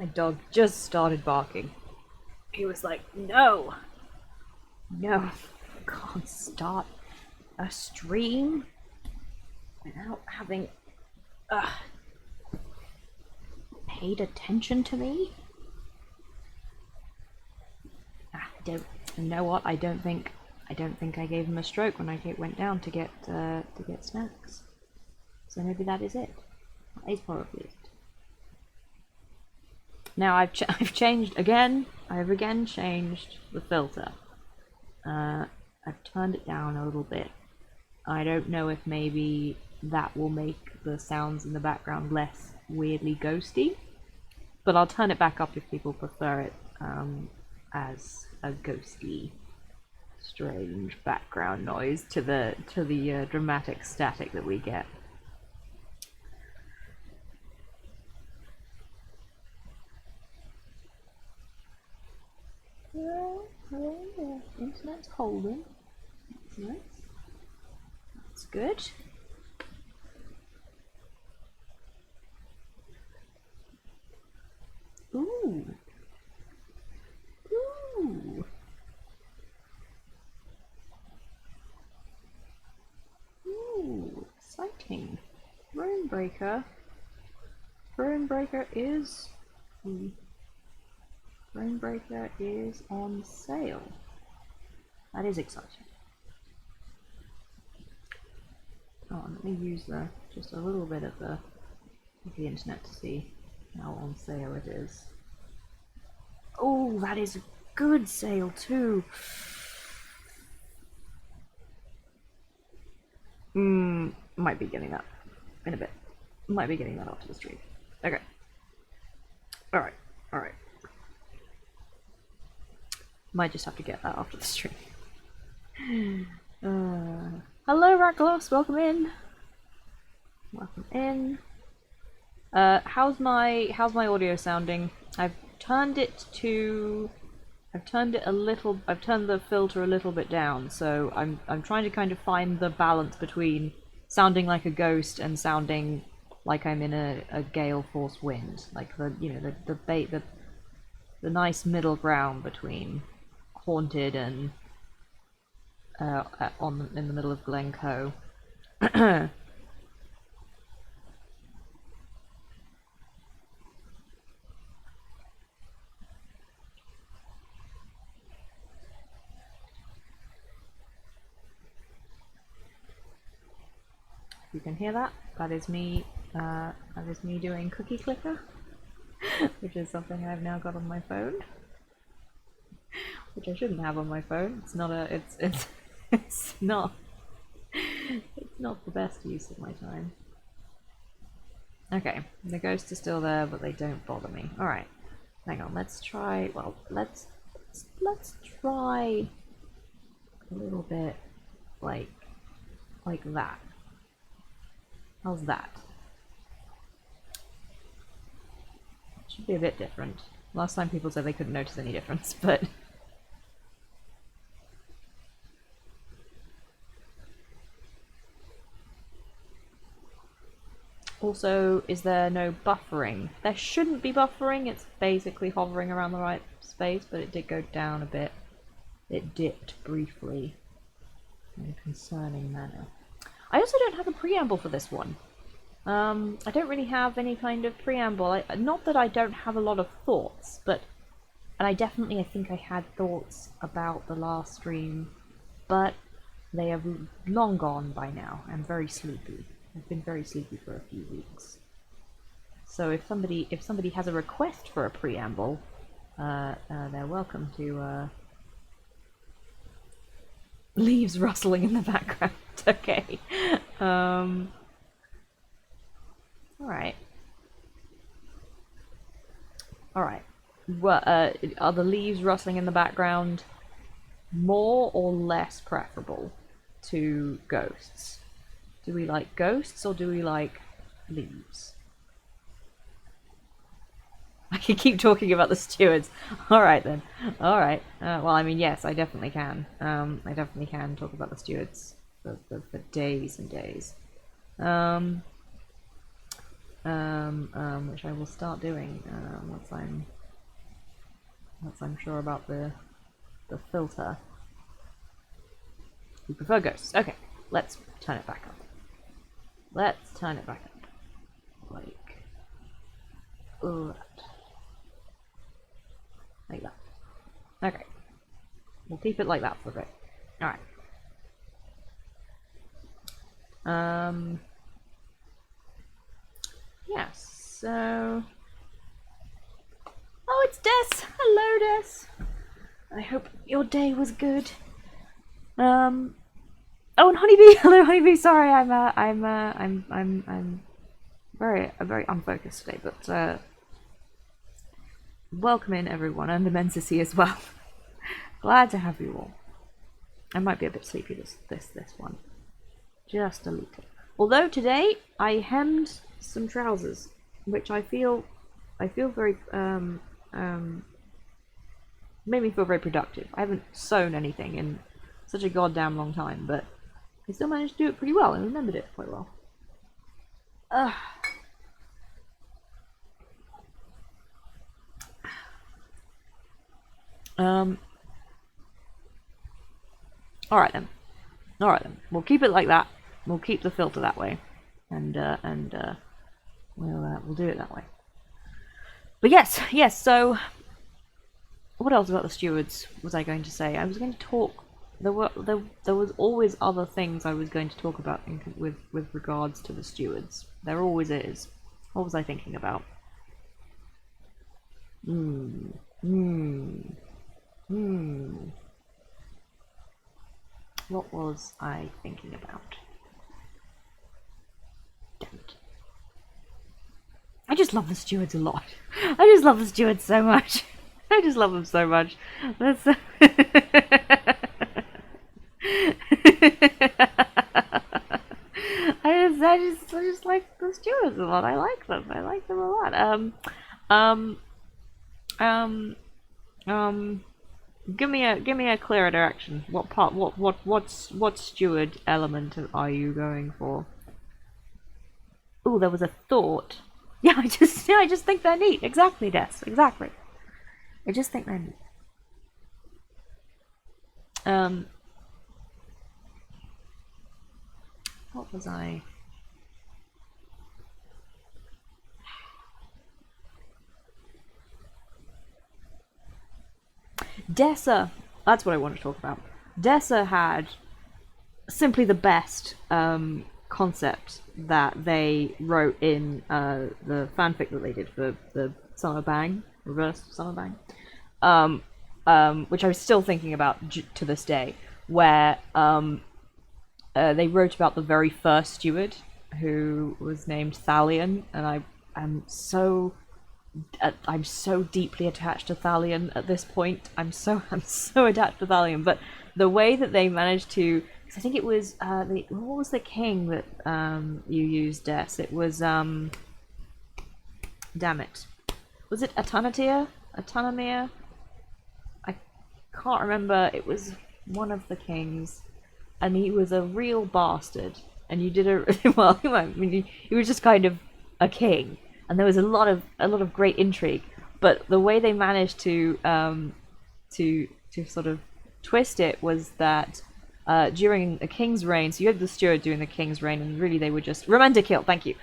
My dog just started barking. He was like, no! No, can't start a stream without having paid attention to me. You know what? I don't think I gave him a stroke when I went down to get snacks. So maybe that is it. That is probably it. Now I've changed again. I've again changed the filter. I've turned it down a little bit. I don't know if maybe that will make the sounds in the background less weirdly ghosty, but I'll turn it back up if people prefer it as a ghostly, strange background noise to the dramatic static that we get. Hello, internet's holding. That's nice. That's good. Ooh. Ooh. Ooh, exciting. Throne Breaker. Throne Breaker is on sale. That is exciting. Oh, let me use just a little bit of the internet to see how on sale it is. Oh, that is a good sale too. Might be getting that in a bit. Might be getting that after the stream. Okay. Alright. Might just have to get that after the stream. Hello, Raklos. Welcome in. Welcome in. How's my audio sounding? I've turned the filter a little bit down, so I'm trying to kind of find the balance between sounding like a ghost and sounding like I'm in a gale force wind, like the nice middle ground between haunted and in the middle of Glencoe. You can hear that. That is me doing cookie clicker, which is something I've now got on my phone, which I shouldn't have on my phone. It's not it's not the best use of my time. Okay, the ghosts are still there, but they don't bother me. All right, hang on. Let's try. Well, let's try a little bit like that. How's that? Should be a bit different. Last time people said they couldn't notice any difference, but also, is there no buffering? There shouldn't be buffering. It's basically hovering around the right space, but it did go down a bit. It dipped briefly in a concerning manner. I also don't have a preamble for this one. I don't really have any kind of preamble. Not that I don't have a lot of thoughts, but... And I think I had thoughts about the last stream, but they have long gone by now. I'm very sleepy. I've been very sleepy for a few weeks. So if somebody has a request for a preamble, they're welcome to... Leaves rustling in the background. Okay. Alright. Alright. Well, are the leaves rustling in the background more or less preferable to ghosts? Do we like ghosts or do we like leaves? I can keep talking about the stewards. Alright then. Alright. Well, I mean, yes, I definitely can. I definitely can talk about the stewards for days and days. which I will start doing once I'm sure about the filter. We prefer ghosts. Okay, let's turn it back up. Let's turn it back up. Like that. Like that. Okay. We'll keep it like that for a bit. Alright. Yes, so... Oh, it's Des! Hello, Des! I hope your day was good. Oh, and Honeybee! Hello, Honeybee! Sorry, I'm very unfocused today, but, welcome in, everyone, and Immensity as well. Glad to have you all. I might be a bit sleepy this one. Just a little. Although today I hemmed some trousers, which I feel very made me feel very productive. I haven't sewn anything in such a goddamn long time, but I still managed to do it pretty well and remembered it quite well. Alright then. We'll keep it like that. We'll keep the filter that way. And we'll do it that way. But yes, so what else about the stewards was I going to say? I was going to talk. There was always other things I was going to talk about with regards to the stewards. There always is. What was I thinking about? What was I thinking about? Damn it. I just love the stewards a lot. I just love the stewards so much. I just love them so much. That's so I just like the stewards a lot. I like them. I like them a lot. Give me a clearer direction. What part? What steward element are you going for? Oh, there was a thought. Yeah, I just think they're neat. Exactly, Des. Exactly. I just think they're neat. What was I? Dessa. That's what I want to talk about. Dessa had simply the best concept that they wrote in the fanfic that they did for the Summer Bang, reverse Summer Bang, which I was still thinking about to this day, where they wrote about the very first steward, who was named Thalion, and I'm so deeply attached to Thalion at this point. I'm so attached to Thalion, but the way that they managed to, I think it was what was the king that you used, Des? It was damn it, was it Atanamir? I can't remember. It was one of the kings, and he was a real bastard. And you did well. I mean, he was just kind of a king, and there was a lot of great intrigue. But the way they managed to sort of twist it was that during a king's reign, so you had the steward during the king's reign, and really they were just Remendikil. Thank you.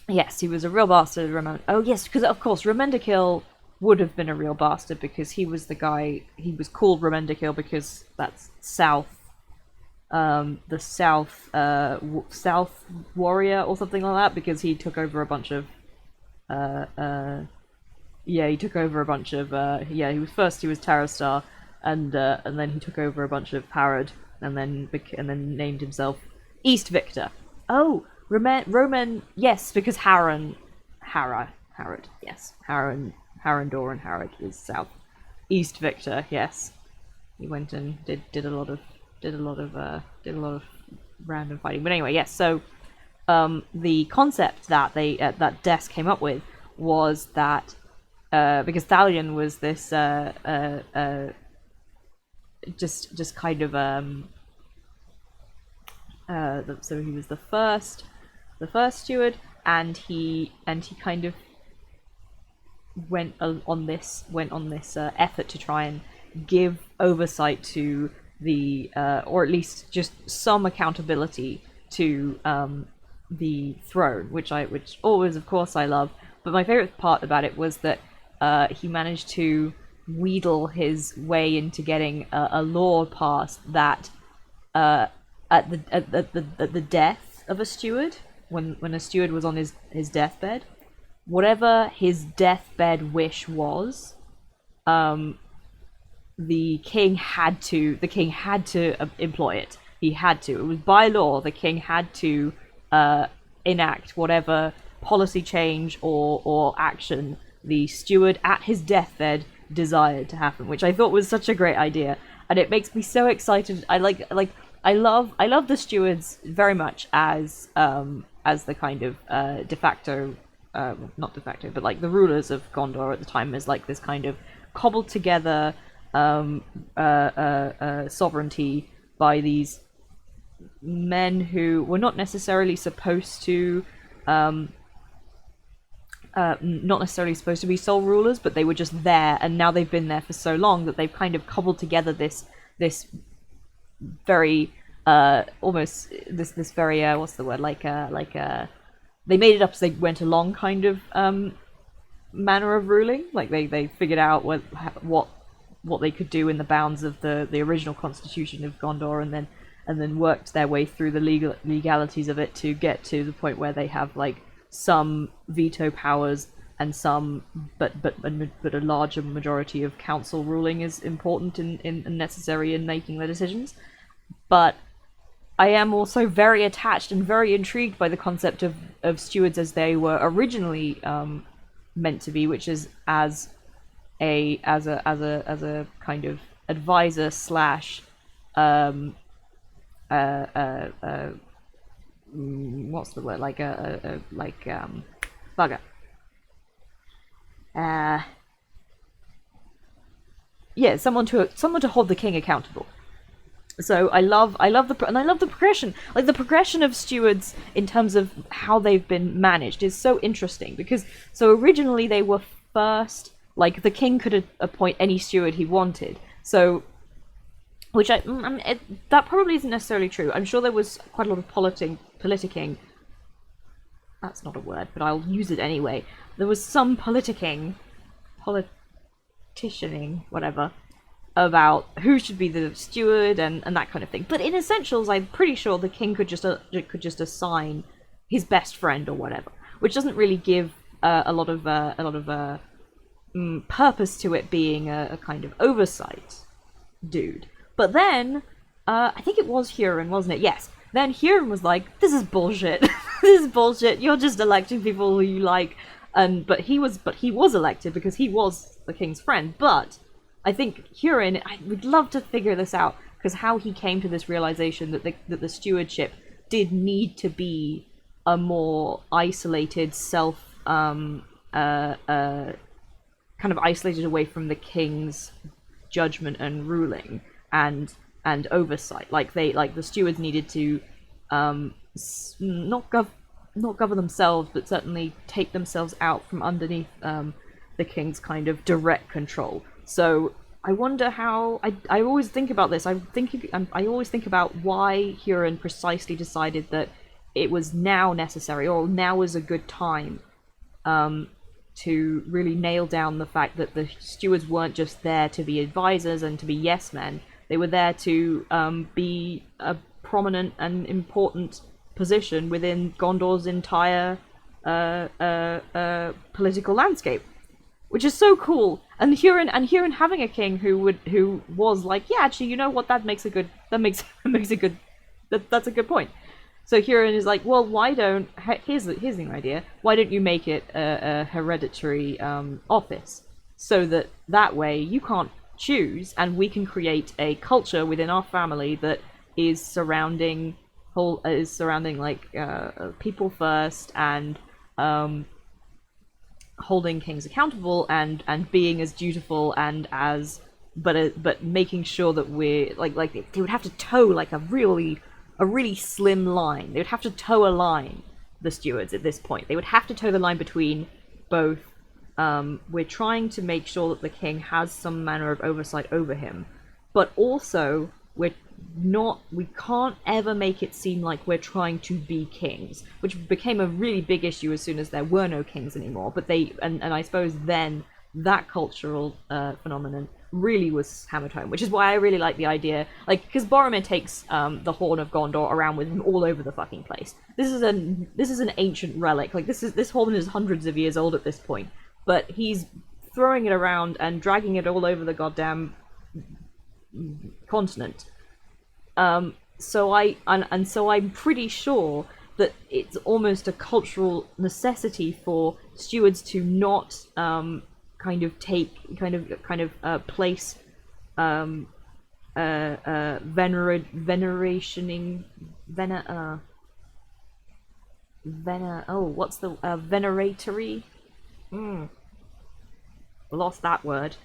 Yes, he was a real bastard. Oh yes, because of course Remendikil would have been a real bastard because he was the guy. He was called Remendikil because that's south. The South warrior or something like that, because he took over a bunch of he took over a bunch of he was Terrastar, and then he took over a bunch of Harad, and then named himself East Victor. Oh, Roman, yes, because Harad, yes, Harandor and Harad is south. East Victor, yes. He went and did a lot of random fighting. But anyway, yes. So the concept that that Des came up with was that because Thalion was this just kind of so he was the first the first steward, and he kind of on this effort to try and give oversight to the or at least just some accountability to the throne, which always, of course, I love. But my favorite part about it was that he managed to wheedle his way into getting a law passed that at the death of a steward, when a steward was on his deathbed, whatever his deathbed wish was, the king had to employ it. He had to. It was by law. The king had to enact whatever policy change or action the steward at his deathbed desired to happen, which I thought was such a great idea, and it makes me so excited. I love the stewards very much as the kind of de facto, not de facto, but like the rulers of Gondor at the time, as like this kind of cobbled together sovereignty by these men who were not necessarily supposed to be sole rulers, but they were just there, and now they've been there for so long that they've kind of cobbled together this very almost this very what's the word, they made it up as they went along kind of manner of ruling. Like they figured out what they could do in the bounds of the original constitution of Gondor, and then worked their way through the legalities of it to get to the point where they have like some veto powers and some, but a larger majority of council ruling is important and necessary in making the decisions. But I am also very attached and very intrigued by the concept of stewards as they were originally meant to be, which is as a kind of advisor slash what's the word, bugger. Someone to hold the king accountable. So I love the progression. Like the progression of stewards in terms of how they've been managed is so interesting, because so originally they were first, like the king could appoint any steward he wanted. So, which that probably isn't necessarily true. I'm sure there was quite a lot of politicking. That's not a word, but I'll use it anyway. There was some politicianing, whatever, about who should be the steward and that kind of thing. But in essentials, I'm pretty sure the king could just assign his best friend or whatever, which doesn't really give a lot of purpose to it being a kind of oversight dude. But then I think it was Huron, wasn't it? Yes. Then Huron was like, "This is bullshit. This is bullshit. You're just electing people who you like." But he was elected because he was the king's friend. But I think Huron, I would love to figure this out, because how he came to this realization that the stewardship did need to be a more isolated, kind of isolated away from the king's judgment and ruling and oversight. Like the stewards needed to not govern themselves, but certainly take themselves out from underneath the king's kind of direct control. So I wonder how. I always think about this. I always think about why Huron precisely decided that it was now necessary, or now was a good time, to really nail down the fact that the stewards weren't just there to be advisors and to be yes men. They were there to be a prominent and important position within Gondor's entire political landscape, which is so cool. And Huron having a king who was like, yeah, actually, you know what, that's a good point. So Huron is like, well, why don't, here's an idea, why don't you make it a hereditary office, so that way you can't choose, and we can create a culture within our family that is surrounding like people first, and holding kings accountable and being as dutiful and as but making sure that we're like they would have to toe like a really slim line. They would have to toe a line the stewards at this point. They would have to toe the line between both. We're trying to make sure that the king has some manner of oversight over him, but also we can't ever make it seem like we're trying to be kings, which became a really big issue as soon as there were no kings anymore. But and I suppose then that cultural phenomenon really was hammered home, which is why I really like the idea, like, because Boromir takes the Horn of Gondor around with him all over the fucking place. This is an ancient relic. Like, this horn is hundreds of years old at this point, but he's throwing it around and dragging it all over the goddamn continent. So I'm pretty sure that it's almost a cultural necessity for stewards to not place veneratory. Lost that word.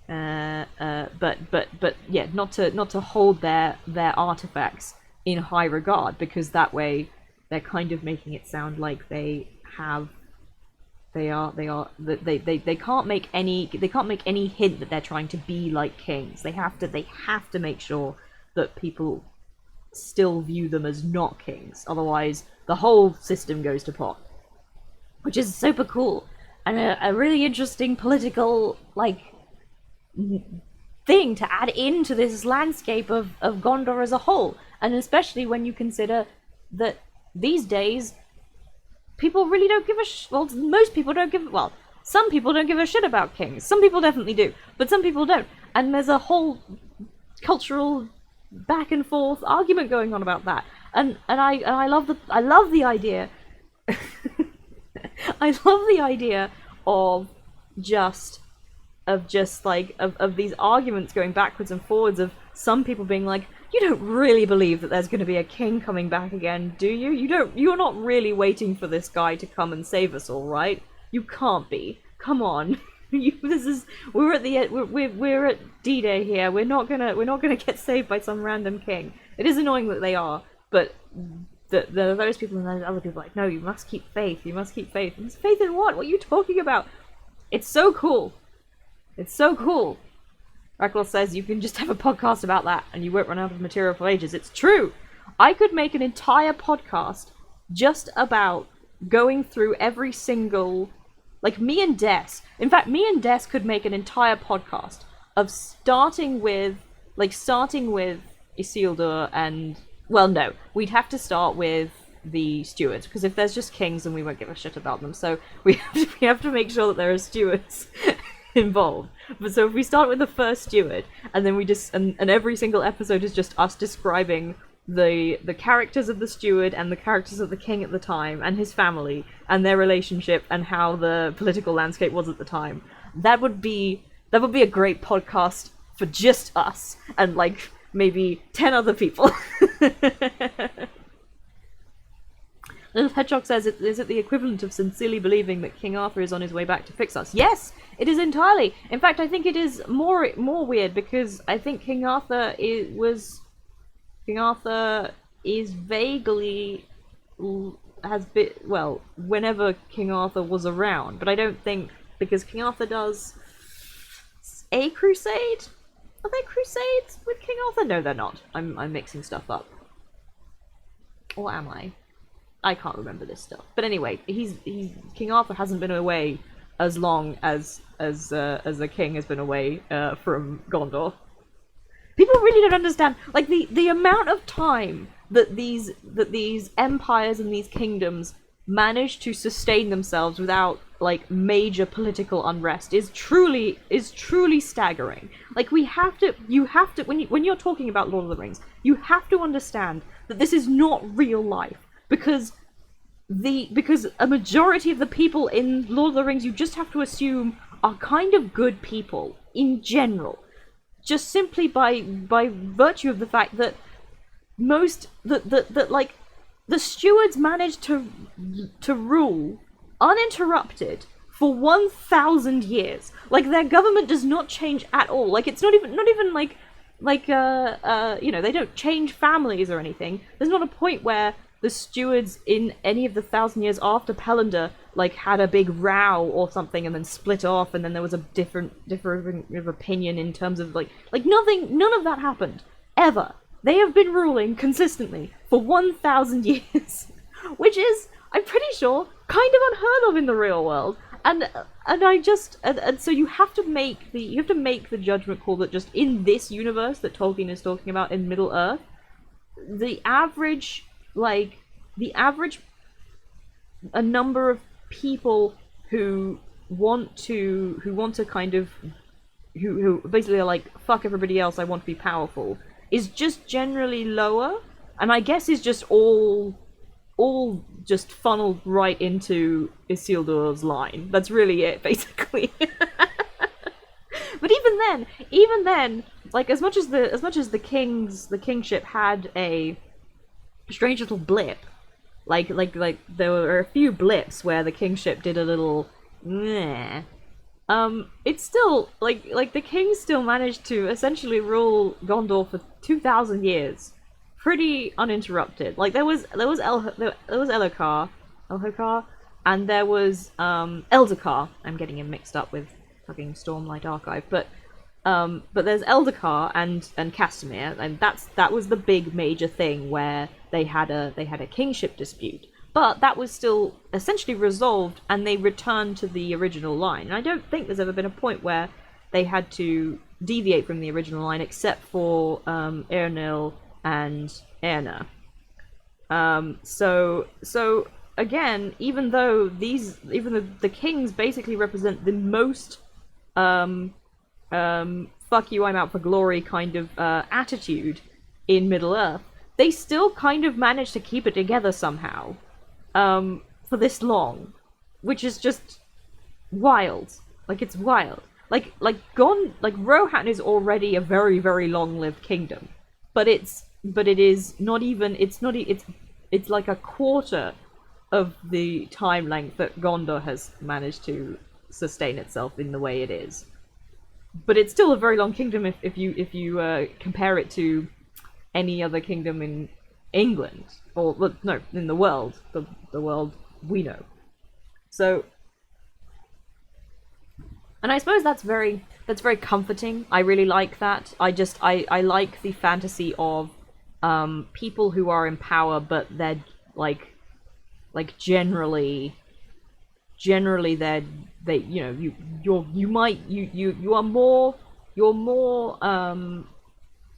But yeah, not to hold their artifacts in high regard, because that way they're kind of making it sound like they can't make any hint that they're trying to be like kings. They have to make sure that people still view them as not kings, otherwise the whole system goes to pot, which is super cool and a really interesting political thing to add into this landscape of Gondor as a whole. And especially when you consider that these days people really don't give most people don't give some people don't give a shit about kings. Some people definitely do, but some people don't. And there's a whole cultural back and forth argument going on about that. And I love the idea I love the idea of these arguments going backwards and forwards, of some people being like, you don't really believe that there's going to be a king coming back again, do you? You're not really waiting for this guy to come and save us all, right? You can't be. Come on. We're at D-Day here. We're not gonna get saved by some random king. It is annoying that they are, but those people and those other people are like, no, you must keep faith. You must keep faith. And faith in what? What are you talking about? It's so cool. It's so cool. Rackles says you can just have a podcast about that and you won't run out of material for ages. It's true. I could make an entire podcast just about going through every single... Like, me and Des could make an entire podcast of starting with Isildur and... Well, no. We'd have to start with the stewards, because if there's just kings, then we won't give a shit about them. So we have to make sure that there are stewards involved. But so if we start with the first steward, and then we just... And every single episode is just us describing the characters of the steward and the characters of the king at the time and his family and their relationship and how the political landscape was at the time. That would be a great podcast for just us and like maybe 10 other people. Little Hedgehog says, is it the equivalent of sincerely believing that King Arthur is on his way back to fix us? Yes, it is entirely. In fact, I think it is more weird, because I think King Arthur is vaguely has been, well, whenever King Arthur was around, but I don't think, because King Arthur does a crusade? Are there crusades with King Arthur? No, they're not. I'm mixing stuff up. Or am I? I can't remember this stuff. But anyway, King Arthur hasn't been away as long as the king has been away from Gondor. People really don't understand, like, the amount of time that these empires and these kingdoms manage to sustain themselves without like major political unrest is truly staggering. Like, you have to when you're talking about Lord of the Rings, you have to understand that this is not real life, because a majority of the people in Lord of the Rings, you just have to assume, are kind of good people in general. Just simply by virtue of the fact that like the stewards managed to rule uninterrupted for 1,000 years. Like, their government does not change at all. Like, it's not even like they don't change families or anything. There's not a point where the stewards in any of the 1,000 years after Pelander like had a big row or something and then split off, and then there was a different of opinion in terms of like nothing. None of that happened ever. They have been ruling consistently for 1,000 years, which is, I'm pretty sure, kind of unheard of in the real world. And so you have to make the judgment call that just in this universe that Tolkien is talking about in Middle Earth, the average a number of people who want to kind of who basically are like, fuck everybody else, I want to be powerful, is just generally lower, and I guess is just all just funneled right into Isildur's line. That's really it, basically. But even then, like as much as the kingship had a strange little blip, like there were a few blips where the kingship did a little meh. It's still like the king still managed to essentially rule Gondor for 2,000 years, pretty uninterrupted. Like there was Elhokar, and there was Eldacar. I'm getting him mixed up with fucking Stormlight Archive, but there's Eldacar and Castamere, and that was the big major thing where they had a kingship dispute. But that was still essentially resolved, and they returned to the original line. And I don't think there's ever been a point where they had to deviate from the original line, except for Eärnil and Erna. So again, even though the kings basically represent the most fuck you, I'm out for glory kind of attitude in Middle Earth, they still kind of managed to keep it together somehow. For this long, which is just wild. Like, it's wild. Like Rohan is already a very, very long-lived kingdom, but it's like a quarter of the time length that Gondor has managed to sustain itself in the way it is. But it's still a very long kingdom if you compare it to any other kingdom in England, or no, in the world, the world we know. So, and I suppose that's very comforting. I really like that. I like the fantasy of people who are in power, but they're like generally they you're more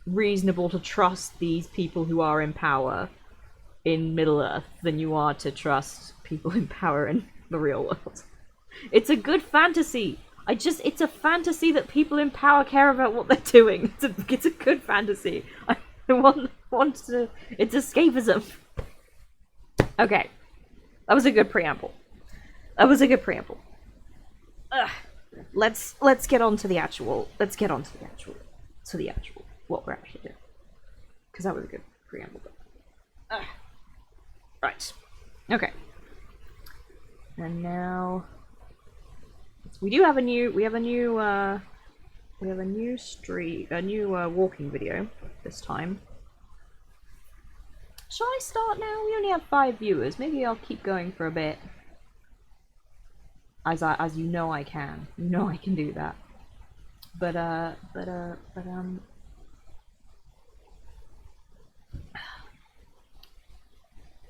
reasonable to trust these people who are in power in Middle Earth than you are to trust people in power in the real world. It's a good fantasy. It's a fantasy that people in power care about what they're doing. It's a good fantasy. I want to. It's escapism. Okay, that was a good preamble. Ugh. Let's get on to the actual. What we're actually doing, because that was a good preamble. Right. Okay. And now we have a new walking video this time. Shall I start now? We only have 5 viewers. Maybe I'll keep going for a bit. As you know I can. You know I can do that. But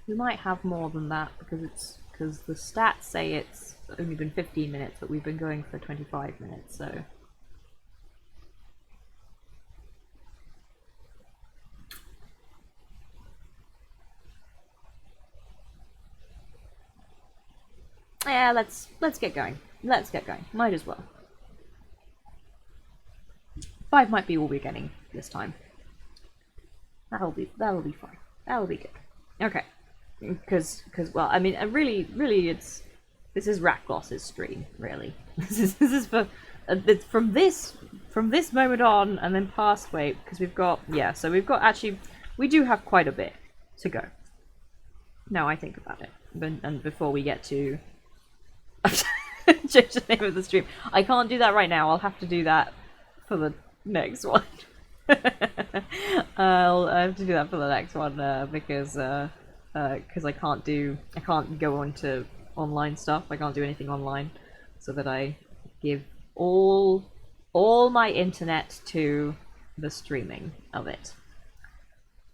we might have more than that because the stats say it's only been 15 minutes, but we've been going for 25 minutes, so. Yeah, let's get going. Might as well. 5 might be all we're getting this time. That'll be fine. That'll be good. Okay. Because well, I mean, really this is Rakgloss's stream, really. This is for it's from this moment on and then past. Wait, because we've got we do have quite a bit to go. Now I think about it, and before we get to change the name of the stream, I can't do that right now. I'll have to do that for the next one. I have to do that for the next one because because I can't go on to online stuff. I can't do anything online, so that I give all my internet to the streaming of it.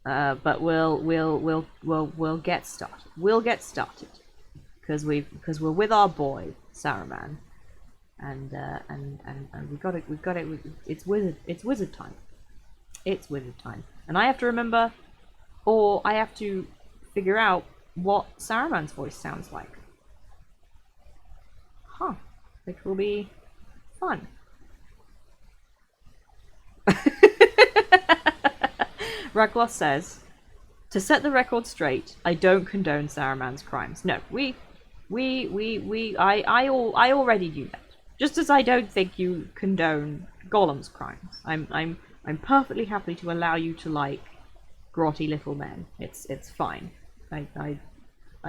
But we'll get started. We'll get started because we're with our boy Saruman, and we got it. We've got it. It's wizard time. It's wizard time, and I have to remember, or I have to figure out what Saruman's voice sounds like. Huh? Which will be fun. Ragloss says, to set the record straight, I don't condone Saruman's crimes. No, I already do that. Just as I don't think you condone Gollum's crimes. I'm perfectly happy to allow you to like grotty little men. It's fine. I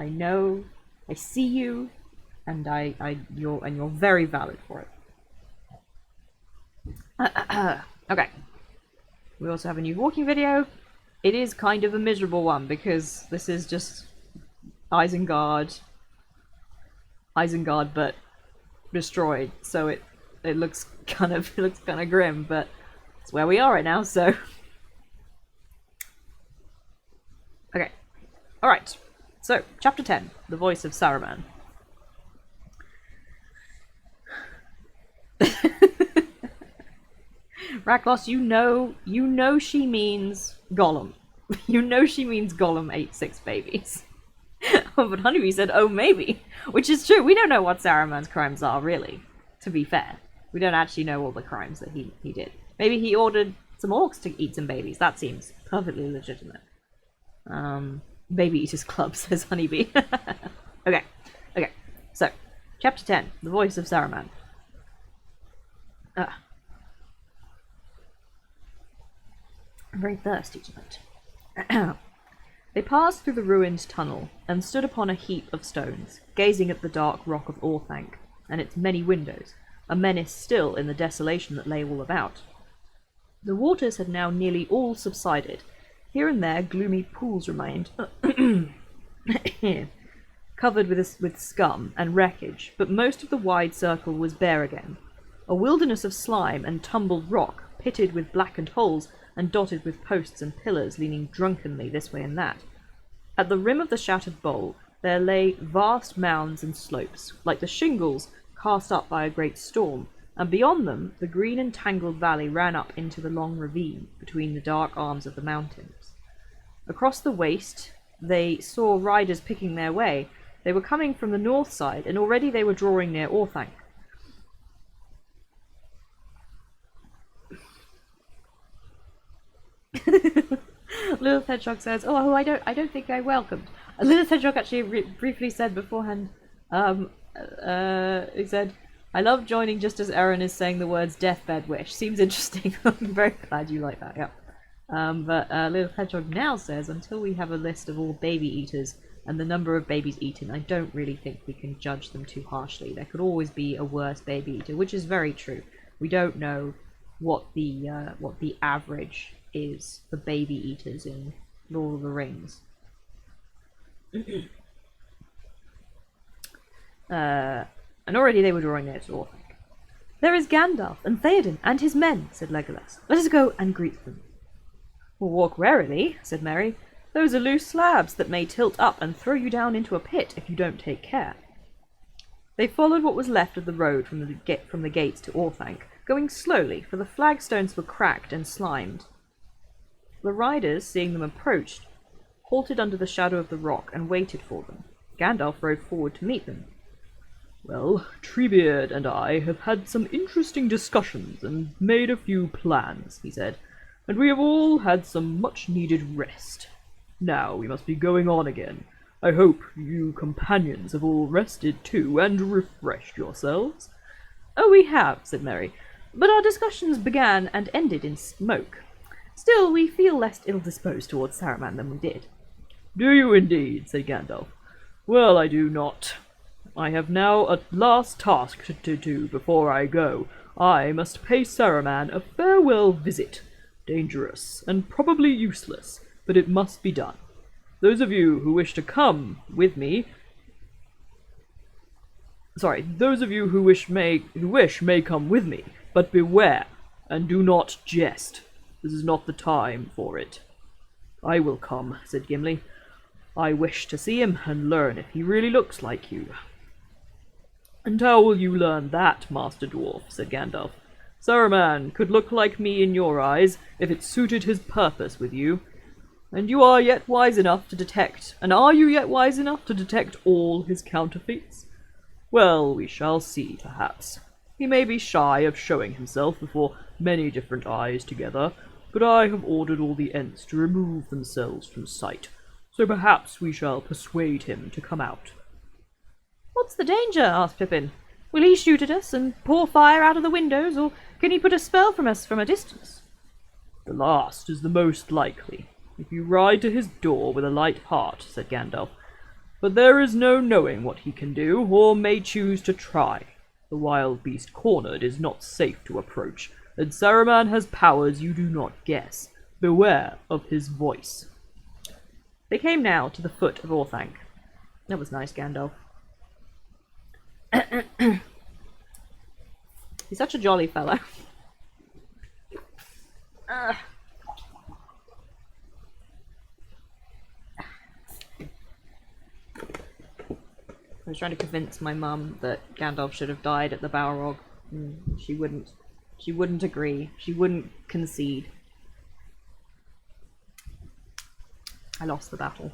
know, I see you, and you're very valid for it. Okay. We also have a new walking video. It is kind of a miserable one because this is just Isengard but destroyed. So it looks kind of grim, but it's where we are right now. So okay, all right. So chapter 10, the voice of Saruman. Raklos, you know she means Gollum. You know she means Gollum ate 6 babies. But Honeybee said, oh, maybe. Which is true. We don't know what Saruman's crimes are, really, to be fair. We don't actually know all the crimes that he did. Maybe he ordered some orcs to eat some babies. That seems perfectly legitimate. Baby Eaters Club, says Honeybee. Okay. So, chapter 10, the voice of Saruman. I'm very thirsty tonight. They passed through the ruined tunnel and stood upon a heap of stones, gazing at the dark rock of Orthanc and its many windows, a menace still in the desolation that lay all about. The waters had now nearly all subsided. Here and there gloomy pools remained, covered with scum and wreckage, but most of the wide circle was bare again. A wilderness of slime and tumbled rock, pitted with blackened holes, and dotted with posts and pillars leaning drunkenly this way and that. At the rim of the shattered bowl there lay vast mounds and slopes, like the shingles cast up by a great storm, and beyond them the green and tangled valley ran up into the long ravine between the dark arms of the mountains. Across the waste they saw riders picking their way. They were coming from the north side, and already they were drawing near Orthanc. Lilith Hedgehog says, "Oh, I don't think I welcomed." Lilith Hedgehog actually briefly said beforehand. He said, "I love joining just as Aaron is saying the words deathbed wish. Seems interesting." I'm very glad you like that. Yeah. But Lilith Hedgehog now says, "Until we have a list of all baby eaters and the number of babies eaten, I don't really think we can judge them too harshly. There could always be a worse baby eater," which is very true. We don't know what the average is for baby eaters in Lord of the Rings. And already they were drawing near to Orthanc. "There is Gandalf and Theoden and his men," said Legolas. "Let us go and greet them." "We'll walk warily," said Merry. "Those are loose slabs that may tilt up and throw you down into a pit if you don't take care." They followed what was left of the road from the gates to Orthanc, going slowly, for the flagstones were cracked and slimed. The riders, seeing them approach, halted under the shadow of the rock and waited for them. Gandalf rode forward to meet them. "Well, Treebeard and I have had some interesting discussions and made a few plans," he said, "and we have all had some much-needed rest. Now we must be going on again. I hope you companions have all rested too and refreshed yourselves." "Oh, we have," said Merry, "but our discussions began and ended in smoke. Still, we feel less ill-disposed towards Saruman than we did." "Do you indeed?" said Gandalf. "Well, I do not. I have now a last task to do before I go. I must pay Saruman a farewell visit. Dangerous, and probably useless, but it must be done. those of you who wish to come with me... Sorry, those of you who wish may come with me, but beware, and do not jest. This is not the time for it. I will come, said Gimli. I wish to see him and learn if he really looks like you. And how will you learn that, Master Dwarf? Said Gandalf. Saruman could look like me in your eyes if it suited his purpose with you. And you are yet wise enough to detect, and are you yet wise enough to detect all his counterfeits? Well, we shall see, perhaps. He may be shy of showing himself before many different eyes together, but I have ordered all the Ents to remove themselves from sight, so perhaps we shall persuade him to come out. What's the danger? Asked Pippin. Will he shoot at us and pour fire out of the windows, or can he put a spell from us from a distance? The last is the most likely, if you ride to his door with a light heart, said Gandalf. But there is no knowing what he can do, or may choose to try. The wild beast cornered is not safe to approach, and Saruman has powers you do not guess. Beware of his voice. They came now to the foot of Orthanc. That was nice, Gandalf. He's such a jolly fellow. I was trying to convince my mum that Gandalf should have died at the Balrog. She wouldn't. She wouldn't agree. She wouldn't concede. I lost the battle.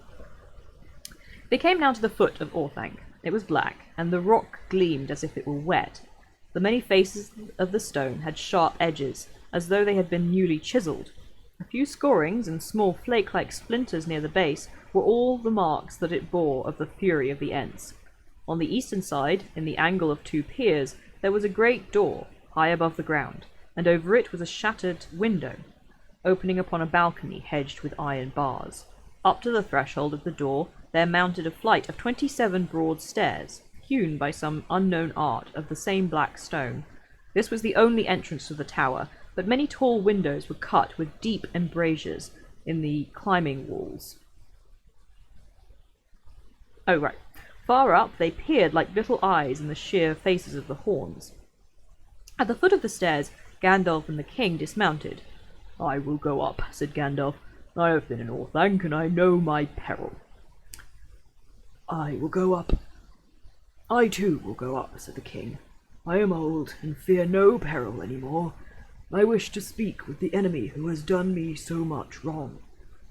They came now to the foot of Orthanc. It was black, and the rock gleamed as if it were wet. The many faces of the stone had sharp edges, as though they had been newly chiselled. A few scorings and small flake-like splinters near the base were all the marks that it bore of the fury of the Ents. On the eastern side, in the angle of two piers, there was a great door, high above the ground, and over it was a shattered window, opening upon a balcony hedged with iron bars. Up to the threshold of the door there mounted a flight of 27 broad stairs, hewn by some unknown art of the same black stone. This was the only entrance to the tower, but many tall windows were cut with deep embrasures in the climbing walls. Oh, right. Far up, they peered like little eyes in the sheer faces of the horns. At the foot of the stairs, Gandalf and the king dismounted. I will go up, said Gandalf. I have been in Orthanc, and I know my peril. I will go up. I too will go up, said the king. I am old, and fear no peril any more. I wish to speak with the enemy who has done me so much wrong.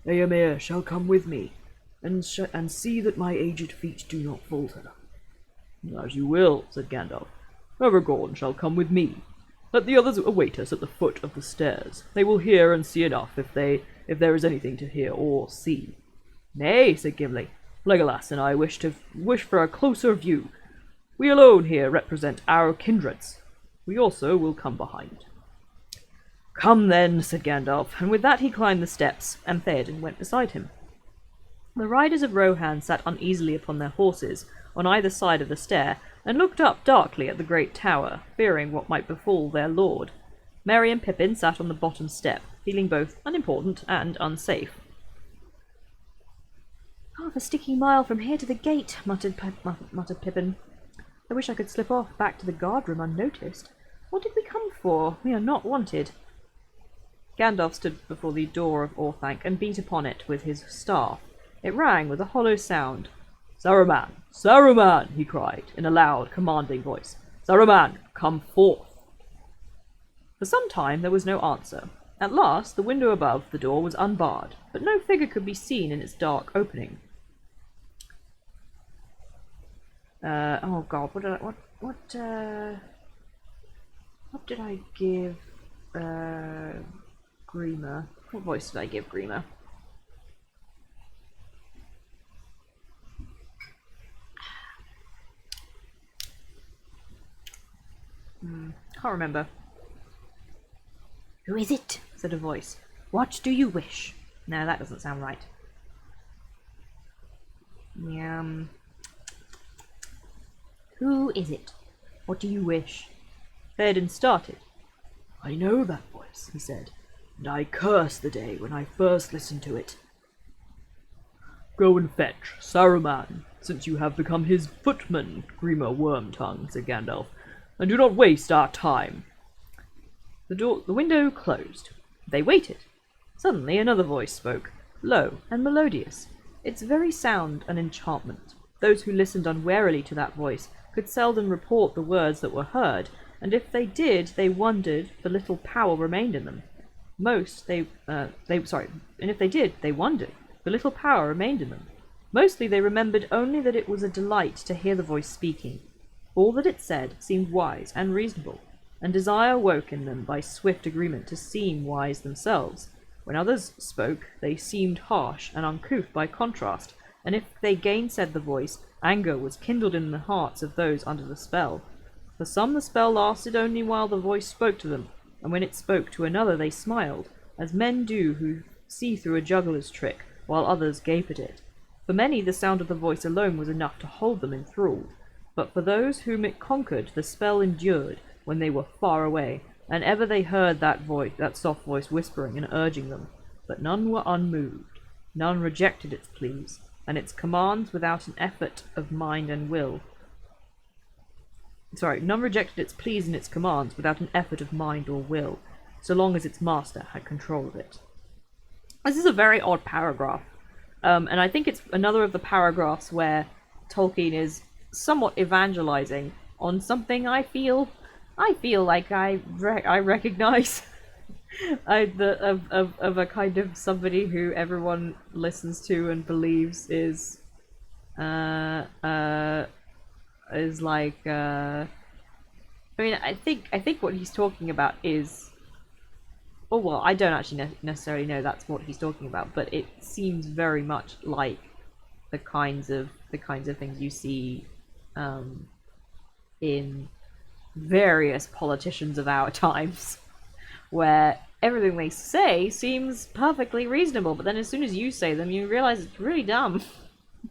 Eomer shall come with me, and see that my aged feet do not falter. As you will, said Gandalf. Aragorn shall come with me. Let the others await us at the foot of the stairs. They will hear and see enough if there is anything to hear or see. Nay, said Gimli. Legolas and I wish for a closer view. We alone here represent our kindreds. We also will come behind. Come then, said Gandalf, and with that he climbed the steps, and Theoden went beside him. The riders of Rohan sat uneasily upon their horses, on either side of the stair, and looked up darkly at the great tower, fearing what might befall their lord. Merry and Pippin sat on the bottom step, feeling both unimportant and unsafe. Half a sticky mile from here to the gate, muttered Pippin. I wish I could slip off back to the guard-room unnoticed. What did we come for? We are not wanted. Gandalf stood before the door of Orthanc and beat upon it with his staff. It rang with a hollow sound. Saruman! Saruman! He cried, in a loud, commanding voice. Saruman, come forth! For some time there was no answer. At last the window above the door was unbarred, but no figure could be seen in its dark opening. Oh God! What did I give Grima? What voice did I give Grima? Can't remember. Who is it? Said a voice. What do you wish? No, that doesn't sound right. Who is it? What do you wish? Theoden started. I know that voice, he said, and I curse the day when I first listened to it. Go and fetch Saruman, since you have become his footman, Grima Wormtongue, said Gandalf, and do not waste our time. The window closed. They waited. Suddenly another voice spoke, low and melodious. Its very sound an enchantment. Those who listened unwarily to that voice could seldom report the words that were heard, and if they did, they wondered, for little power remained in them. And if they did, they wondered, for little power remained in them. Mostly they remembered only that it was a delight to hear the voice speaking. All that it said seemed wise and reasonable, and desire woke in them by swift agreement to seem wise themselves. When others spoke, they seemed harsh and uncouth by contrast, and if they gainsaid the voice, anger was kindled in the hearts of those under the spell. For some the spell lasted only while the voice spoke to them, and when it spoke to another they smiled, as men do who see through a juggler's trick, while others gape at it. For many the sound of the voice alone was enough to hold them enthralled, but for those whom it conquered the spell endured when they were far away, and ever they heard that voice, that soft voice whispering and urging them. But none were unmoved, none rejected its pleas, and its commands without an effort of mind and will. None rejected its pleas and its commands without an effort of mind or will, so long as its master had control of it. This is a very odd paragraph, and I think it's another of the paragraphs where Tolkien is somewhat evangelizing on something I feel like I recognize of a kind of somebody who everyone listens to and believes is like I mean I think what he's talking about is, oh well, I don't actually necessarily know that's what he's talking about, but it seems very much like the kinds of things you see in various politicians of our times, where everything they say seems perfectly reasonable, but then as soon as you say them, you realize it's really dumb.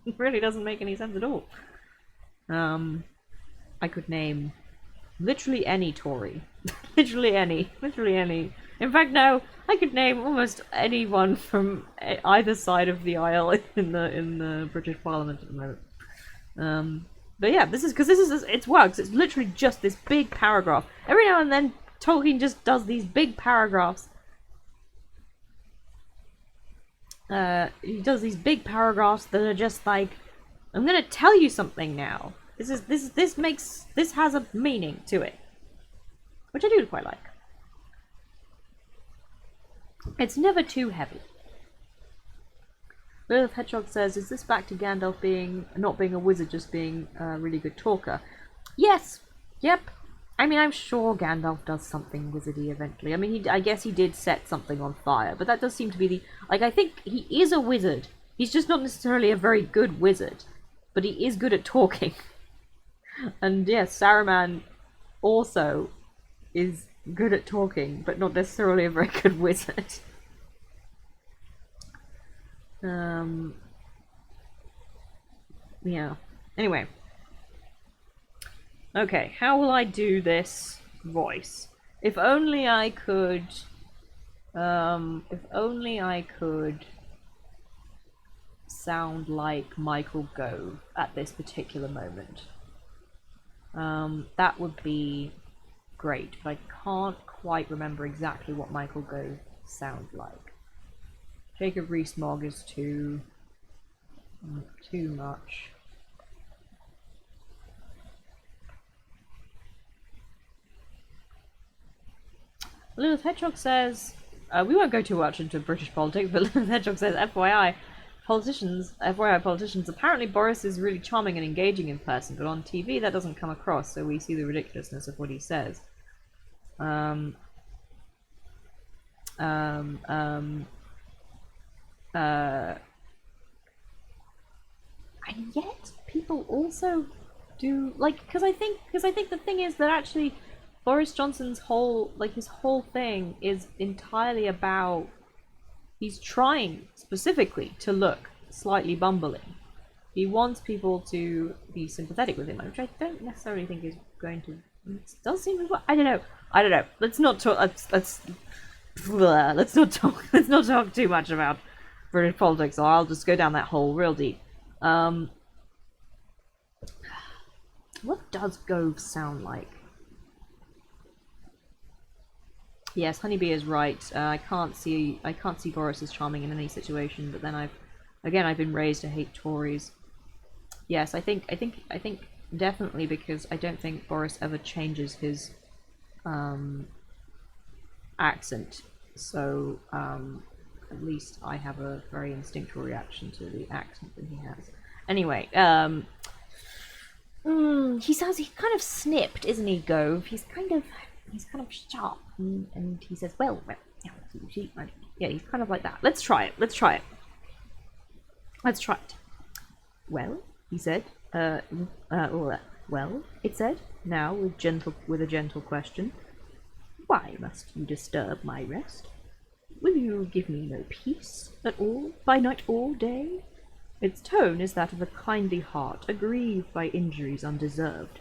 It really doesn't make any sense at all. I could name literally any Tory. literally any. In fact, no, I could name almost anyone from either side of the aisle in the British Parliament at the moment. But yeah, it works. It's literally just this big paragraph. Every now and then, Tolkien just does these big paragraphs. He does these big paragraphs that are just like, I'm gonna tell you something now. This has a meaning to it, which I do quite like. It's never too heavy. Lilith Hedgehog says, is this back to Gandalf not being a wizard, just being a really good talker? Yes. Yep. I mean, I'm sure Gandalf does something wizardy eventually. I mean, I guess he did set something on fire, but that does seem to be I think he is a wizard. He's just not necessarily a very good wizard, but he is good at talking. And yes, Saruman also is good at talking, but not necessarily a very good wizard. Yeah. Anyway. Okay, how will I do this voice? If only I could sound like Michael Gove at this particular moment. That would be great, but I can't quite remember exactly what Michael Gove sounds like. Jacob Rees-Mogg is too much. Lilith Hedgehog says, we won't go too much into British politics, but Lilith Hedgehog says, FYI, politicians, apparently Boris is really charming and engaging in person, but on TV that doesn't come across, so we see the ridiculousness of what he says. And yet people also do, like, because I think the thing is that actually Boris Johnson's whole thing is entirely about, he's trying specifically to look slightly bumbling. He wants people to be sympathetic with him, which I don't necessarily think is going to. It does seem to. I don't know. Let's not talk. Let's not talk too much about for politics, so I'll just go down that hole real deep. What does Gove sound like? Yes, Honeybee is right. I can't see Boris as charming in any situation, but then I've been raised to hate Tories. Yes, I think definitely, because I don't think Boris ever changes his accent. So at least I have a very instinctual reaction to the accent that he has. Anyway, he's kind of snipped, isn't he, Gove? He's kind of sharp, and he says, well, yeah, he's kind of like that. Let's try it. Well, he said, well, it said, now with a gentle question, why must you disturb my rest? Will you give me no peace at all, by night or day? Its tone is that of a kindly heart, aggrieved by injuries undeserved.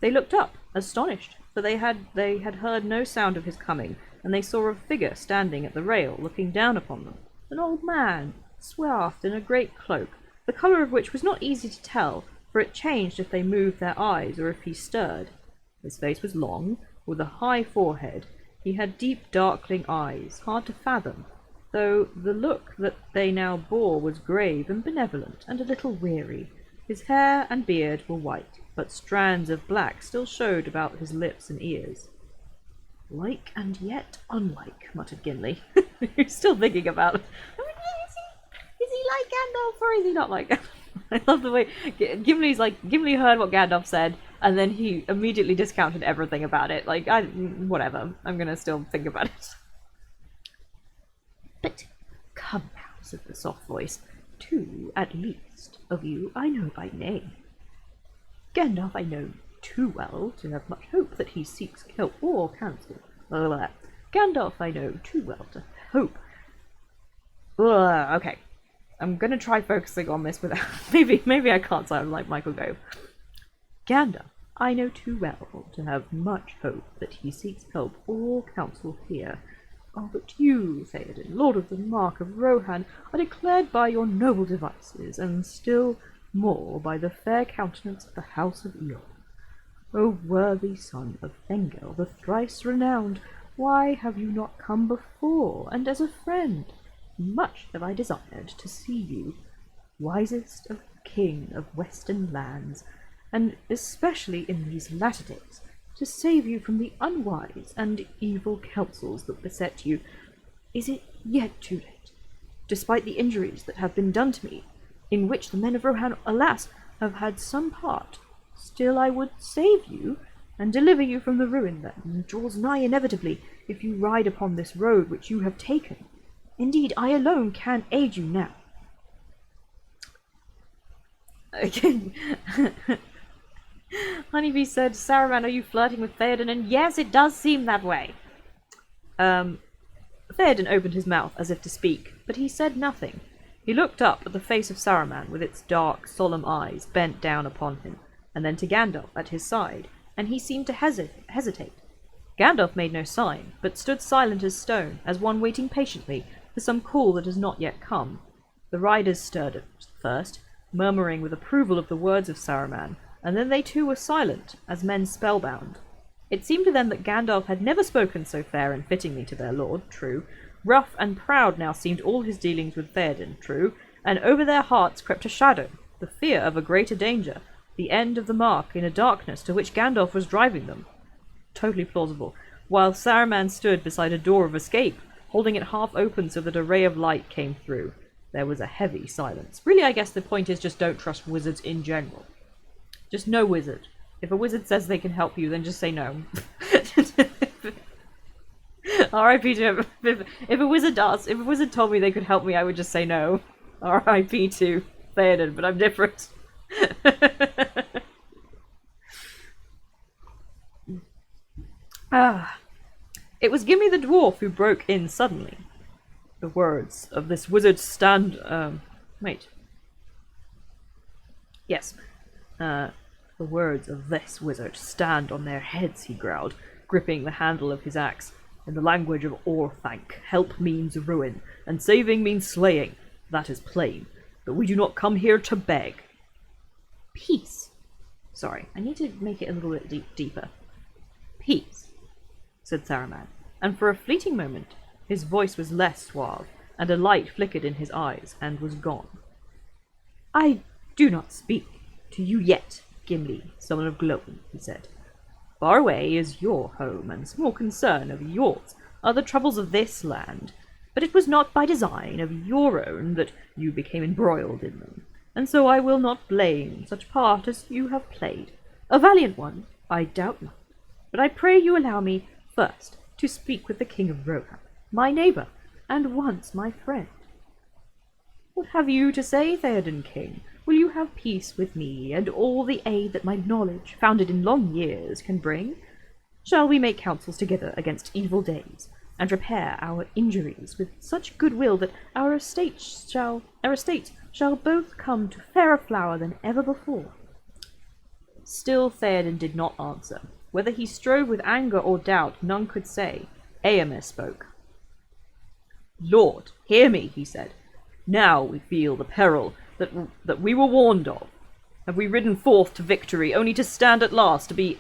They looked up, astonished, for they had heard no sound of his coming, and they saw a figure standing at the rail, looking down upon them. An old man, swathed in a great cloak, the colour of which was not easy to tell, for it changed if they moved their eyes or if he stirred. His face was long, with a high forehead. He had deep, darkling eyes, hard to fathom, though the look that they now bore was grave and benevolent, and a little weary. His hair and beard were white, but strands of black still showed about his lips and ears. Like and yet unlike, muttered Gimli. He's still thinking about it. I mean, is he like Gandalf, or is he not like Gandalf? I love the way Gimli heard what Gandalf said, and then he immediately discounted everything about it. Like, whatever. I'm gonna still think about it. But come now, said the soft voice. Two, at least, of you I know by name. Gandalf I know too well to have much hope that he seeks help or counsel. Gandalf I know too well to hope. Okay. I'm gonna try focusing on this without... Maybe I can't sound like Michael Gove. Gandalf I know too well to have much hope that he seeks help or counsel here. Oh, but you, Theoden, Lord of the Mark of Rohan, are declared by your noble devices, and still more by the fair countenance of the house of Eorl. O worthy son of Thengel, the thrice renowned, why have you not come before, and as a friend? Much have I desired to see you, wisest of king of western lands, and especially in these latter days, to save you from the unwise and evil counsels that beset you. Is it yet too late? Despite the injuries that have been done to me, in which the men of Rohan, alas, have had some part, still I would save you, and deliver you from the ruin that draws nigh inevitably if you ride upon this road which you have taken. Indeed, I alone can aid you now. Again, Honeybee said, Saruman, are you flirting with Theoden? And yes, it does seem that way. Theoden opened his mouth as if to speak, but he said nothing. He looked up at the face of Saruman with its dark, solemn eyes bent down upon him, and then to Gandalf at his side, and he seemed to hesitate. Gandalf made no sign, but stood silent as stone, as one waiting patiently for some call that has not yet come. The riders stirred at first, murmuring with approval of the words of Saruman, and then they too were silent, as men spellbound. It seemed to them that Gandalf had never spoken so fair and fittingly to their lord, true. Rough and proud now seemed all his dealings with Theoden, true, and over their hearts crept a shadow, the fear of a greater danger, the end of the mark in a darkness to which Gandalf was driving them. Totally plausible, while Saruman stood beside a door of escape, holding it half open so that a ray of light came through. There was a heavy silence. Really, I guess the point is just don't trust wizards in general. Just no wizard. If a wizard says they can help you, then just say no. R.I.P. to him. If a wizard told me they could help me, I would just say no. R.I.P. to Theoden, but I'm different. It was Gimli the dwarf who broke in suddenly. The words of this wizard stand... Yes. The words of this wizard stand on their heads, he growled, gripping the handle of his axe. In the language of Orthanc, help means ruin, and saving means slaying. That is plain. But we do not come here to beg. Peace. Sorry, I need to make it a little bit deeper. Peace, said Saruman, and for a fleeting moment his voice was less suave, and a light flickered in his eyes and was gone. I do not speak to you yet, Gimli, son of Glóin, he said. Far away is your home, and small concern of yours are the troubles of this land, but it was not by design of your own that you became embroiled in them, and so I will not blame such part as you have played. A valiant one, I doubt not, but I pray you allow me first to speak with the King of Rohan, my neighbour, and once my friend. What have you to say, Theoden King? Will you have peace with me, and all the aid that my knowledge, founded in long years, can bring? Shall we make counsels together against evil days, and repair our injuries with such goodwill that our estates shall both come to fairer flower than ever before? Still Theoden did not answer. Whether he strove with anger or doubt, none could say. Éomer spoke. Lord, hear me, he said. Now we feel the peril that we were warned of. Have we ridden forth to victory only to stand at last to be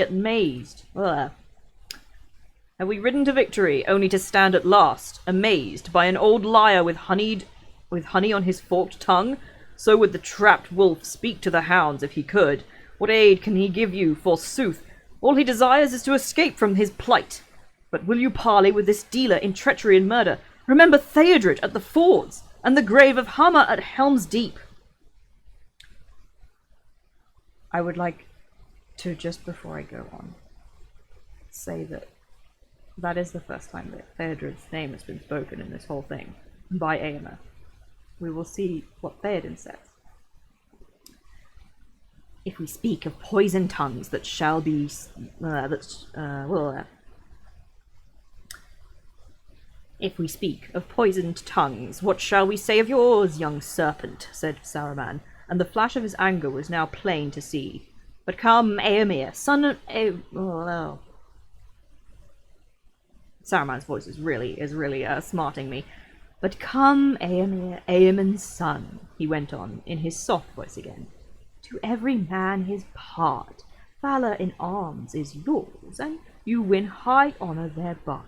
amazed? Have we ridden to victory only to stand at last amazed by an old liar with honey on his forked tongue? So would the trapped wolf speak to the hounds if he could. What aid can he give you, forsooth? All he desires is to escape from his plight. But will you parley with this dealer in treachery and murder? Remember Theodred at the fords, and the grave of Hammer at Helm's Deep. I would like to, just before I go on, say that is the first time that Theodred's name has been spoken in this whole thing, by Éomer. We will see what Theoden says. If we speak of poisoned tongues that shall be, If we speak of poisoned tongues, what shall we say of yours, young serpent? Said Saruman, and the flash of his anger was now plain to see. But come, Éomer, son of Saruman's voice is really smarting me. But come, Éomer, Éomer's son, he went on, in his soft voice again. To every man his part. Valour in arms is yours, and you win high honour thereby.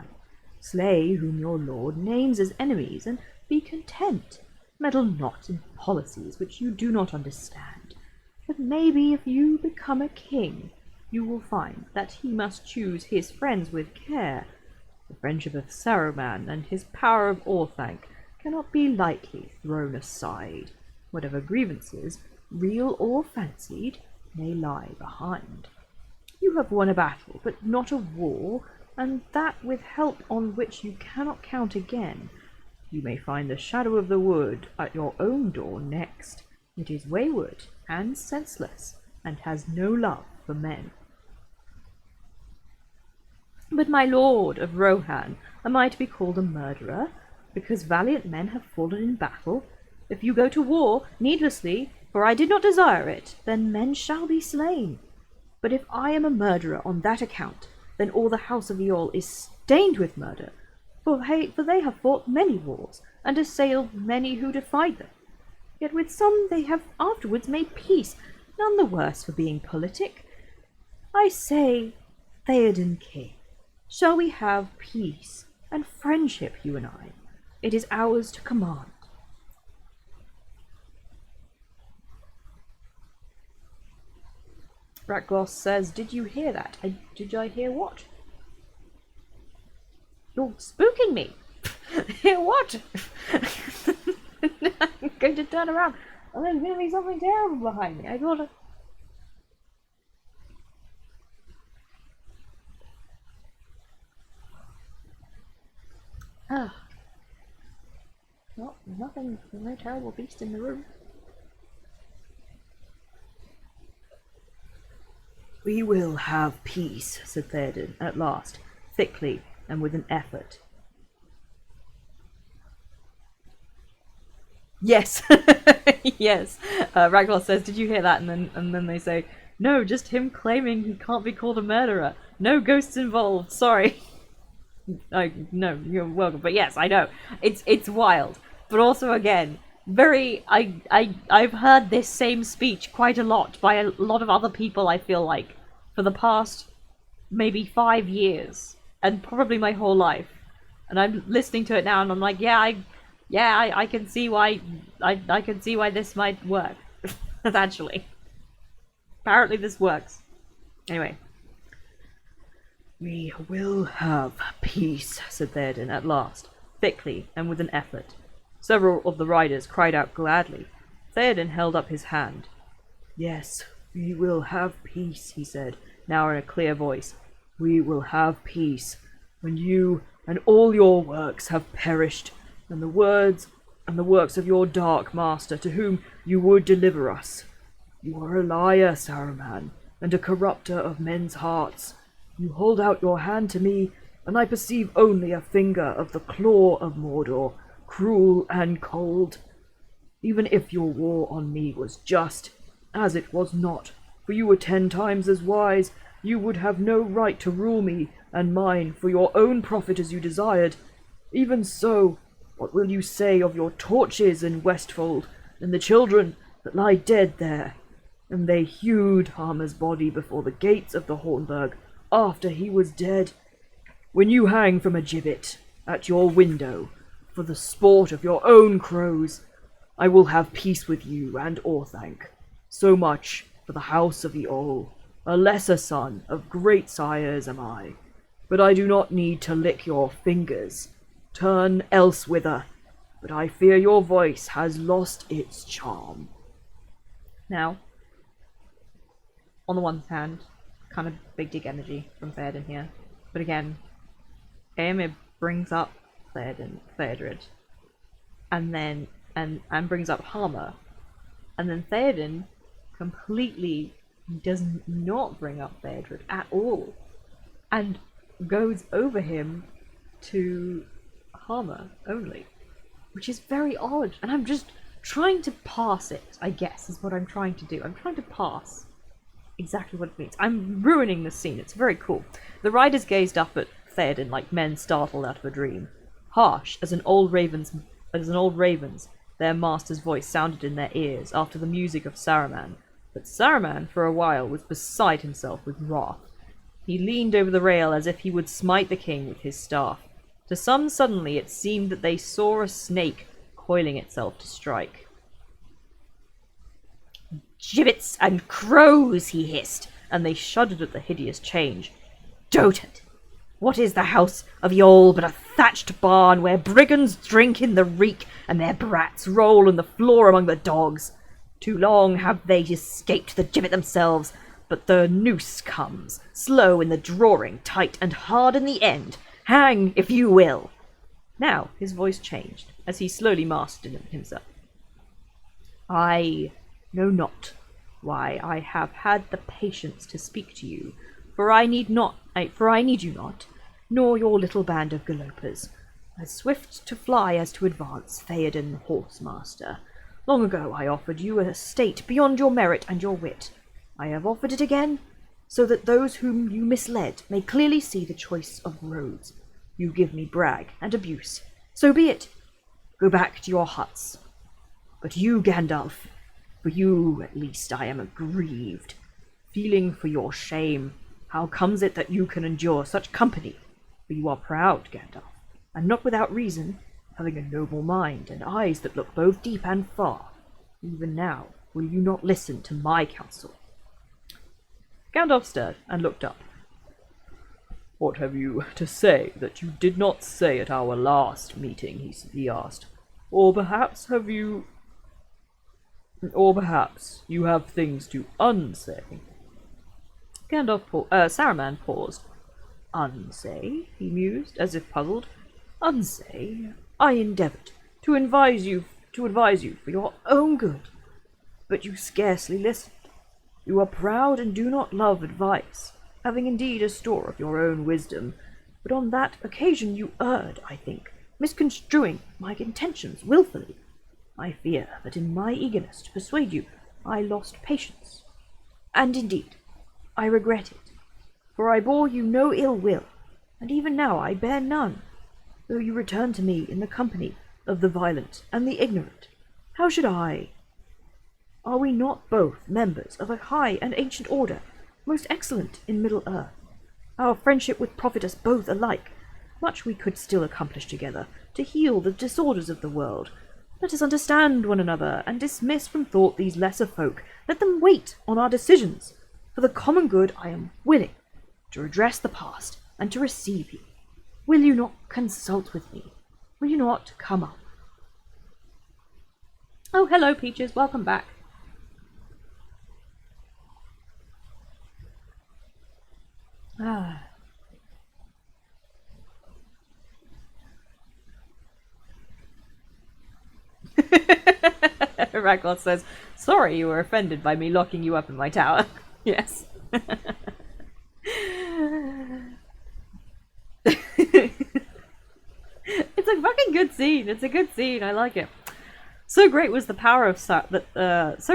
Slay whom your lord names as enemies, and be content. Meddle not in policies which you do not understand. But maybe if you become a king, you will find that he must choose his friends with care. The friendship of Saruman and his power of Orthanc cannot be lightly thrown aside. Whatever grievances, real or fancied, may lie behind. You have won a battle, but not a war, and that with help on which you cannot count again. You may find the shadow of the wood at your own door next. It is wayward and senseless, and has no love for men. But my lord of Rohan, am I to be called a murderer, because valiant men have fallen in battle? If you go to war needlessly, for I did not desire it, then men shall be slain. But if I am a murderer on that account, then all the house of Eorl is stained with murder, for they have fought many wars, and assailed many who defied them. Yet with some they have afterwards made peace, none the worse for being politic. I say, Theoden King, shall we have peace and friendship, you and I? It is ours to command. Ratgloss says, did you hear that? Did I hear what? You're spooking me. Hear what? I'm going to turn around. Oh, there's going to be something terrible behind me. I gotta... Well, nothing, no terrible beast in the room. We will have peace, said Theoden, at last, thickly and with an effort. Yes, yes. Ragnar says, "Did you hear that?" And then they say, "No, just him claiming he can't be called a murderer. No ghosts involved. Sorry." No, you're welcome. But yes, I know. It's wild. But also again, I've heard this same speech quite a lot by a lot of other people, I feel like, for the past maybe 5 years. And probably my whole life. And I'm listening to it now and I'm like, I can see why I can see why this might work. Actually. Apparently this works. Anyway. We will have peace, said Theoden at last, thickly and with an effort. Several of the riders cried out gladly. Theoden held up his hand. Yes, we will have peace, he said, now in a clear voice. We will have peace, when you and all your works have perished, and the words and the works of your dark master, to whom you would deliver us. You are a liar, Saruman, and a corrupter of men's hearts. You hold out your hand to me, and I perceive only a finger of the claw of Mordor, cruel and cold. Even if your war on me was just, as it was not, for you were 10 times as wise, you would have no right to rule me and mine for your own profit as you desired. Even so, what will you say of your torches in Westfold, and the children that lie dead there? And they hewed Harmer's body before the gates of the Hornburg, after he was dead. When you hang from a gibbet at your window for the sport of your own crows, I will have peace with you and Orthanc. So much for the house of the Ole. A lesser son of great sires am I, but I do not need to lick your fingers. Turn elsewhither, but I fear your voice has lost its charm. Now, on the one hand, kind of big dig energy from Theoden here. But again, Éomer brings up Theodred, and then and brings up Harmer, and then Theoden completely does not bring up Theodred at all, and goes over him to Harmer only, which is very odd. And I'm just trying to parse it, I guess, is what I'm trying to do. I'm trying to parse exactly what it means. I'm ruining the scene. It's very cool. The riders gazed up at Theoden like men startled out of a dream. Harsh as an old raven's, their master's voice sounded in their ears after the music of Saruman. But Saruman, for a while, was beside himself with wrath. He leaned over the rail as if he would smite the king with his staff. To some, suddenly, it seemed that they saw a snake coiling itself to strike. "Gibbets and crows," he hissed, and they shuddered at the hideous change. "Dotard! What is the house of Yol but a thatched barn where brigands drink in the reek and their brats roll on the floor among the dogs? Too long have they escaped the gibbet themselves, but the noose comes, slow in the drawing, tight and hard in the end. Hang, if you will." Now his voice changed, as he slowly mastered himself. "I know not why I have had the patience to speak to you, for I need you not, nor your little band of galopers, as swift to fly as to advance, Theoden Horsemaster. Long ago I offered you a state beyond your merit and your wit. I have offered it again, so that those whom you misled may clearly see the choice of roads. You give me brag and abuse. So be it. Go back to your huts. But you, Gandalf, for you at least I am aggrieved, feeling for your shame. How comes it that you can endure such company? For you are proud, Gandalf, and not without reason, having a noble mind and eyes that look both deep and far. Even now, will you not listen to my counsel?" Gandalf stirred and looked up. "What have you to say that you did not say at our last meeting?" he asked. Or perhaps you have things to unsay." Saruman paused. "Unsay?" he mused, as if puzzled. "Unsay? I endeavoured to advise you for your own good, but you scarcely listened. You are proud and do not love advice, having indeed a store of your own wisdom, but on that occasion you erred, I think, misconstruing my intentions wilfully. I fear that in my eagerness to persuade you, I lost patience. And indeed, I regret it, for I bore you no ill will, and even now I bear none, though you return to me in the company of the violent and the ignorant. How should I? Are we not both members of a high and ancient order, most excellent in Middle Earth? Our friendship would profit us both alike. Much we could still accomplish together to heal the disorders of the world. Let us understand one another and dismiss from thought these lesser folk. Let them wait on our decisions. For the common good I am willing to redress the past and to receive you. Will you not consult with me? Will you not come up? Oh, hello, Peaches. Welcome back. Ah. Ragloth says, sorry you were offended by me locking you up in my tower. Yes. It's a fucking good scene. It's a good scene. I like it. So great was the power of so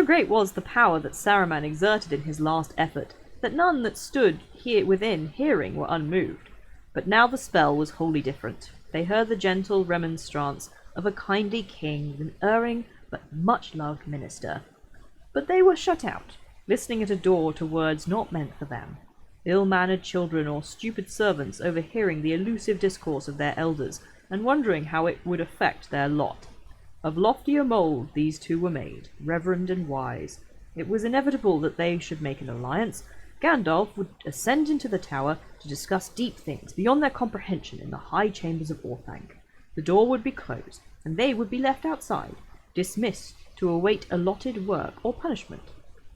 great was the power that Saruman exerted in his last effort, that none that stood here within hearing were unmoved. But now the spell was wholly different. They heard the gentle remonstrance of a kindly king with an erring but much-loved minister. But they were shut out, listening at a door to words not meant for them. Ill-mannered children or stupid servants overhearing the elusive discourse of their elders and wondering how it would affect their lot. Of loftier mould these two were made, reverend and wise. It was inevitable that they should make an alliance. Gandalf would ascend into the tower to discuss deep things beyond their comprehension in the high chambers of Orthanc. The door would be closed, and they would be left outside, dismissed to await allotted work or punishment.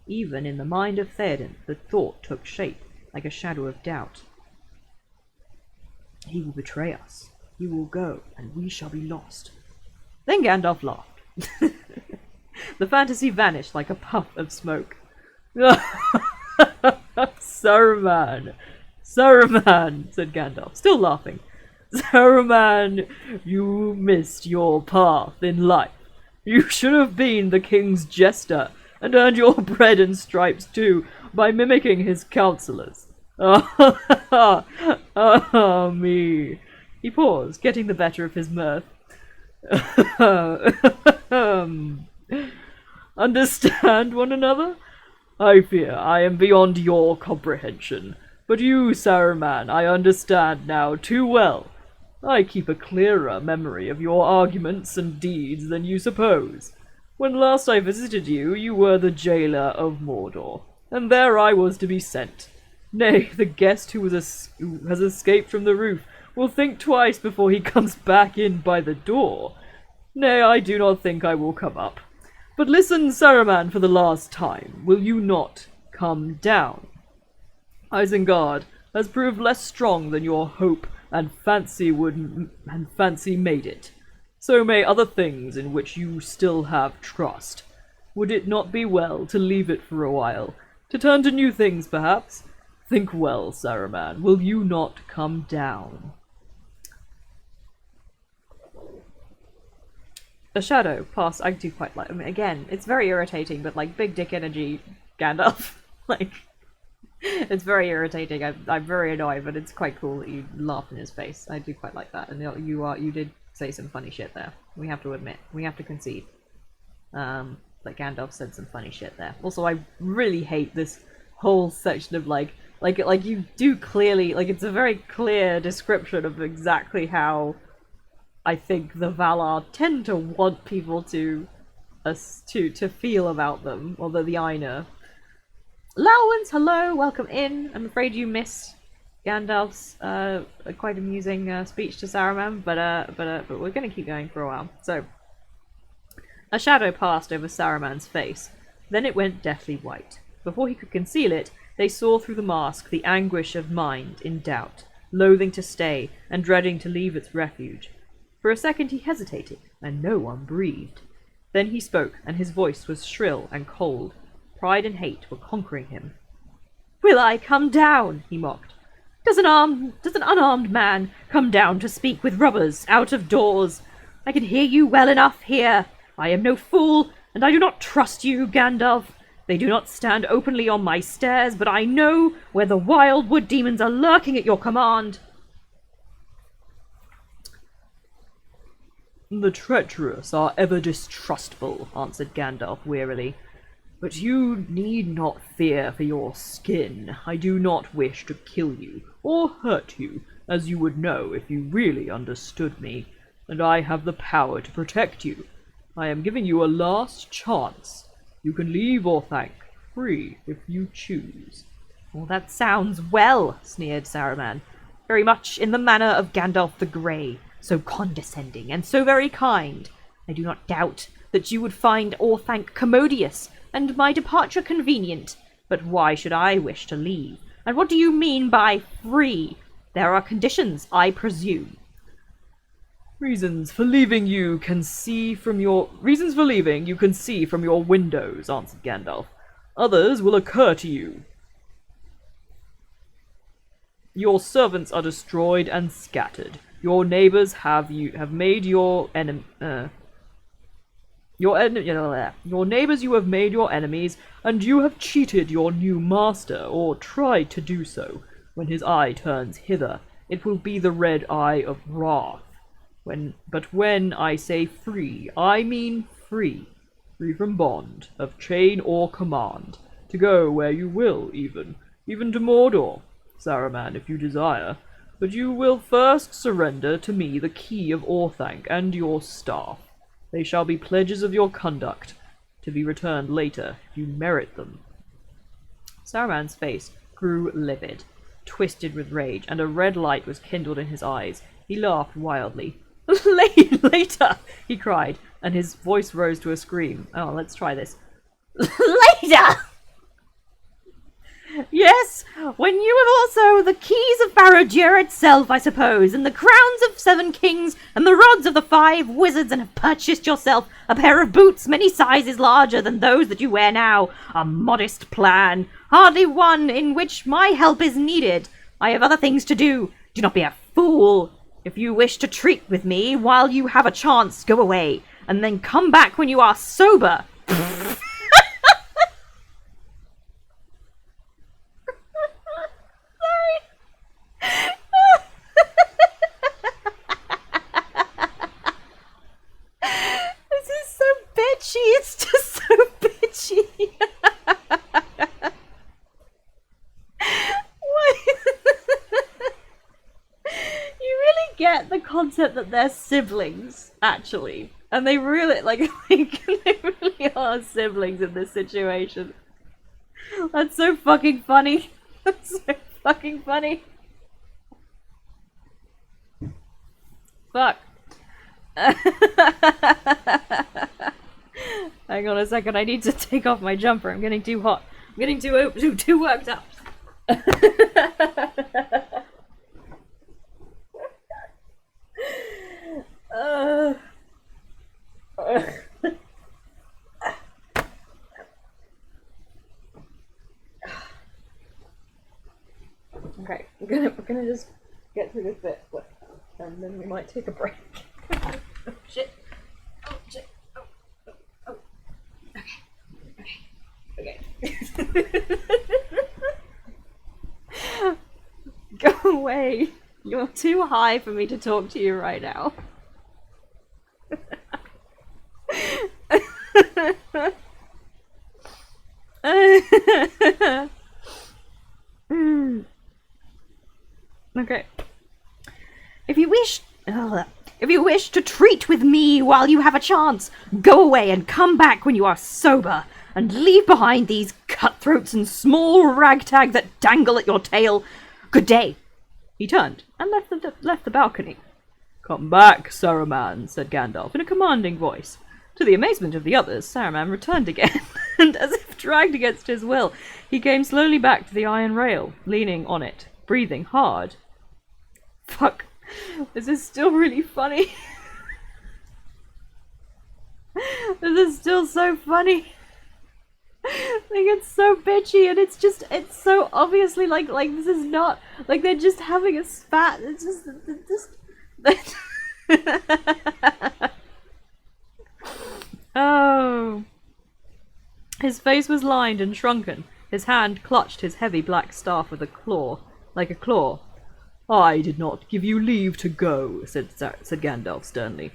Even in the mind of Theoden the thought took shape, like a shadow of doubt. He will betray us. He will go, and we shall be lost. Then Gandalf laughed. The fantasy vanished like a puff of smoke. Saruman! Saruman! Said Gandalf, still laughing. Saruman, you missed your path in life. You should have been the king's jester, and earned your bread and stripes too, by mimicking his counselors. Ah, me. He paused, getting the better of his mirth. Understand one another? I fear I am beyond your comprehension. But you, Saruman, I understand now too well. I keep a clearer memory of your arguments and deeds than you suppose. When last I visited you, you were the jailer of Mordor, and there I was to be sent. Nay, the guest who has escaped from the roof will think twice before he comes back in by the door. Nay, I do not think I will come up. But listen, Saruman, for the last time, will you not come down? Isengard has proved less strong than your hope and fancy made it. So may other things in which you still have trust. Would it not be well to leave it for a while, to turn to new things, perhaps? Think well, Saruman, will you not come down? A shadow passed. I do quite like. I mean, again, it's very irritating, but like big dick energy, Gandalf. Like, it's very irritating. I'm very annoyed, but it's quite cool that you laugh in his face. I do quite like that, and you did say some funny shit there. We have to admit, we have to concede. That Gandalf said some funny shit there. Also, I really hate this whole section of like you do clearly, like, it's a very clear description of exactly how I think the Valar tend to want people to feel about them, although the Aina. Lowens, hello, welcome in. I'm afraid you missed Gandalf's quite amusing speech to Saruman, but we're going to keep going for a while. So, a shadow passed over Saruman's face. Then it went deathly white. Before he could conceal it, they saw through the mask the anguish of mind in doubt, loathing to stay and dreading to leave its refuge. For a second he hesitated, and no one breathed. Then he spoke, and his voice was shrill and cold. Pride and hate were conquering him. "Will I come down?" he mocked. Does an unarmed man come down to speak with robbers out of doors? I can hear you well enough here. I am no fool, and I do not trust you, Gandalf. They do not stand openly on my stairs, but I know where the wild wood demons are lurking at your command. The treacherous are ever distrustful, answered Gandalf wearily. But you need not fear for your skin. I do not wish to kill you, or hurt you, as you would know if you really understood me, and I have the power to protect you. I am giving you a last chance. You can leave Orthanc free if you choose. Well, that sounds well, sneered Saruman. Very much in the manner of Gandalf the Grey, so condescending and so very kind. I do not doubt that you would find Orthanc commodious, and my departure convenient. But why should I wish to leave? And what do you mean by free? There are conditions, I presume. Reasons for leaving you can see from your windows, answered Gandalf. Others will occur to you. Your servants are destroyed and scattered. Your neighbors have made your neighbors you have made your enemies, and you have cheated your new master, or tried to do so. When his eye turns hither, it will be the red eye of wrath. But when I say free, I mean free. Free from bond, of chain or command, to go where you will, even to Mordor, Saruman, if you desire. But you will first surrender to me the key of Orthanc and your staff. They shall be pledges of your conduct, to be returned later if you merit them. Saruman's face grew livid, twisted with rage, and a red light was kindled in his eyes. He laughed wildly. Later, he cried, and his voice rose to a scream. Oh, let's try this. Later! Yes, when you have also the keys of Barad-dûr itself, I suppose, and the crowns of 7 kings, and the rods of the 5 wizards, and have purchased yourself a pair of boots many sizes larger than those that you wear now. A modest plan, hardly one in which my help is needed. I have other things to do. Do not be a fool. If you wish to treat with me while you have a chance, go away, and then come back when you are sober. This is so bitchy. It's just so bitchy. You really get the concept that they're siblings, actually. And they really, they really are siblings in this situation. That's so fucking funny. That's so fucking funny. Fuck. Hang on a second, I need to take off my jumper. I'm getting too hot. I'm getting too worked up. Okay, we're gonna just get through this bit, and then we might take a break. Oh shit! Oh shit! Oh! Okay. Go away! You're too high for me to talk to you right now. Okay. If you wish to treat with me while you have a chance, go away and come back when you are sober, and leave behind these cutthroats and small ragtag that dangle at your tail. Good day. He turned and left the balcony. Come back, Saruman, said Gandalf in a commanding voice. To the amazement of the others, Saruman returned again, and as if dragged against his will, he came slowly back to the iron rail, leaning on it, breathing hard. Fuck. This is still really funny. This is still so funny. It's so bitchy, and it's so obviously like this is not like they're just having a spat. It's just Oh. His face was lined and shrunken. His hand clutched his heavy black staff with a claw. I did not give you leave to go, said Gandalf sternly.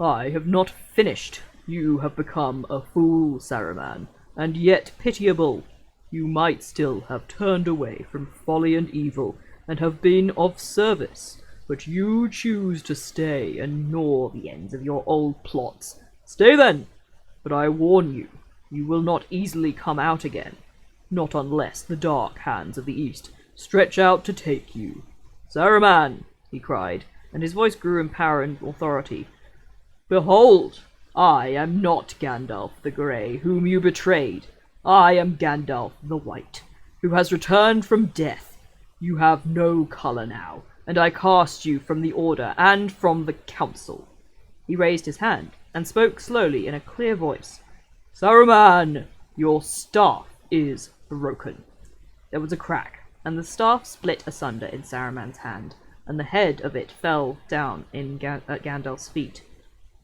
I have not finished. You have become a fool, Saruman, and yet pitiable. You might still have turned away from folly and evil, and have been of service, but you choose to stay and gnaw the ends of your old plots. Stay then, but I warn you, you will not easily come out again, not unless the dark hands of the East stretch out to take you. Saruman, he cried, and his voice grew in power and authority. Behold, I am not Gandalf the Grey, whom you betrayed. I am Gandalf the White, who has returned from death. You have no colour now, and I cast you from the Order and from the Council. He raised his hand and spoke slowly in a clear voice. Saruman, your staff is broken. There was a crack, and the staff split asunder in Saruman's hand, and the head of it fell down at Gandalf's feet.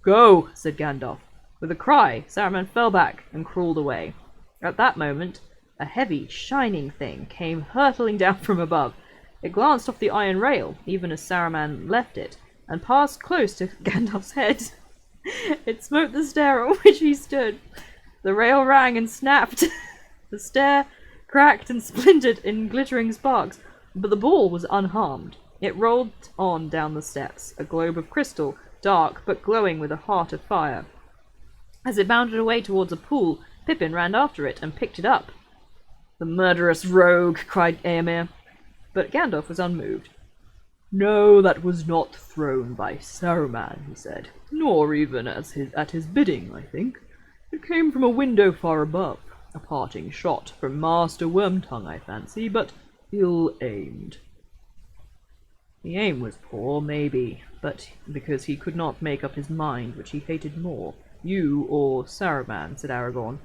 Go, said Gandalf. With a cry, Saruman fell back and crawled away. At that moment, a heavy, shining thing came hurtling down from above. It glanced off the iron rail, even as Saruman left it, and passed close to Gandalf's head. It smote the stair on which he stood. The rail rang and snapped. The stair cracked and splintered in glittering sparks, but the ball was unharmed. It rolled on down the steps, a globe of crystal, dark but glowing with a heart of fire. As it bounded away towards a pool, Pippin ran after it and picked it up. The murderous rogue, cried Éomer. But Gandalf was unmoved. No, that was not thrown by Saruman, he said, nor even at his bidding, I think. It came from a window far above, a parting shot from Master Wormtongue, I fancy, but ill-aimed. The aim was poor, maybe, but because he could not make up his mind which he hated more, you or Saruman, said Aragorn.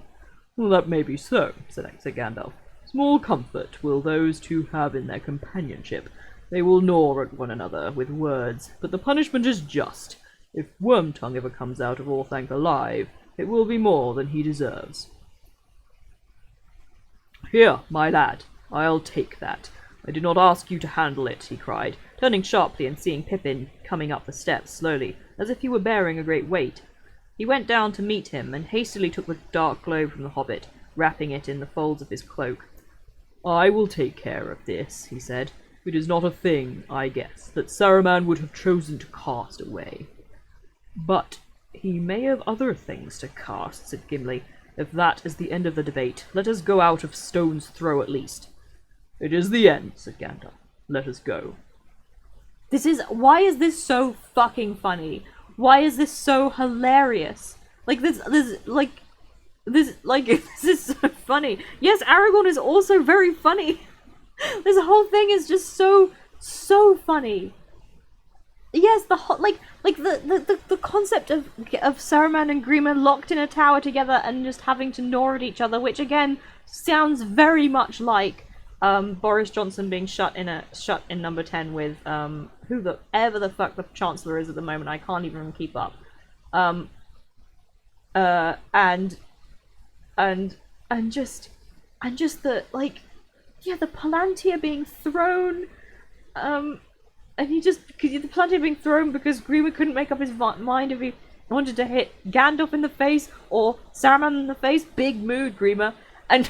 Well, that may be so, said Gandalf. Small comfort will those two have in their companionship. They will gnaw at one another with words, but the punishment is just. If Wormtongue ever comes out of Orthanc alive, it will be more than he deserves. Here, my lad, I'll take that. I did not ask you to handle it, he cried, turning sharply and seeing Pippin coming up the steps slowly, as if he were bearing a great weight. He went down to meet him, and hastily took the dark globe from the hobbit, wrapping it in the folds of his cloak. I will take care of this, he said. It is not a thing, I guess, that Saruman would have chosen to cast away. But he may have other things to cast, said Gimli. If that is the end of the debate, let us go out of stone's throw at least. It is the end, said Gandalf. Let us go. Why is this so fucking funny? Why is this so hilarious? This is so funny. Yes, Aragorn is also very funny. This whole thing is just so funny. Yes, the concept of Saruman and Grima locked in a tower together and just having to gnaw at each other, which again sounds very much like Boris Johnson being shut in number 10 with whoever the fuck the Chancellor is at the moment. I can't even keep up. And just the the Palantir being thrown, and the Palantir being thrown because Grima couldn't make up his mind if he wanted to hit Gandalf in the face or Saruman in the face. Big mood, Grima, and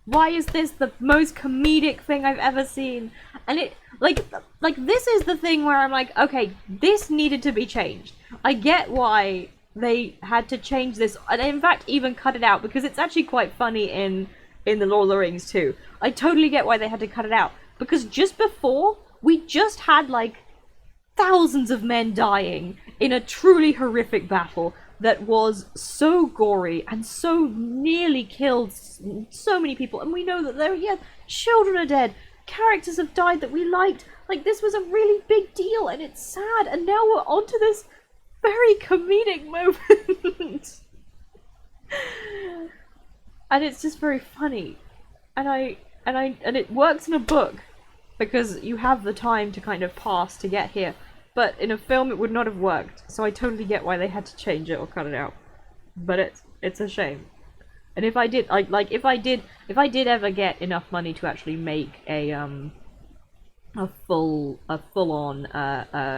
why is this the most comedic thing I've ever seen? And it this is the thing where I'm like, okay, this needed to be changed. I get why they had to change this, and in fact even cut it out, because it's actually quite funny in the Lord of the Rings too. I totally get why they had to cut it out, because just before we just had thousands of men dying in a truly horrific battle that was so gory and so nearly killed so many people, and we know that children are dead, characters have died that we liked. This was a really big deal, and it's sad, and now we're on to this very comedic moment. And it's just very funny. And it works in a book because you have the time to kind of pass to get here. But in a film it would not have worked. So I totally get why they had to change it or cut it out. But it's a shame. And if I did, if I did ever get enough money to actually make a full on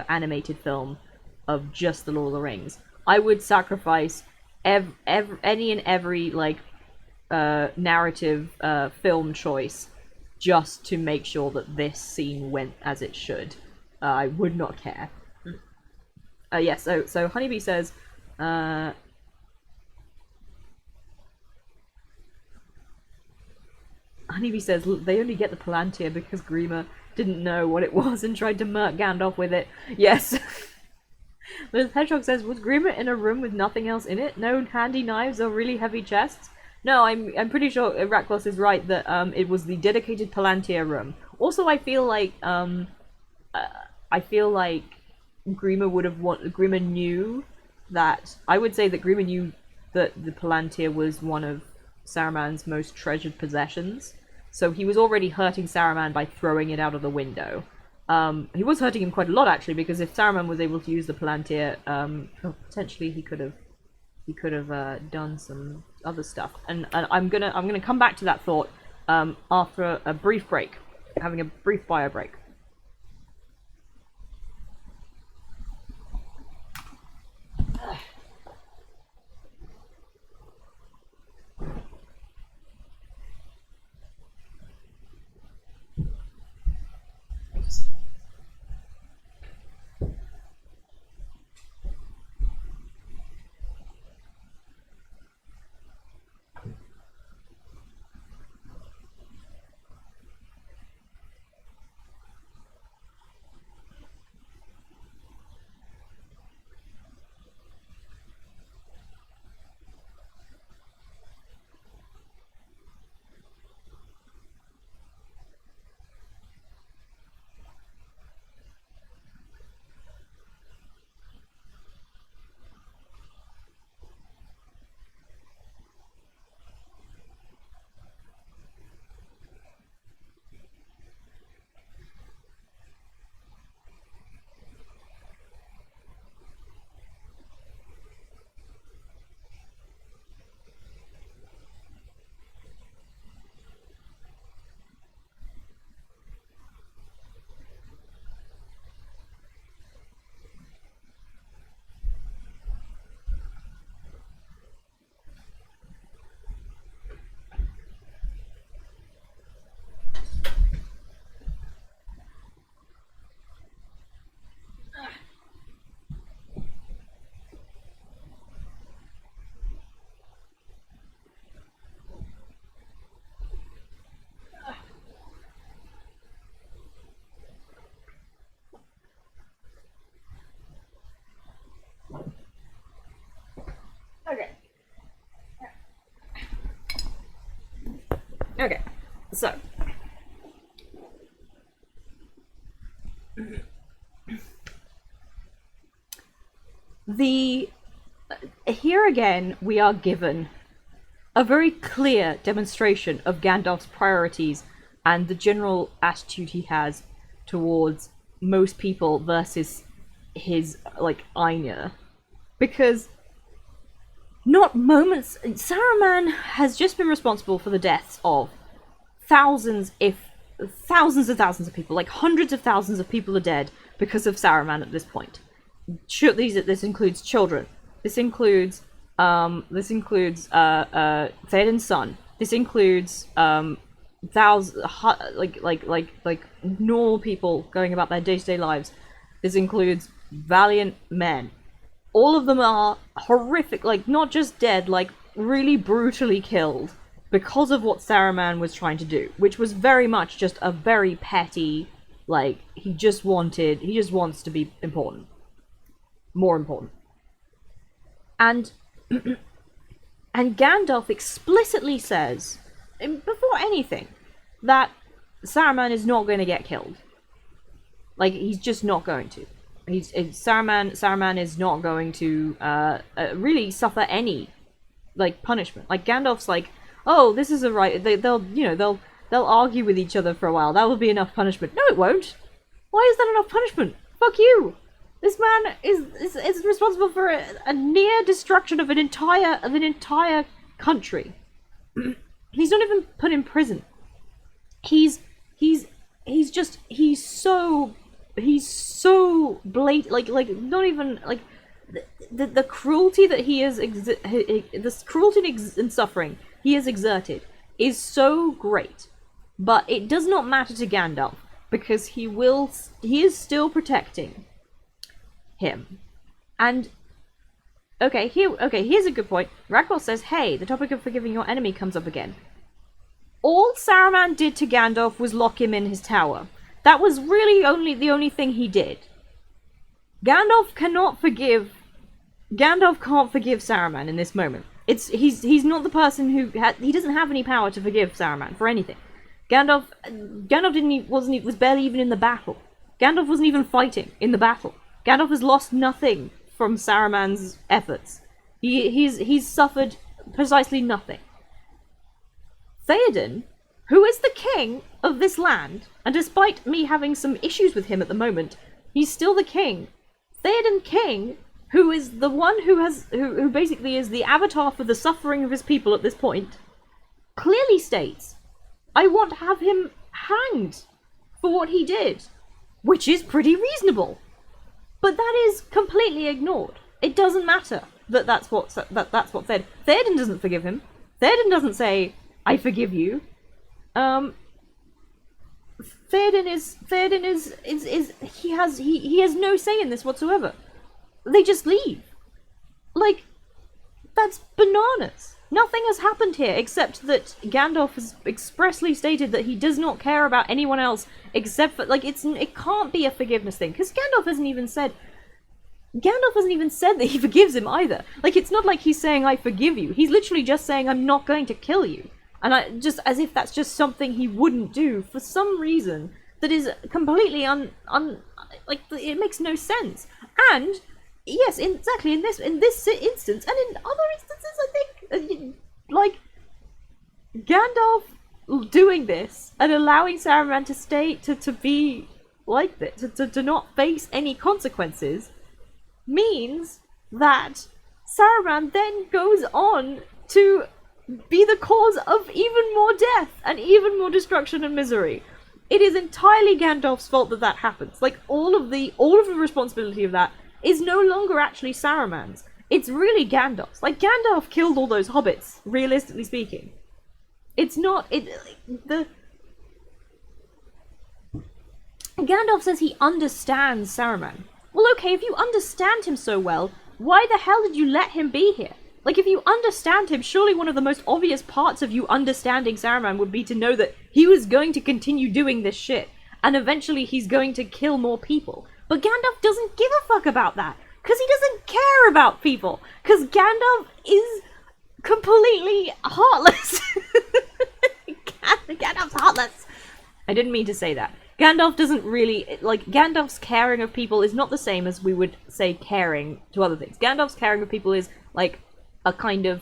animated film of just the Lord of the Rings, I would sacrifice any and every like narrative film choice just to make sure that this scene went as it should. I would not care. Yes, so Honeybee says, they only get the Palantir because Grima didn't know what it was and tried to murk Gandalf with it. Yes. The Hedgehog says, was Grima in a room with nothing else in it? No handy knives or really heavy chests? No, I'm pretty sure Raklos is right that it was the dedicated Palantir room. Also, I feel like Grima knew that. I would say that Grima knew that the Palantir was one of Saruman's most treasured possessions. So he was already hurting Saruman by throwing it out of the window. He was hurting him quite a lot actually, because if Saruman was able to use the Palantir, potentially he could have done some other stuff. And I'm gonna come back to that thought after a brief break, having a brief bio break. Okay, so here again we are given a very clear demonstration of Gandalf's priorities and the general attitude he has towards most people versus his like Anya, because not moments. Saruman has just been responsible for the deaths of thousands of thousands of people. Like hundreds of thousands of people are dead because of Saruman at this point. This includes children. This includes Theoden's son. This includes like normal people going about their day-to-day lives. This includes valiant men. All of them are horrific, like not just dead, like really brutally killed because of what Saruman was trying to do, which was very much just a very petty, like he just wants to be important. More important. And and Gandalf explicitly says, before anything, that Saruman is not going to get killed. Like, he's just not going to. Saruman is not going to really suffer any like punishment. Like Gandalf's like, oh, this is a right. They'll argue with each other for a while. That will be enough punishment. No, it won't. Why is that enough punishment? Fuck you. This man is responsible for a near destruction of an entire country. He's not even put in prison. He's so blatant, like not even like the cruelty that he is this cruelty and suffering he has exerted is so great, but it does not matter to Gandalf because he is still protecting him. And here's a good point. Ragnar says, hey, the topic of forgiving your enemy comes up again. All Saruman did to Gandalf was lock him in his tower. That was really the only thing he did. Gandalf can't forgive Saruman in this moment. He's not the person who he doesn't have any power to forgive Saruman for anything. Gandalf was barely even in the battle. Gandalf wasn't even fighting in the battle. Gandalf has lost nothing from Saruman's efforts. He's suffered precisely nothing. Theoden, who is the king of this land, and despite me having some issues with him at the moment, he's still the king. Theoden King, who is the one who basically is the avatar for the suffering of his people at this point, clearly states, I want to have him hanged for what he did, which is pretty reasonable. But that is completely ignored. It doesn't matter that's what Theoden doesn't forgive him. Theoden doesn't say, I forgive you. Theoden is he has no say in this whatsoever. They just leave. Like, that's bananas. Nothing has happened here except that Gandalf has expressly stated that he does not care about anyone else except for, like, it can't be a forgiveness thing because Gandalf hasn't even said that he forgives him either. Like, it's not like he's saying I forgive you. He's literally just saying I'm not going to kill you. And I just, as if that's just something he wouldn't do for some reason that is completely like, it makes no sense. And yes, exactly in this instance, and in other instances, I think, like, Gandalf doing this and allowing Saruman to be like this, to not face any consequences, means that Saruman then goes on to be the cause of even more death and even more destruction and misery. It is entirely Gandalf's fault that happens. Like, all of the responsibility of that is no longer actually Saruman's. It's really Gandalf's. Like, Gandalf killed all those hobbits, realistically speaking. It's not Gandalf says he understands Saruman. Well, okay, if you understand him so well, why the hell did you let him be here? Like, if you understand him, surely one of the most obvious parts of you understanding Saruman would be to know that he was going to continue doing this shit, and eventually he's going to kill more people. But Gandalf doesn't give a fuck about that, because he doesn't care about people, because Gandalf is completely heartless. Gandalf's heartless. I didn't mean to say that. Gandalf doesn't really, like, Gandalf's caring of people is not the same as we would say caring to other things. Gandalf's caring of people is, like, a kind of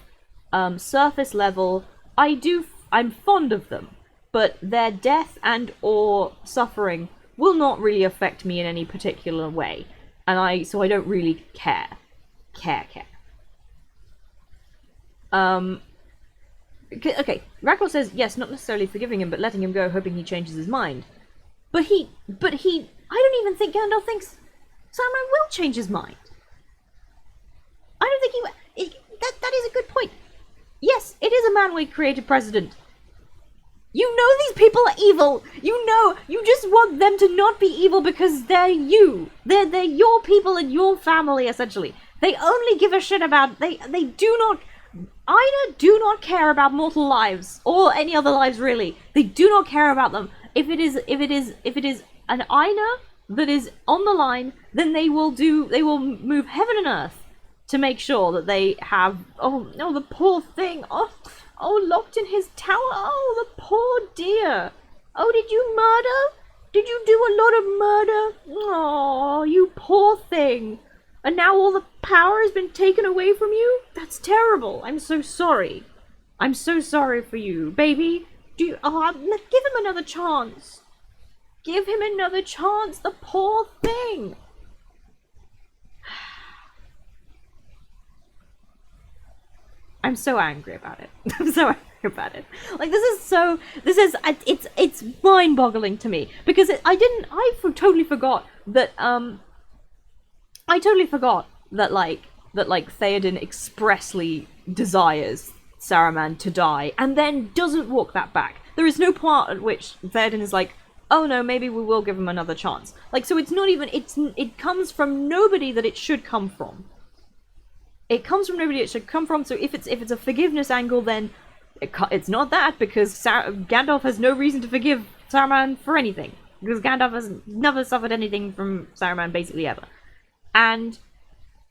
surface level, I'm fond of them, but their death and or suffering will not really affect me in any particular way, and so I don't really care. Okay, Ragnar says, yes, not necessarily forgiving him, but letting him go, hoping he changes his mind. But I don't even think Gandalf thinks Saruman will change his mind. I don't think he will. That is a good point. Yes, it is a man we created president. You know these people are evil. You just want them to not be evil because they're you. They're your people and your family, essentially. They only give a shit about, they do not care about mortal lives or any other lives, really. They do not care about them. If it is an Aina that is on the line, then they will move heaven and earth to make sure that they have, oh no, the poor thing, oh, locked in his tower, oh, the poor dear. Oh, did you murder? Did you do a lot of murder? Oh, you poor thing. And now all the power has been taken away from you? That's terrible. I'm so sorry. I'm so sorry for you, baby. Give him another chance. Give him another chance, the poor thing. I'm so angry about it. I'm so angry about it. Like, it's mind-boggling to me, because totally forgot that, Theoden expressly desires Saruman to die, and then doesn't walk that back. There is no part at which Theoden is like, oh no, maybe we will give him another chance. Like, so it's not even, it comes from nobody that it should come from. It comes from nobody it should come from, so if it's a forgiveness angle, then it's not that, because Gandalf has no reason to forgive Saruman for anything. Because Gandalf has never suffered anything from Saruman, basically ever. And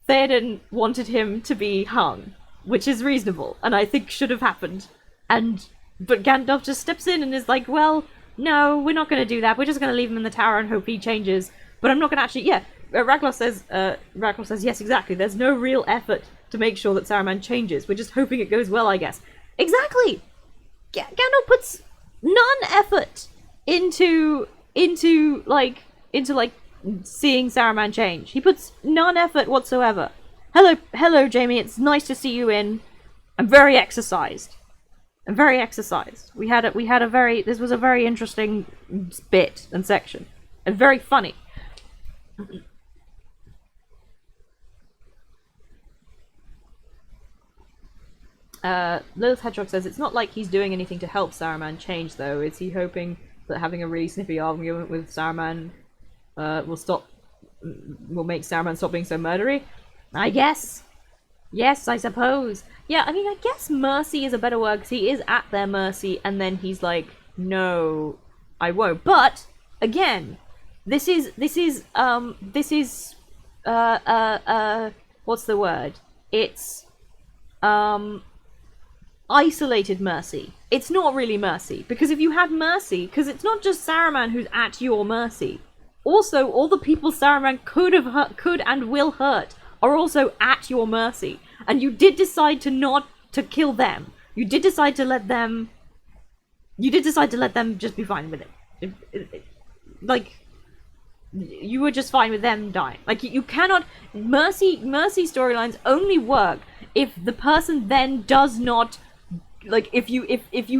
Theoden wanted him to be hung, which is reasonable, and I think should have happened. But Gandalf just steps in and is like, well, no, we're not going to do that. We're just going to leave him in the tower and hope he changes. But I'm not going to actually, Ragnar says, yes, exactly. There's no real effort to make sure that Saruman changes. We're just hoping it goes well, I guess. Exactly! Gandalf puts none effort into seeing Saruman change. He puts none effort whatsoever. Hello, Jamie. It's nice to see you in. I'm very exercised. This was a very interesting bit and section, and very funny. Lilith Hedgehog says, it's not like he's doing anything to help Saruman change, though. Is he hoping that having a really snippy argument with Saruman will make Saruman stop being so murdery? I guess. Yes, I suppose. Yeah, I mean, I guess mercy is a better word, because he is at their mercy, and then he's like, no, I won't. But, again, this is, what's the word? It's, isolated mercy. It's not really mercy, because if you had mercy, because it's not just Saruman who's at your mercy. Also, all the people Saruman could and will hurt are also at your mercy. And you did decide to kill them. You did decide to let them just be fine with it. Like, you were just fine with them dying. Like, you cannot, mercy storylines only work if the person then does not, like, if you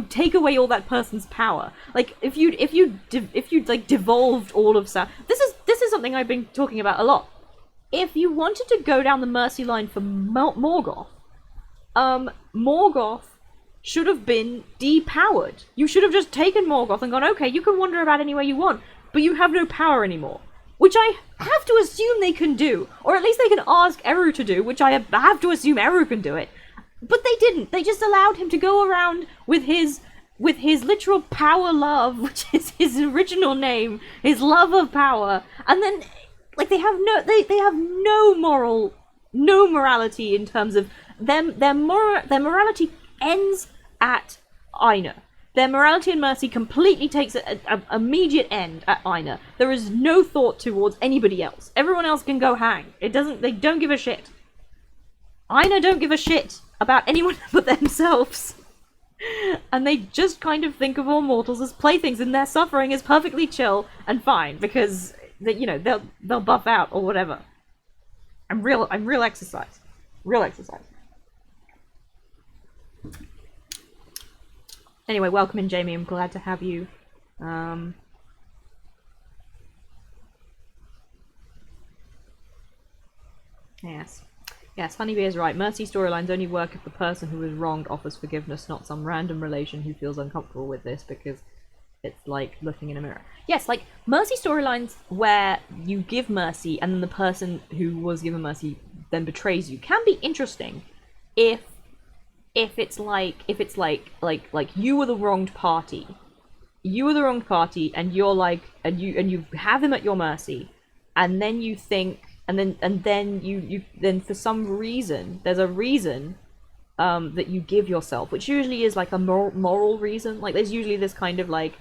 take away all that person's power. Like, if you like devolved all of this is something I've been talking about a lot. If you wanted to go down the mercy line for Morgoth, Morgoth should have been depowered. You should have just taken Morgoth and gone, okay, you can wander about any way you want, but you have no power anymore. Which I have to assume they can do, or at least they can ask Eru to do, which I have to assume Eru can do it. But they didn't. They just allowed him to go around with his literal power love, which is his original name, his love of power, and then, like, they have no morality in terms of them. Their morality ends at Aina. Their morality and mercy completely takes an immediate end at Aina. There is no thought towards anybody else. Everyone else can go hang. They don't give a shit. Aina don't give a shit about anyone but themselves. And they just kind of think of all mortals as playthings, and their suffering is perfectly chill and fine, because they'll buff out or whatever. I'm real exercise. Real exercise. Anyway, welcome in, Jamie. I'm glad to have you. Yes, Honeybee is right. Mercy storylines only work if the person who was wronged offers forgiveness, not some random relation who feels uncomfortable with this, because it's like looking in a mirror. Yes, like, mercy storylines where you give mercy and then the person who was given mercy then betrays you can be interesting if it's like you were the wronged party. You were the wronged party, and you're like, and you have him at your mercy, and then you think, and then you for some reason, there's a reason that you give yourself, which usually is like a moral reason. Like, there's usually this kind of it's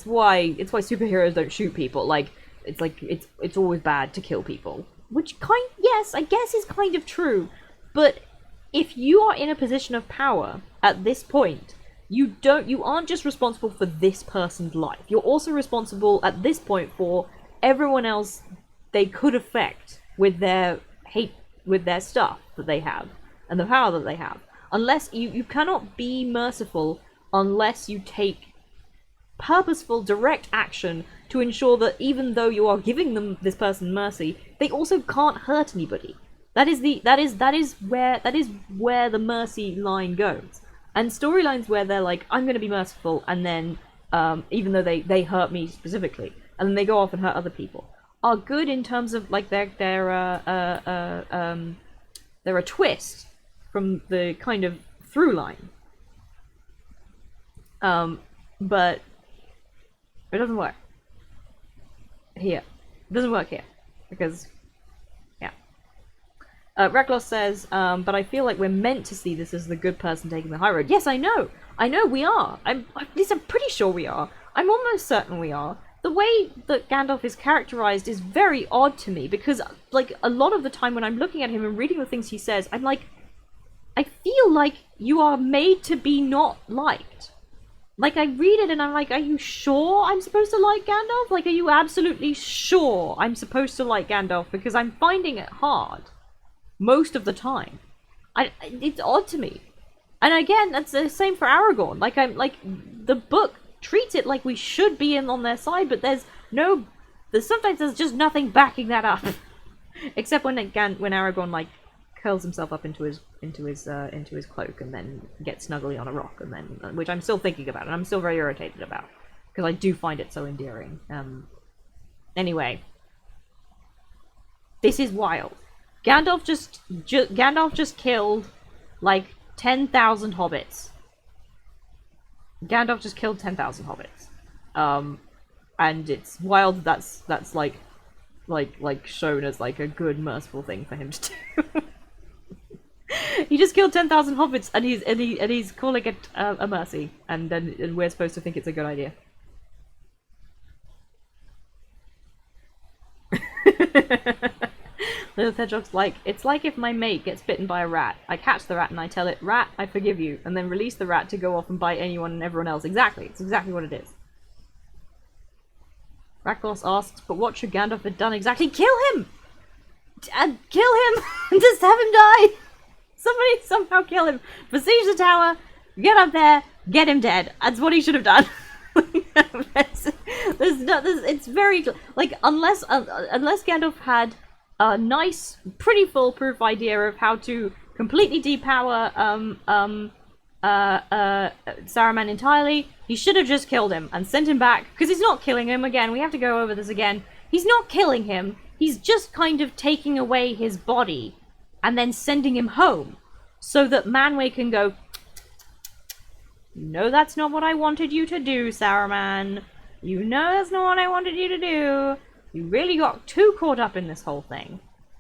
why superheroes don't shoot people. Like, it's always bad to kill people. Which yes, I guess is kind of true. But if you are in a position of power at this point, you aren't just responsible for this person's life. You're also responsible at this point for everyone else they could affect with their with their stuff that they have and the power that they have. Unless you cannot be merciful unless you take purposeful direct action to ensure that even though you are giving them this person mercy, they also can't hurt anybody. That is where the mercy line goes. And storylines where they're like, I'm going to be merciful, and then even though they hurt me specifically, and then they go off and hurt other people, are good in terms of like they're a twist from the kind of through line. But it doesn't work here. It doesn't work here because, yeah. Reklos says, but I feel like we're meant to see this as the good person taking the high road. Yes, I know we are. At least I'm pretty sure we are. I'm almost certain we are. The way that Gandalf is characterized is very odd to me because, like, a lot of the time when I'm looking at him and reading the things he says, I'm like, I feel like you are made to be not liked. Like, I read it and I'm like, are you sure I'm supposed to like Gandalf? Like, are you absolutely sure I'm supposed to like Gandalf? Because I'm finding it hard. Most of the time. It's odd to me. And again, that's the same for Aragorn. Like, the book treats it like we should be on their side, but sometimes there's just nothing backing that up. Except when Aragorn, like, curls himself up into his cloak and then gets snuggly on a rock, and then, which I'm still thinking about and I'm still very irritated about because I do find it so endearing. Anyway, this is wild. Gandalf just killed like 10,000 hobbits. Gandalf just killed 10,000 hobbits. And it's wild that's like shown as like a good merciful thing for him to do. He just killed 10,000 hobbits, and he's calling it a mercy, and we're supposed to think it's a good idea. Little Hedgehog's like, it's like if my mate gets bitten by a rat. I catch the rat and I tell it, "Rat, I forgive you," and then release the rat to go off and bite anyone and everyone else. Exactly, it's exactly what it is. Rakdos asks, but what should Gandalf have done exactly? Kill him! Kill him! Just have him die! Somebody somehow kill him. Besiege the tower, get up there, get him dead. That's what he should have done. It's very, like, unless Gandalf had a nice, pretty foolproof idea of how to completely depower Saruman entirely, he should have just killed him and sent him back, because he's not killing him. Again, we have to go over this again. He's not killing him. He's just kind of taking away his body and then sending him home so that Manwë can go, no, that's not what I wanted you to do, Saruman. You know that's not what I wanted you to do. You really got too caught up in this whole thing.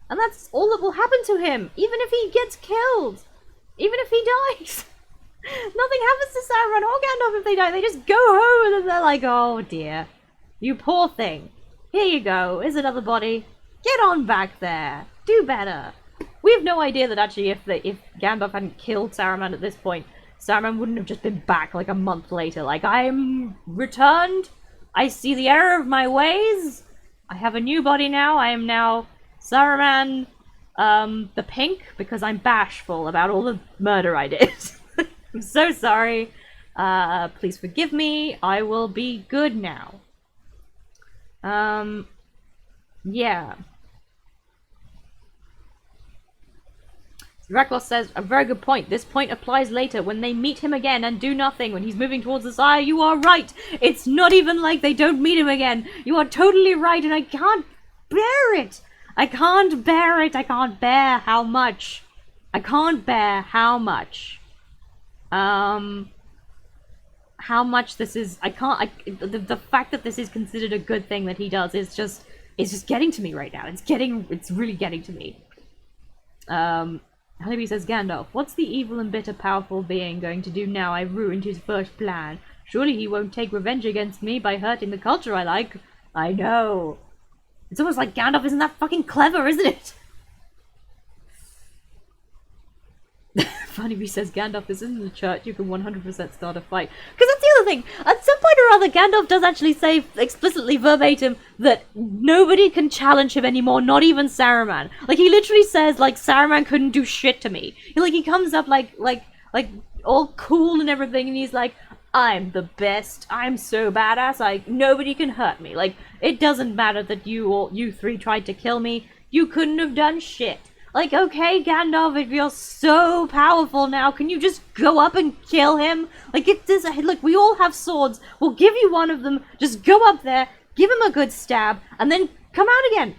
And that's all that will happen to him, even if he gets killed. Even if he dies. Nothing happens to Saruman or Gandalf if they die. They just go home and then they're like, oh dear. You poor thing. Here you go. Here's another body. Get on back there. Do better. We have no idea that actually if Gandalf hadn't killed Saruman at this point, Saruman wouldn't have just been back like a month later. Like, I'm returned. I see the error of my ways. I have a new body now. I am now Saruman the Pink, because I'm bashful about all the murder I did. I'm so sorry. Please forgive me. I will be good now. Yeah. Raklos says, a very good point. This point applies later when they meet him again and do nothing when he's moving towards the Sire. You are right. It's not even like they don't meet him again. You are totally right, and I can't bear it. I can't bear it. I can't bear how much. I can't bear how much. How much this is. I can't. The fact that this is considered a good thing that he does is just getting to me right now. It's really getting to me. Honeybee says, Gandalf, what's the evil and bitter powerful being going to do now I've ruined his first plan? Surely he won't take revenge against me by hurting the culture I like. I know. It's almost like Gandalf isn't that fucking clever, isn't it? Honeybee says, Gandalf, this isn't a church. You can 100% start a fight. Because that's the other thing. At some point or or other, Gandalf does actually say explicitly verbatim that nobody can challenge him anymore, not even Saruman. Like, he literally says, like, Saruman couldn't do shit to me. He comes up like all cool and everything, and he's like, I'm the best, I'm so badass, like, nobody can hurt me. Like, it doesn't matter that you three tried to kill me, you couldn't have done shit. Like, okay, Gandalf, if you're so powerful now, can you just go up and kill him? Like, look, we all have swords, we'll give you one of them, just go up there, give him a good stab, and then come out again.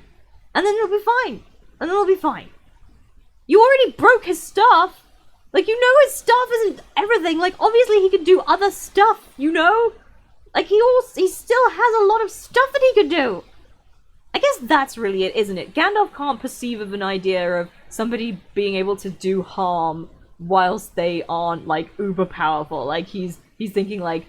And then it'll be fine. And then it'll be fine. You already broke his staff. Like, you know his staff isn't everything. Like, obviously he could do other stuff, you know? Like, he still has a lot of stuff that he could do. I guess that's really it, isn't it? Gandalf can't perceive of an idea of somebody being able to do harm whilst they aren't, like, uber powerful. Like, he's thinking, like,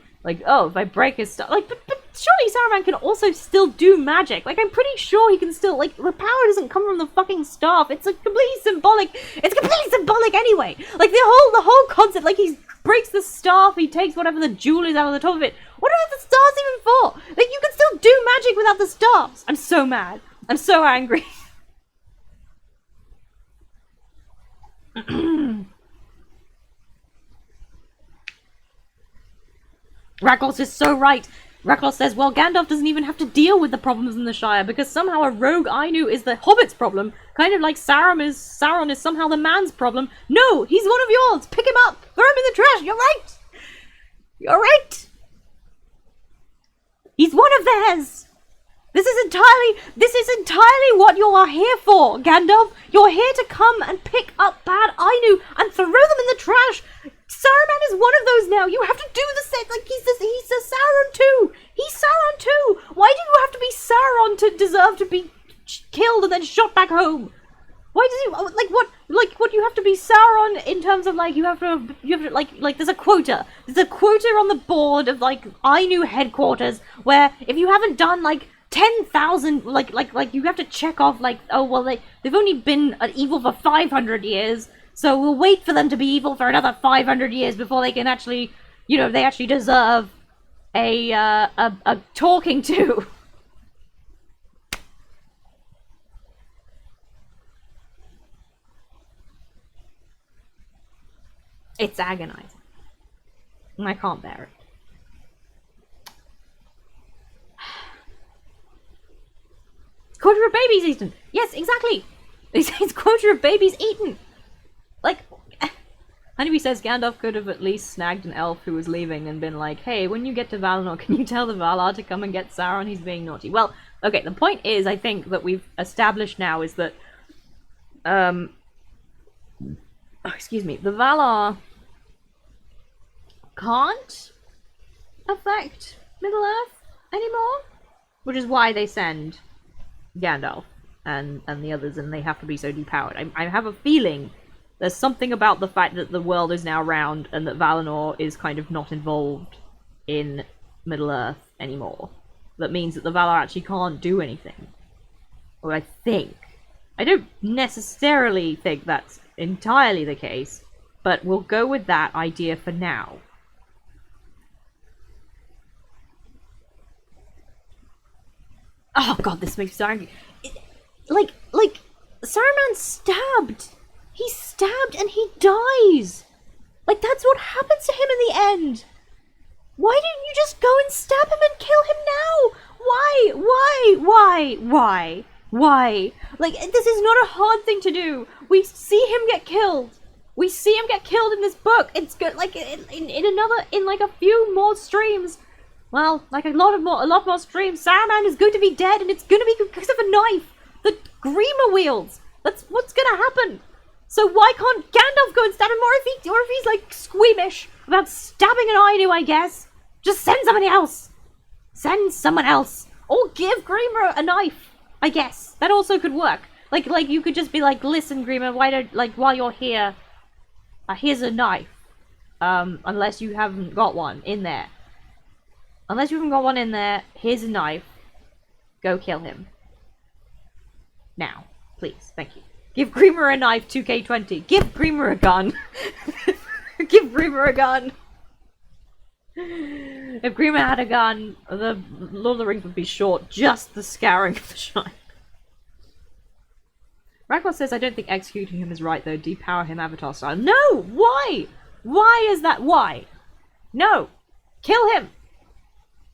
oh, if I break his stuff... Like, but surely Saruman can also still do magic. Like, I'm pretty sure he can still... Like, the power doesn't come from the fucking staff. It's, like, completely symbolic. It's completely symbolic anyway. Like, the whole concept, like, he breaks the staff, he takes whatever the jewel is out of the top of it. What are the stars even for? Like, you can still do magic without the stars. I'm so mad. I'm so angry. Raklos is so right. Raklos says, well, Gandalf doesn't even have to deal with the problems in the Shire because somehow a rogue Ainu is the Hobbit's problem, kind of like Sauron is somehow the man's problem. No, he's one of yours. Pick him up. Throw him in the trash. You're right. You're right. He's one of theirs. This is entirely what you are here for, Gandalf. You're here to come and pick up bad Ainu and throw them in the trash. Saruman is one of those now. You have to do the same. Like, he's a Sauron too. He's Sauron too. Why do you have to be Sauron to deserve to be killed and then shot back home? Why does he what you have to be Sauron in terms of like you have to like there's a quota. There's a quota on the board of like Ainu headquarters where if you haven't done like 10,000 like you have to check off like, oh well, they've only been evil for 500 years. So we'll wait for them to be evil for another 500 years before they can actually, they actually deserve a talking to. It's agonizing. And I can't bear it. Quota of babies eaten! Yes, exactly! It's quota of babies eaten! Like, Honeybee says Gandalf could have at least snagged an elf who was leaving and been like, hey, when you get to Valinor, can you tell the Valar to come and get Sauron? He's being naughty. Well, okay, the point is, I think, that we've established now is that, the Valar can't affect Middle-earth anymore, which is why they send Gandalf and the others, and they have to be so depowered. I have a feeling there's something about the fact that the world is now round and that Valinor is kind of not involved in Middle-earth anymore. That means that the Valar actually can't do anything. Or I think. I don't necessarily think that's entirely the case, but we'll go with that idea for now. Oh god, this makes me so angry. Like, Saruman stabbed! He stabbed and he dies! Like, that's what happens to him in the end! Why didn't you just go and stab him and kill him now? Why? Like, this is not a hard thing to do. We see him get killed. We see him get killed in this book. It's good, like, in like a few more streams. Well, like a lot more streams, Saruman is going to be dead, and it's going to be because of a knife that Grima wields. That's what's going to happen. So why can't Gandalf go and stab him, or if he's like squeamish about stabbing an Ainu, I guess, just send somebody else. Send someone else, or give Grima a knife. I guess that also could work. Like you could just be like, listen, Grima, while you're here, here's a knife. Unless you haven't got one in there. Unless you haven't got one in there, here's a knife. Go kill him. Now, please, thank you. Give Grima a knife, 2K20. Give Grima a gun. Give Grima a gun. If Grima had a gun, the Lord of the Rings would be short. Just the scouring of the Shire. Rakos says, I don't think executing him is right, though. Depower him Avatar style. No! Why? Why is that? Why? No! Kill him!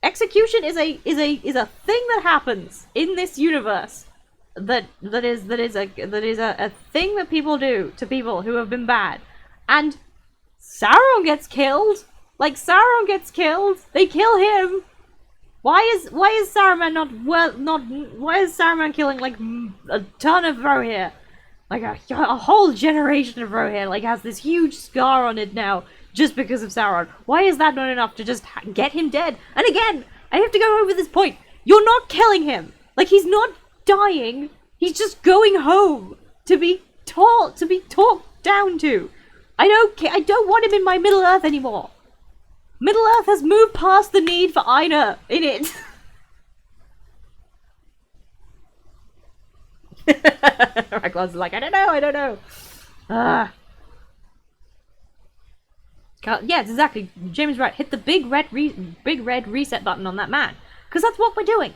Execution is a thing that happens in this universe. That is a thing that people do to people who have been bad. And Sauron gets killed. Like, Sauron gets killed. They kill him. Why is Saruman why is Saruman killing like a ton of Rohirrim? Like a whole generation of Rohirrim like has this huge scar on it now just because of Sauron. Why is that not enough to just get him dead? And again, I have to go over this point. You're not killing him. Like, he's not dying. He's just going home to be talked down to. I don't want him in my Middle Earth anymore. Middle Earth has moved past the need for Aina in it. Raglar's like, I don't know. Yes, exactly. Jamie's right. Hit the big red reset button on that man. Because that's what we're doing.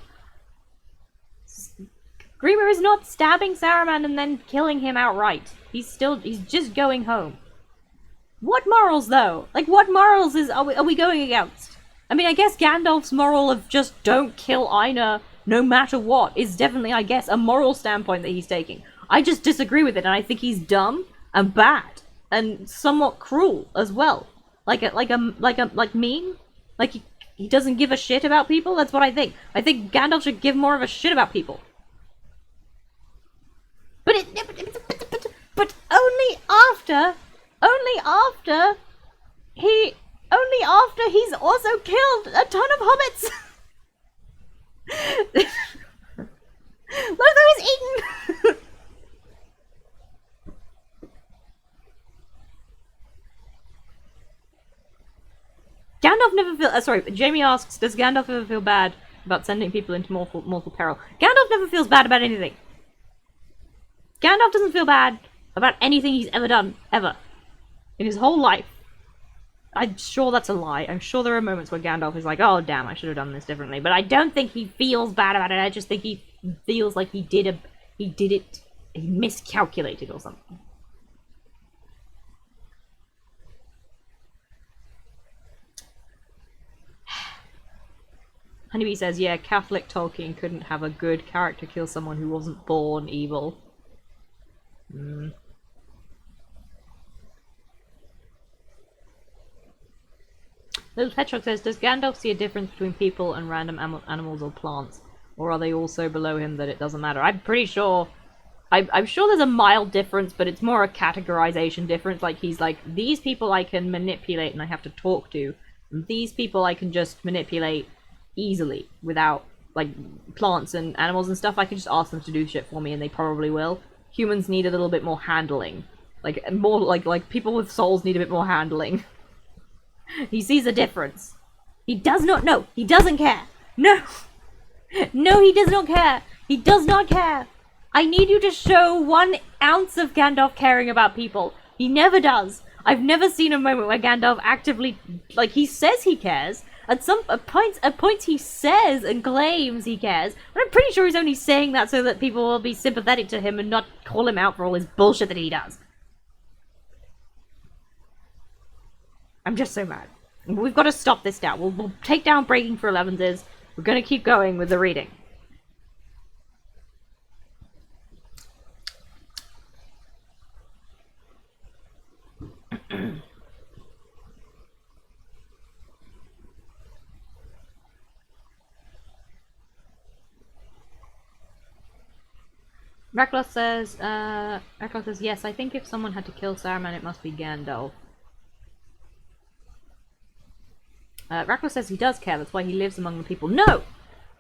Grima is not stabbing Saruman and then killing him outright. He's just going home. What morals, though? Like, what morals are we going against? I mean, I guess Gandalf's moral of just don't kill Aina no matter what is definitely, I guess, a moral standpoint that he's taking. I just disagree with it, and I think he's dumb and bad and somewhat cruel as well. Like mean. Like he doesn't give a shit about people. That's what I think. I think Gandalf should give more of a shit about people. But only after he's also killed a ton of hobbits. Lothar is eaten. Gandalf never feel. Sorry, Jamie asks, does Gandalf ever feel bad about sending people into mortal peril? Gandalf never feels bad about anything. Gandalf doesn't feel bad about anything he's ever done, ever. In his whole life. I'm sure that's a lie. I'm sure there are moments where Gandalf is like, oh damn, I should have done this differently. But I don't think he feels bad about it. I just think he feels like he miscalculated or something. Honeybee says, yeah, Catholic Tolkien couldn't have a good character kill someone who wasn't born evil. Little Petrock says, does Gandalf see a difference between people and random animals or plants? Or are they all so below him that it doesn't matter? I'm pretty sure... I'm sure there's a mild difference, but it's more a categorization difference. Like, he's like, these people I can manipulate and I have to talk to. And these people I can just manipulate easily without, like, plants and animals and stuff. I can just ask them to do shit for me and they probably will. Humans need a little bit more handling. Like, more like people with souls need a bit more handling. He sees a difference. He does not know. He doesn't care. No. No, he does not care. He does not care. I need you to show 1 ounce of Gandalf caring about people. He never does. I've never seen a moment where Gandalf actively, like, he says he cares. At points he says and claims he cares. But I'm pretty sure he's only saying that so that people will be sympathetic to him and not call him out for all his bullshit that he does. I'm just so mad. We've got to stop this now. We'll take down Breaking for 11s. We're going to keep going with the reading. Raklos says, yes, I think if someone had to kill Saruman, it must be Gandalf. Raklos says he does care, that's why he lives among the people. No!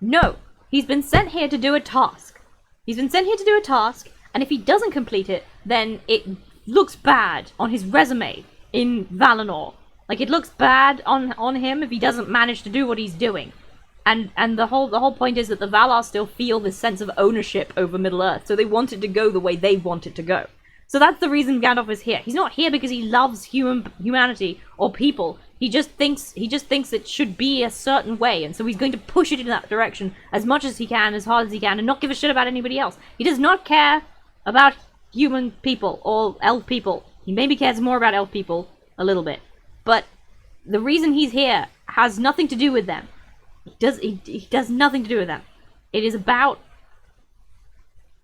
No! He's been sent here to do a task. He's been sent here to do a task, and if he doesn't complete it, then it looks bad on his resume in Valinor. Like, it looks bad on him if he doesn't manage to do what he's doing. And the whole point is that the Valar still feel this sense of ownership over Middle-earth, so they want it to go the way they want it to go. So that's the reason Gandalf is here. He's not here because he loves humanity or people. He just thinks it should be a certain way, and so he's going to push it in that direction as much as he can, as hard as he can, and not give a shit about anybody else. He does not care about human people or elf people. He maybe cares more about elf people a little bit, but the reason he's here has nothing to do with them. He does nothing to do with them. It is about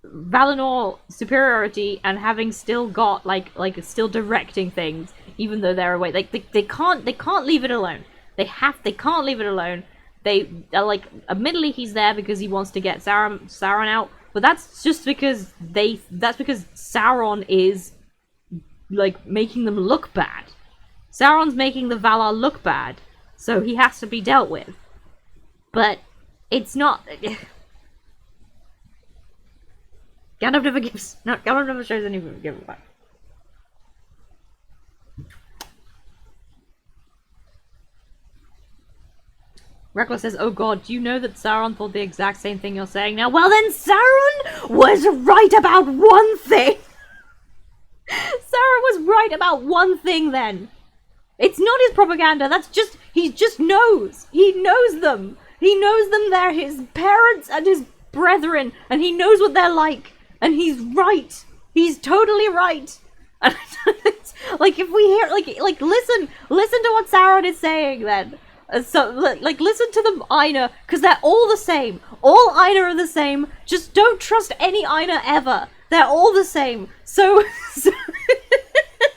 Valinor superiority and having still got like still directing things even though they're away. Like they can't leave it alone. They can't leave it alone. They are like, admittedly he's there because he wants to get Sauron out, but that's just because Sauron is like making them look bad. Sauron's making the Valar look bad, so he has to be dealt with. But it's not. Gandalf never gives. No, Gandalf never shows any give it back. Reckless says, "Oh God, do you know that Sauron thought the exact same thing you're saying now?" Well, then Sauron was right about one thing. Sauron was right about one thing. Then it's not his propaganda. That's just he just knows. He knows them. He knows them. They're his parents and his brethren, and he knows what they're like. And he's right. He's totally right. And like if we hear like listen to what Sauron is saying then. So like listen to them Aina, because they're all the same. All Aina are the same. Just don't trust any Aina ever. They're all the same. So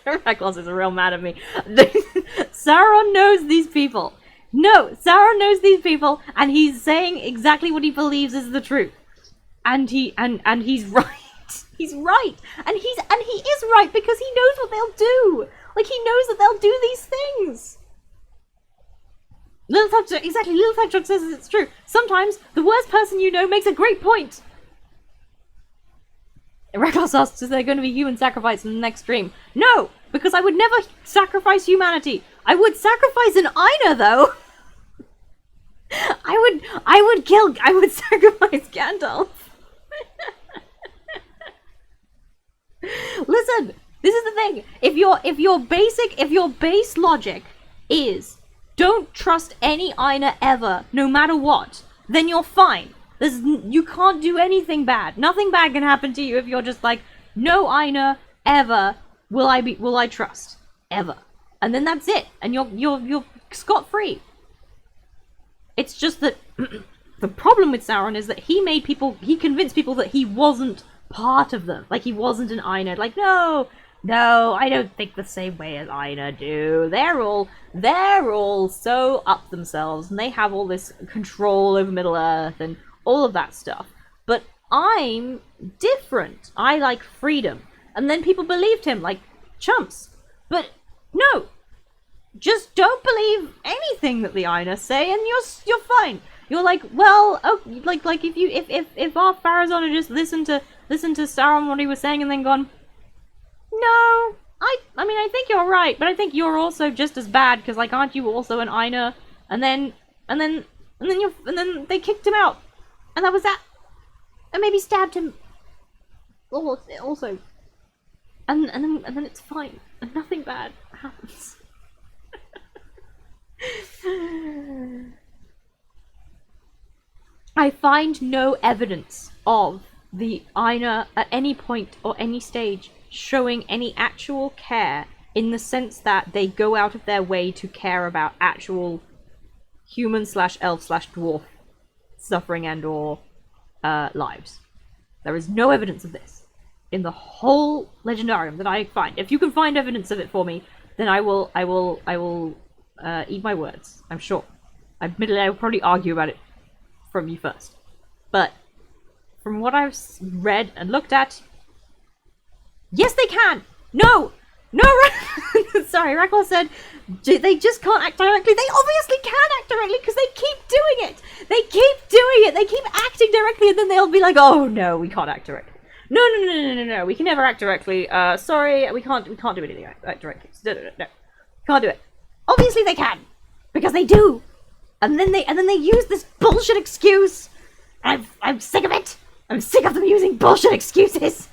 Reckless is real mad at me. Sauron knows these people. No, Sauron knows these people, and he's saying exactly what he believes is the truth. And he's right. He's right. And he is right because he knows what they'll do. Like, he knows that they'll do these things. Little Thugtruck says it's true. Sometimes the worst person you know makes a great point. Reklos asks, is there going to be human sacrifice in the next stream? No, because I would never sacrifice humanity. I would sacrifice an Aina, though. I would sacrifice Gandalf. Listen, this is the thing. If your base logic is don't trust any Aina ever, no matter what, then you're fine. You can't do anything bad. Nothing bad can happen to you if you're just like, no Aina ever will I trust ever, and then that's it, and you're scot-free. It's just that the problem with Sauron is that he convinced people that he wasn't part of them. Like, he wasn't an Aina. Like, no, I don't think the same way as Aina do. They're all so up themselves, and they have all this control over Middle-earth and all of that stuff. But I'm different. I like freedom. And then people believed him like chumps. But no, just don't believe anything that the Aina say, and you're fine. You're like, well, oh, like if our Farazon had just listened to Sauron what he was saying and then gone, no, I mean I think you're right, but I think you're also just as bad because like aren't you also an Aina? And then they kicked him out, and that was that, and maybe stabbed him. Also, and then it's fine, and nothing bad happens. I find no evidence of the Aina at any point or any stage showing any actual care in the sense that they go out of their way to care about actual human/elf/dwarf suffering and or lives. There is no evidence of this in the whole Legendarium that I find. If you can find evidence of it for me, then I will eat my words, I'm sure. Admittedly, I will probably argue about it from you first. But from what I've read and looked at, yes, they can! No! Sorry, Rakor said they just can't act directly. They obviously can act directly because they keep doing it! They keep acting directly, and then they'll be like, oh no, we can't act directly. No, we can never act directly. Sorry, we can't do anything act directly. No. Can't do it. Obviously they can, because they do, and then they use this bullshit excuse. I'm sick of it. I'm sick of them using bullshit excuses.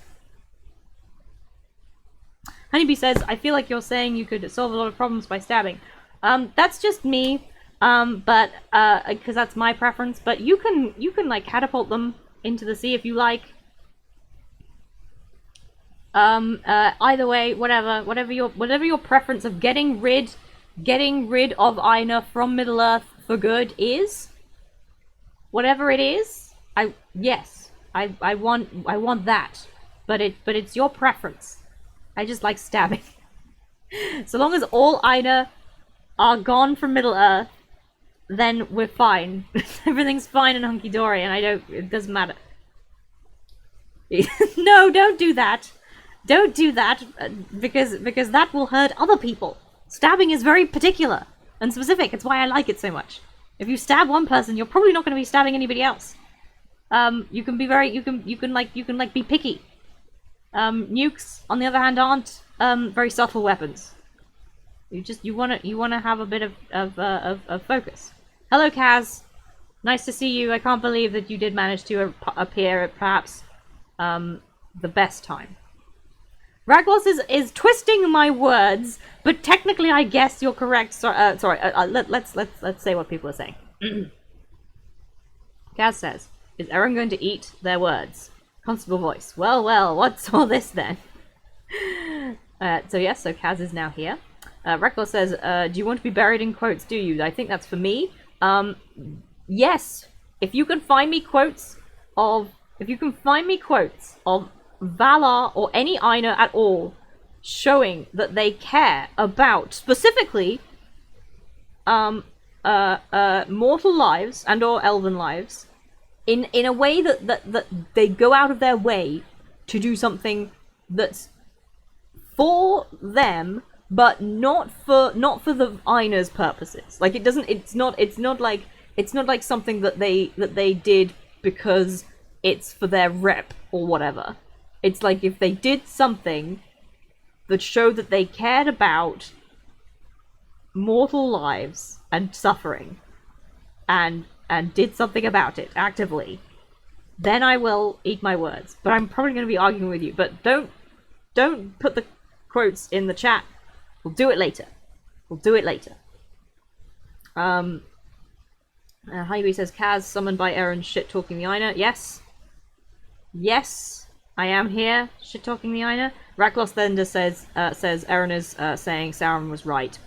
Honeybee says, I feel like you're saying you could solve a lot of problems by stabbing. That's just me. But because that's my preference. But you can like catapult them into the sea if you like. Either way, whatever your preference of getting rid of Aina from Middle Earth for good is, whatever it is, I want that, but it's your preference. I just like stabbing. So long as all Aina are gone from Middle Earth, then we're fine. Everything's fine and hunky dory, and it doesn't matter. No, don't do that. Don't do that, because that will hurt other people. Stabbing is very particular and specific. It's why I like it so much. If you stab one person, you're probably not going to be stabbing anybody else. You can be very, you can be picky. Nukes, on the other hand, aren't very subtle weapons. You wanna have a bit of focus. Hello, Kaz. Nice to see you. I can't believe that you did manage to appear at perhaps the best time. Raglos is twisting my words, but technically, I guess you're correct. Sorry. Let's say what people are saying. Kaz says, "Is Aaron going to eat their words?" Constable voice. Well. What's all this then? So Kaz is now here. Raglos says, "Do you want to be buried in quotes? Do you?" I think that's for me. Yes. If you can find me quotes of Valar or any Aina at all showing that they care about specifically mortal lives and or elven lives in a way that they go out of their way to do something that's for them but not for the Aina's purposes. Like it's not like something that they did because it's for their rep or whatever. It's like if they did something that showed that they cared about mortal lives and suffering and did something about it actively, then I will eat my words. But I'm probably going to be arguing with you. But don't put the quotes in the chat. We'll do it later. Hybe says, Kaz summoned by Eren shit-talking the Aina. Yes. I am here, shit-talking the Aina. Raglos then just says Eren is saying Sauron was right.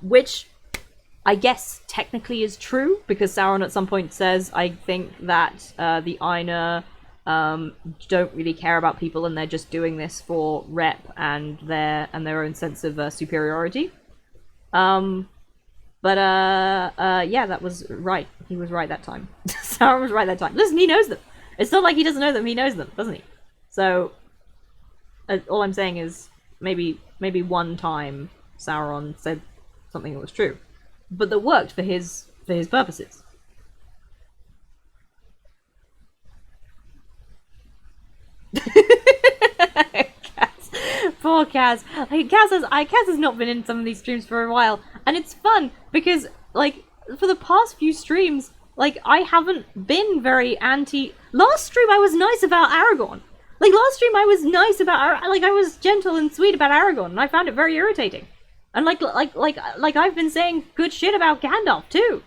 Which I guess technically is true, because Sauron at some point says, I think that the Aina don't really care about people and they're just doing this for rep and their own sense of superiority. Yeah, that was right. He was right that time. Sauron was right that time. Listen, he knows them. It's not like he doesn't know them. He knows them, doesn't he? So, all I'm saying is maybe one time Sauron said something that was true, but that worked for his purposes. Poor Kaz. Kaz has not been in some of these streams for a while, and it's fun because like for the past few streams, like I haven't been very anti. Last stream I was nice about Aragorn. Like, last stream I was nice about, I was gentle and sweet about Aragorn, and I found it very irritating. And like I've been saying good shit about Gandalf, too.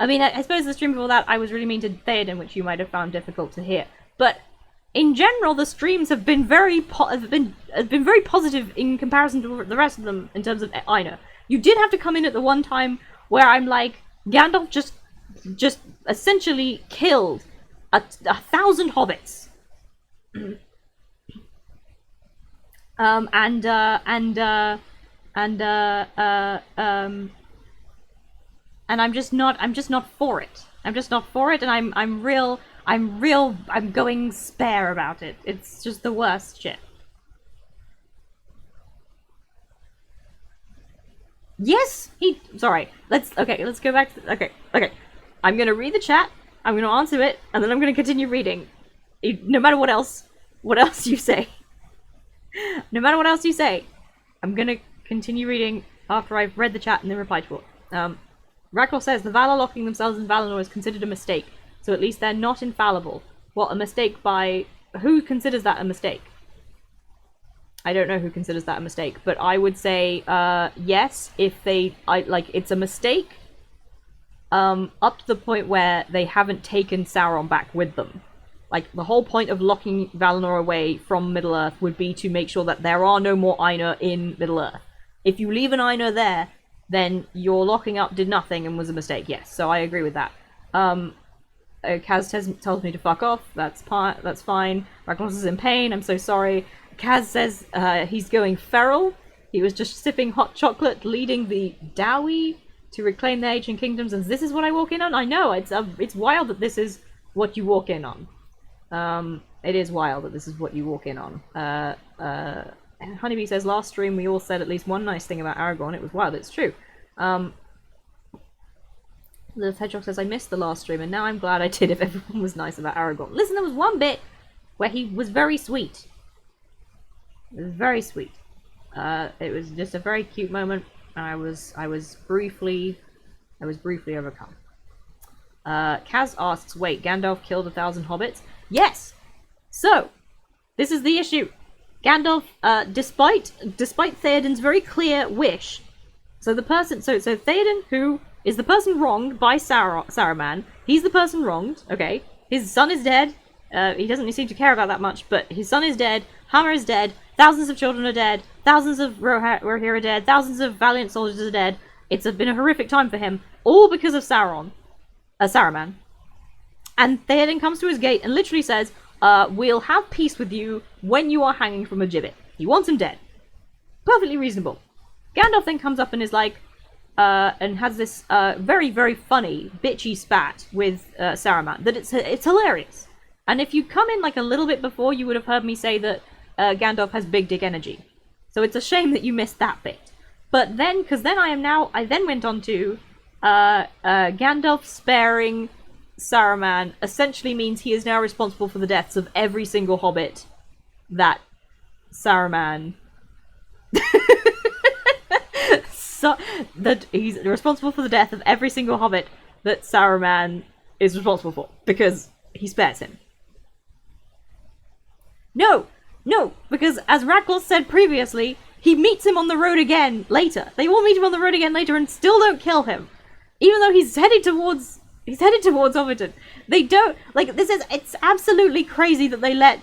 I mean, I suppose the stream before that I was really mean to Theoden, which you might have found difficult to hear. But, in general, the streams have been very positive in comparison to the rest of them in terms of Aina. You did have to come in at the one time where I'm like, Gandalf just essentially killed a 1,000 hobbits. And I'm just not for it. And I'm going spare about it. It's just the worst shit. Yes, let's go back to, okay. I'm gonna read the chat, I'm gonna answer it, and then I'm gonna continue reading. No matter what else you say. No matter what else you say, I'm gonna continue reading after I've read the chat and then reply to it. Ragnar says, the Valar locking themselves in Valinor is considered a mistake, so at least they're not infallible. What, a mistake by... Who considers that a mistake? I don't know who considers that a mistake, but I would say yes if it's a mistake up to the point where they haven't taken Sauron back with them. Like, the whole point of locking Valinor away from Middle-earth would be to make sure that there are no more Ainur in Middle-earth. If you leave an Ainur there, then your locking up did nothing and was a mistake, yes. So I agree with that. Kaz tells me to fuck off. That's fine. Ragnos is in pain. I'm so sorry. Kaz says he's going feral. He was just sipping hot chocolate, leading the Dowie to reclaim the ancient kingdoms, and this is what I walk in on? I know, it's wild that this is what you walk in on. It is wild that this is what you walk in on. Honeybee says, last stream we all said at least one nice thing about Aragorn. It was wild, it's true. The Hedgehog says, I missed the last stream, and now I'm glad I did if everyone was nice about Aragorn. Listen, there was one bit where he was very sweet. It was very sweet. It was just a very cute moment, and I was briefly overcome. Kaz asks, wait, Gandalf killed 1,000 hobbits? Yes! So, this is the issue. Gandalf, despite Theoden's very clear wish, so Theoden, who is the person wronged by Saruman, he's the person wronged, okay? His son is dead, he doesn't seem to care about that much, but his son is dead, Hammer is dead, thousands of children are dead, thousands of Rohirrim are dead, thousands of valiant soldiers are dead. It's been a horrific time for him, all because of Saruman. And Theoden comes to his gate and literally says, we'll have peace with you when you are hanging from a gibbet. He wants him dead. Perfectly reasonable. Gandalf then comes up and is like, and has this very, very funny, bitchy spat with Saruman, that it's hilarious. And if you come in like a little bit before, you would have heard me say that Gandalf has big dick energy. So it's a shame that you missed that bit. But then, because then I then went on to Gandalf sparing Saruman essentially means he is now responsible for the deaths of every single hobbit that Saruman so that he's responsible for the death of every single hobbit that Saruman is responsible for, because he spares him. No, because as Ragnar said previously, he meets him on the road again later. They all meet him on the road again later and still don't kill him. Even though he's headed towards Overton. They don't, like, it's absolutely crazy that they let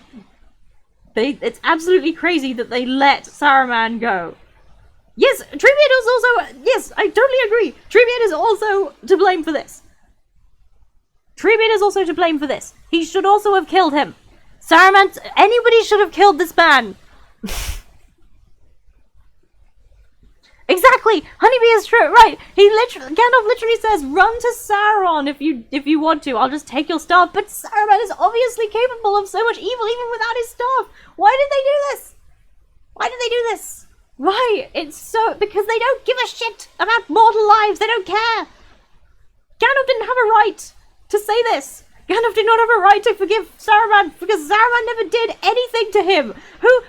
Saruman go. Yes, Treebeard is also, yes, I totally agree. Treebeard is also to blame for this. He should also have killed him. Saruman, anybody should have killed this man. Exactly, Honeybee is true, right? Gandalf literally says, run to Sauron if you want to, I'll just take your staff, but Saruman is obviously capable of so much evil even without his staff. Why did they do this? Why? Because they don't give a shit about mortal lives, they don't care. Gandalf didn't have a right to say this. Gandalf did not have a right to forgive Saruman, because Saruman never did anything to him.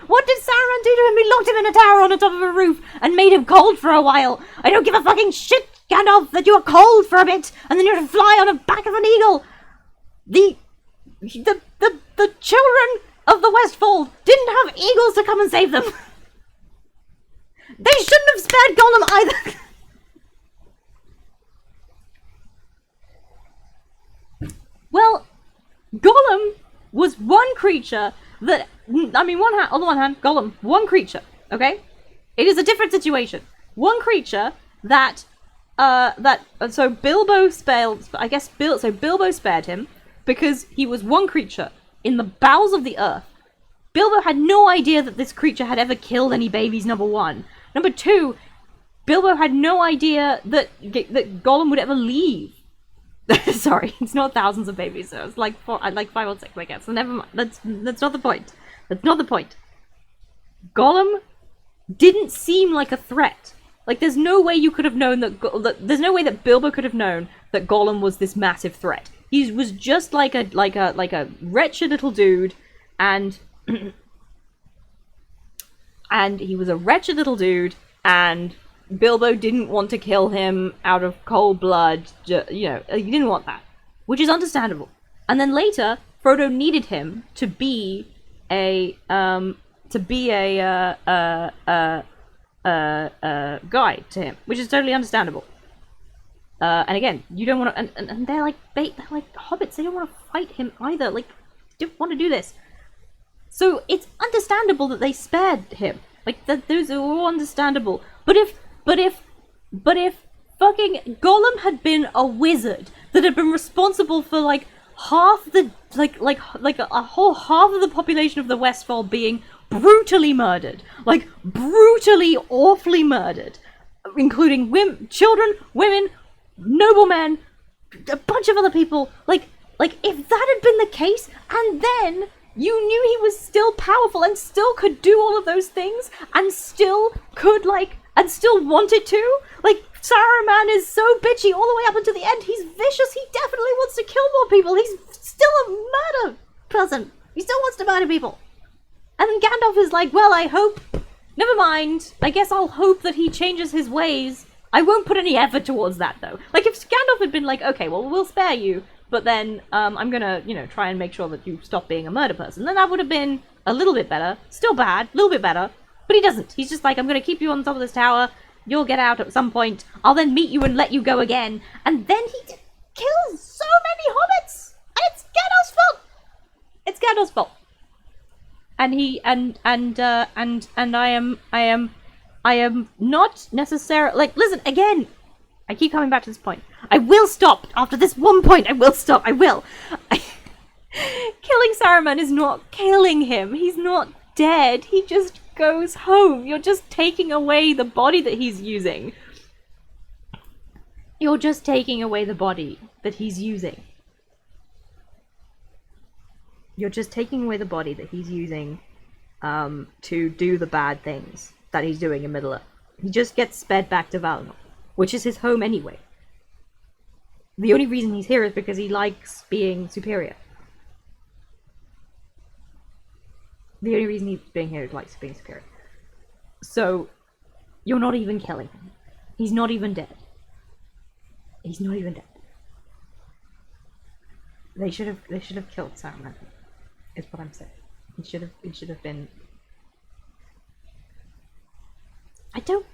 What did Saruman do to him? He locked him in a tower on the top of a roof and made him cold for a while. I don't give a fucking shit, Gandalf, that you are cold for a bit and then you're to fly on the back of an eagle. The children of the Westfold didn't have eagles to come and save them. They shouldn't have spared Gollum either. Well, Gollum was one creature that, on the one hand, Gollum, one creature, okay? It is a different situation. One creature so Bilbo spared him because he was one creature in the bowels of the earth. Bilbo had no idea that this creature had ever killed any babies, number one. Number two, Bilbo had no idea that Gollum would ever leave. Sorry, it's not thousands of babies, so it's like 5 or 6, I guess. So never mind. That's not the point. Gollum didn't seem like a threat. Like, there's no way you could have known there's no way that Bilbo could have known that Gollum was this massive threat. He was just like a wretched little dude, and he was a wretched little dude, and Bilbo didn't want to kill him out of cold blood, he didn't want that, which is understandable. And then later, Frodo needed him to be to be a guide to him, which is totally understandable. And again, you don't want to, and they're like they're like hobbits. They don't want to fight him either. Like, they don't want to do this. So it's understandable that they spared him. Like, those are all understandable. But if fucking Gollum had been a wizard that had been responsible for like half the like a whole half of the population of the Westfold being brutally murdered, like brutally, awfully murdered, including women, children, women, noblemen, a bunch of other people, like if that had been the case, and then you knew he was still powerful and still could do all of those things and still could and still wanted to, like, Saruman is so bitchy all the way up until the end. He's vicious. He definitely wants to kill more people. He's still a murder person. He still wants to murder people. And then Gandalf is like, well, I hope, never mind, I guess I'll hope that he changes his ways. I won't put any effort towards that, though. Like, if Gandalf had been like, okay, well, we'll spare you, but then I'm gonna, try and make sure that you stop being a murder person, then that would have been a little bit better. Still bad, a little bit better. But he doesn't. He's just like, I'm gonna keep you on top of this tower, you'll get out at some point, I'll then meet you and let you go again. And then he kills so many hobbits! And it's Gandalf's fault! It's Gandalf's fault. And I am not necessarily, like, listen, again, I keep coming back to this point. I will stop after this one point. I will stop. I will. Killing Saruman is not killing him. He's not dead. He just goes home. You're just taking away the body that he's using. You're just taking away the body that he's using. You're just taking away the body that he's using to do the bad things that he's doing in Middle-earth. He just gets sped back to Valinor, which is his home anyway. The only reason he's here is because he likes being superior. The only reason he's being here is he likes being superior. So, you're not even killing him. He's not even dead. He's not even dead. They should have killed Saruman, is what I'm saying. It should have been. I don't.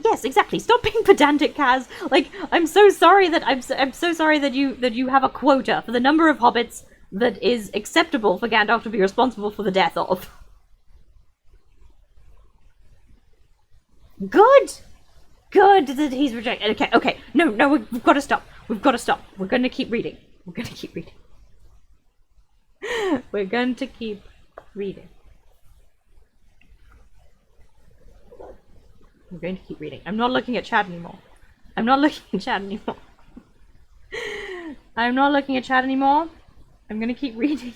Yes, exactly. Stop being pedantic, Kaz. Like, I'm so sorry that I'm so sorry that you have a quota for the number of hobbits that is acceptable for Gandalf to be responsible for the death of. Good that he's rejected. Okay. No, we've got to stop. We've got to stop. We're going to keep reading. We're going to keep reading. We're going to keep reading. I'm going to keep reading. I'm not looking at chat anymore. I'm not looking at chat anymore. I'm not looking at chat anymore. I'm going to keep reading.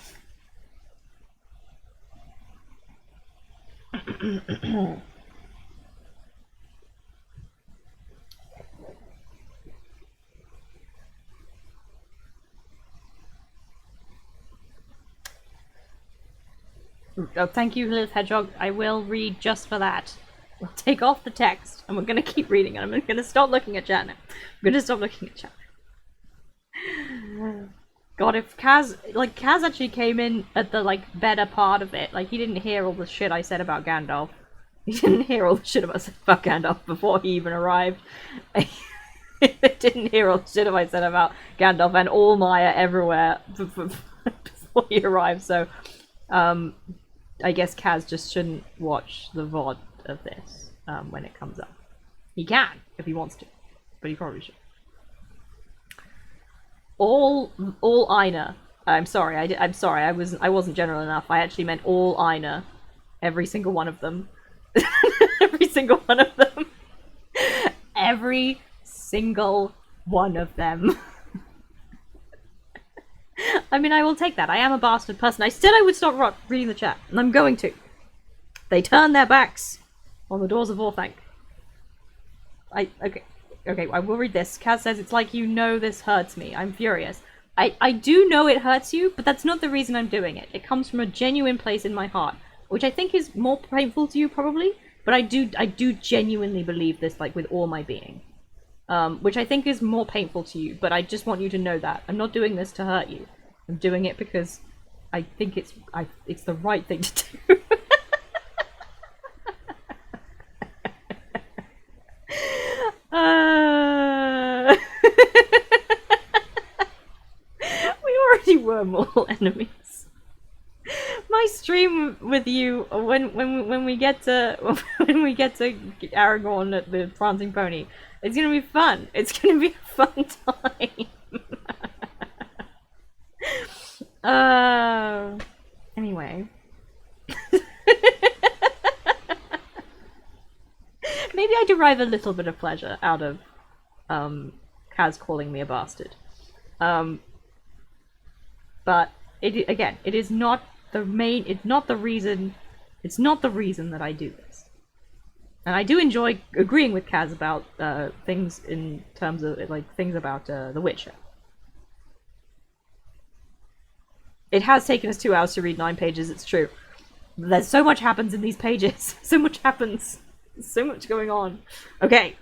Oh, thank you, Lilith Hedgehog. I will read just for that. We'll take off the text, and we're going to keep reading, and I'm going to stop looking at chat now. I'm going to stop looking at chat. God, if Kaz actually came in at the, better part of it, he didn't hear all the shit I said about Gandalf. He didn't hear all the shit about Gandalf before he even arrived. He didn't hear all the shit I said about Gandalf and all Maya everywhere before he arrived, so, I guess Kaz just shouldn't watch the VOD of this when it comes up. He can if he wants to, but he probably should. All Aina. I'm sorry. I'm sorry. I wasn't general enough. I actually meant all Aina. Every single one of them. Every single one of them. Every single one of them. I mean, I will take that. I am a bastard person. I said I would stop reading the chat, and I'm going to. They turn their backs on the doors of Orthanc. Okay, I will read this. Kaz says, it's like this hurts me. I'm furious. I do know it hurts you, but that's not the reason I'm doing it. It comes from a genuine place in my heart, which I think is more painful to you, probably, but I do genuinely believe this, with all my being. Which I think is more painful to you, but I just want you to know that. I'm not doing this to hurt you. I'm doing it because I think it's the right thing to do. wormhole enemies. My stream with you when we get to Aragorn at the Prancing Pony, it's gonna be fun. It's gonna be a fun time. Anyway. Maybe I derive a little bit of pleasure out of Kaz calling me a bastard. But it is not the main, it's not the reason that I do this. And I do enjoy agreeing with Kaz about things in terms of, like, things about The Witcher. It has taken us 2 hours to read 9 pages, it's true. There's so much happens in these pages. So much happens. There's so much going on. Okay.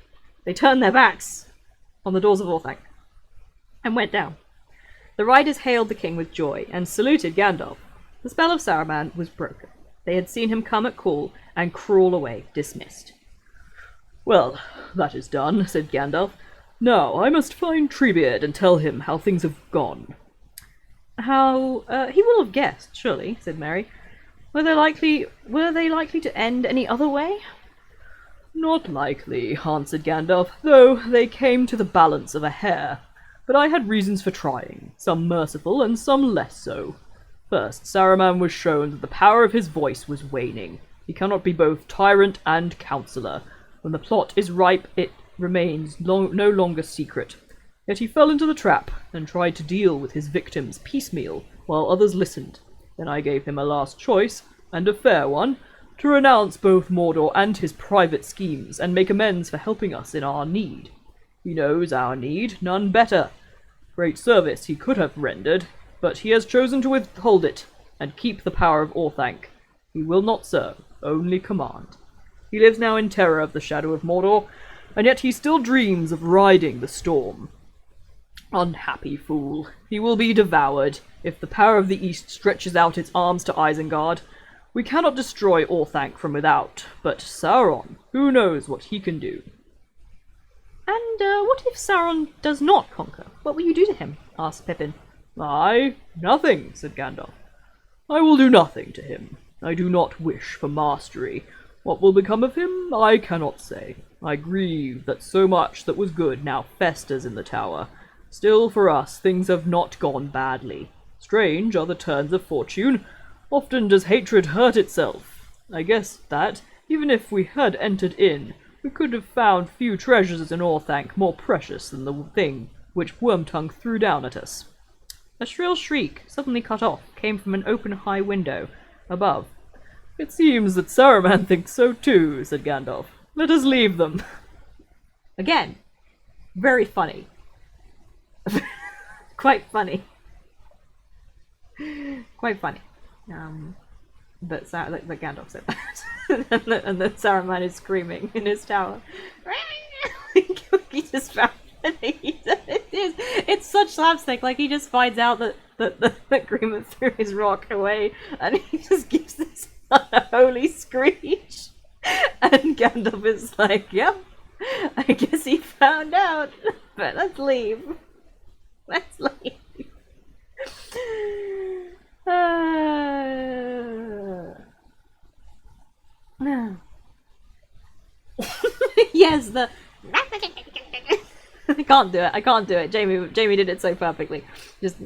They turned their backs on the doors of Orthanc and went down. The riders hailed the king with joy and saluted Gandalf. The spell of Saruman was broken. They had seen him come at call and crawl away, dismissed. Well, that is done, said Gandalf. Now I must find Treebeard and tell him how things have gone. How, he will have guessed, surely, said Merry. Were they likely to end any other way? Not likely, answered Gandalf, though they came to the balance of a hair. But I had reasons for trying, some merciful and some less so. First, Saruman was shown that the power of his voice was waning. He cannot be both tyrant and counsellor. When the plot is ripe, it remains no longer secret. Yet he fell into the trap, and tried to deal with his victims piecemeal, while others listened. Then I gave him a last choice, and a fair one, to renounce both Mordor and his private schemes, and make amends for helping us in our need. He knows our need, none better. Great service he could have rendered, but he has chosen to withhold it, and keep the power of Orthanc. He will not serve, only command. He lives now in terror of the shadow of Mordor, and yet he still dreams of riding the storm. Unhappy fool. He will be devoured, if the power of the East stretches out its arms to Isengard. We cannot destroy Orthanc from without, but Sauron, who knows what he can do? And what if Sauron does not conquer? What will you do to him? Asked Pippin. I? Nothing, said Gandalf. I will do nothing to him. I do not wish for mastery. What will become of him, I cannot say. I grieve that so much that was good now festers in the tower. Still, for us, things have not gone badly. Strange are the turns of fortune. Often does hatred hurt itself. I guess that, even if we had entered in, we could have found few treasures in Orthanc more precious than the thing which Wormtongue threw down at us. A shrill shriek, suddenly cut off, came from an open high window above. It seems that Saruman thinks so too, said Gandalf. Let us leave them. Again, very funny. Quite funny. Quite funny. But Gandalf said that. and then Saruman is screaming in his tower. He just found it's such slapstick. Like, he just finds out that Grima threw his rock away, and he just gives this unholy screech. And Gandalf is like, yep, I guess he found out. But let's leave. Let's leave. Yes, the I can't do it. Jamie did it so perfectly. Just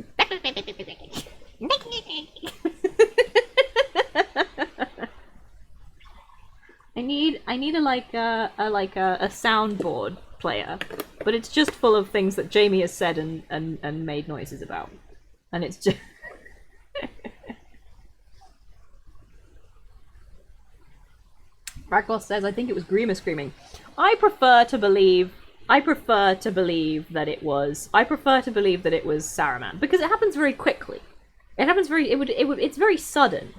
I need a soundboard player, but it's just full of things that Jamie has said and made noises about. And it's just Raklos says, I think it was Grima screaming. I prefer to believe that it was Saruman, because it happens very quickly. It's very sudden.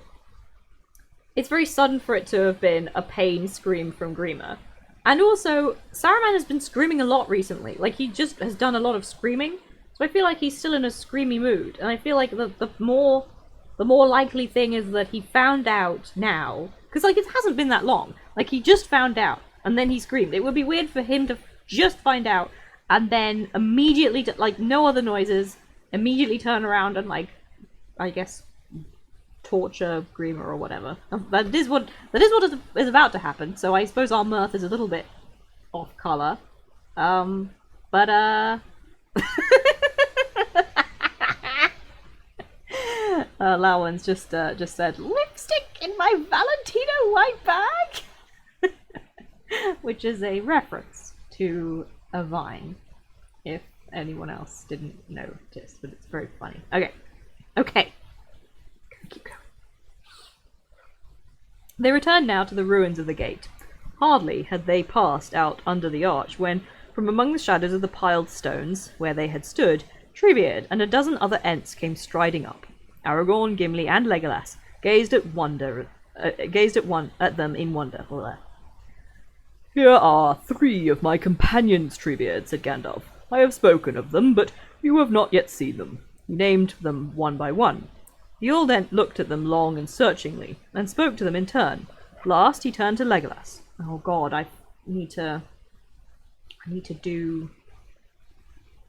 It's very sudden for it to have been a pain scream from Grima. And also, Saruman has been screaming a lot recently. Like, he just has done a lot of screaming. So I feel like he's still in a screamy mood. And I feel like the more likely thing is that he found out now. Because, like, it hasn't been that long. Like, he just found out, and then he screamed. It would be weird for him to just find out, and then immediately, like, no other noises, immediately turn around and, like, I guess, torture Grima or whatever. That is what is about to happen. So I suppose our mirth is a little bit off color. But Lowen's just said lipstick in my Valentino white bag, which is a reference to a vine. If anyone else didn't notice, but it's very funny. Okay. Keep going. They returned now to the ruins of the gate. Hardly had they passed out under the arch when, from among the shadows of the piled stones where they had stood, Treebeard and a dozen other Ents came striding up. Aragorn, Gimli, and Legolas gazed at them in wonder. "Here are 3 of my companions, Treebeard," said Gandalf. "I have spoken of them, but you have not yet seen them." He named them one by one. The old Ent looked at them long and searchingly, and spoke to them in turn. Last, he turned to Legolas. Oh God, I need to do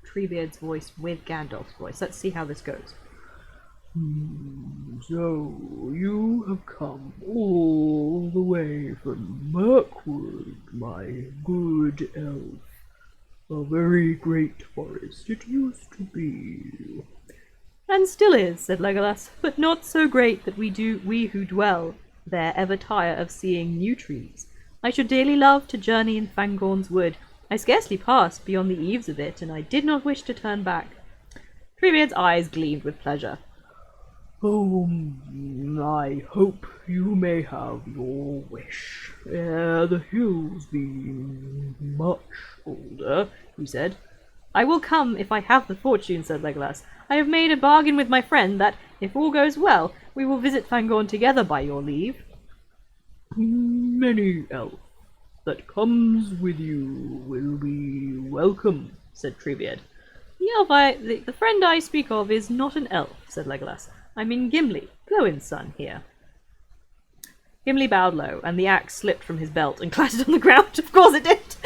Treebeard's voice with Gandalf's voice. Let's see how this goes. So, you have come all the way from Mirkwood, my good elf. A very great forest it used to be. And still is, said Legolas, but not so great that we who dwell there ever tire of seeing new trees. I should dearly love to journey in Fangorn's wood. I scarcely passed beyond the eaves of it, and I did not wish to turn back. Treebeard's eyes gleamed with pleasure. Oh, I hope you may have your wish, ere the hills be much older, he said. I will come if I have the fortune, said Legolas. I have made a bargain with my friend that, if all goes well, we will visit Fangorn together by your leave. Many elf that comes with you will be welcome, said Treebeard. The friend I speak of is not an elf, said Legolas. I mean Gimli, Glóin's son, here. Gimli bowed low, and the axe slipped from his belt and clattered on the ground. Of course it did!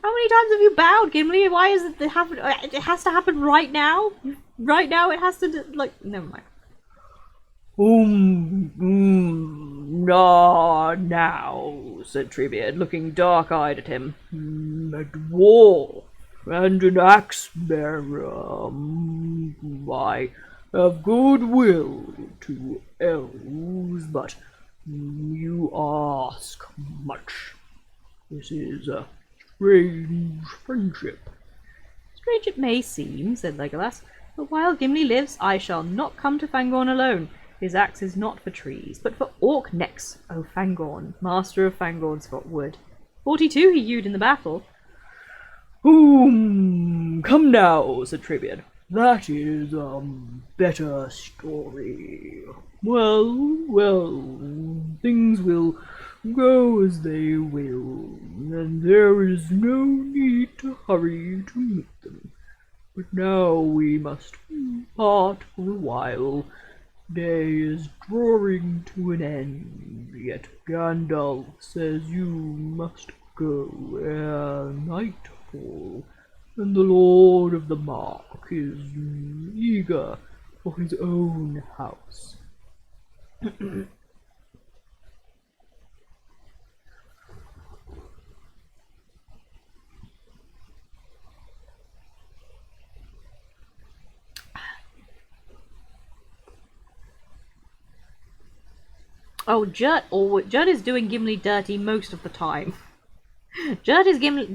How many times have you bowed, Gimli? Why is it happen? It has to happen right now? Right now it has to, never mind. Now, said Treebeard, looking dark-eyed at him. A dwarf and an axe-bearer. I have good will to elves, but you ask much. This is a strange friendship. Strange it may seem, said Legolas, but while Gimli lives, I shall not come to Fangorn alone. His axe is not for trees, but for orc necks. O Fangorn, master of Fangorn's wood. 42 he hewed in the battle. Come now, said Treebeard. That is a better story. Well, things will go as they will, and there is no need to hurry to meet them. But now we must part for a while. Day is drawing to an end, yet Gandalf says you must go ere nightfall, and the Lord of the Mark is eager for his own house. Oh, Jud is doing Gimli dirty most of the time. Jud is doing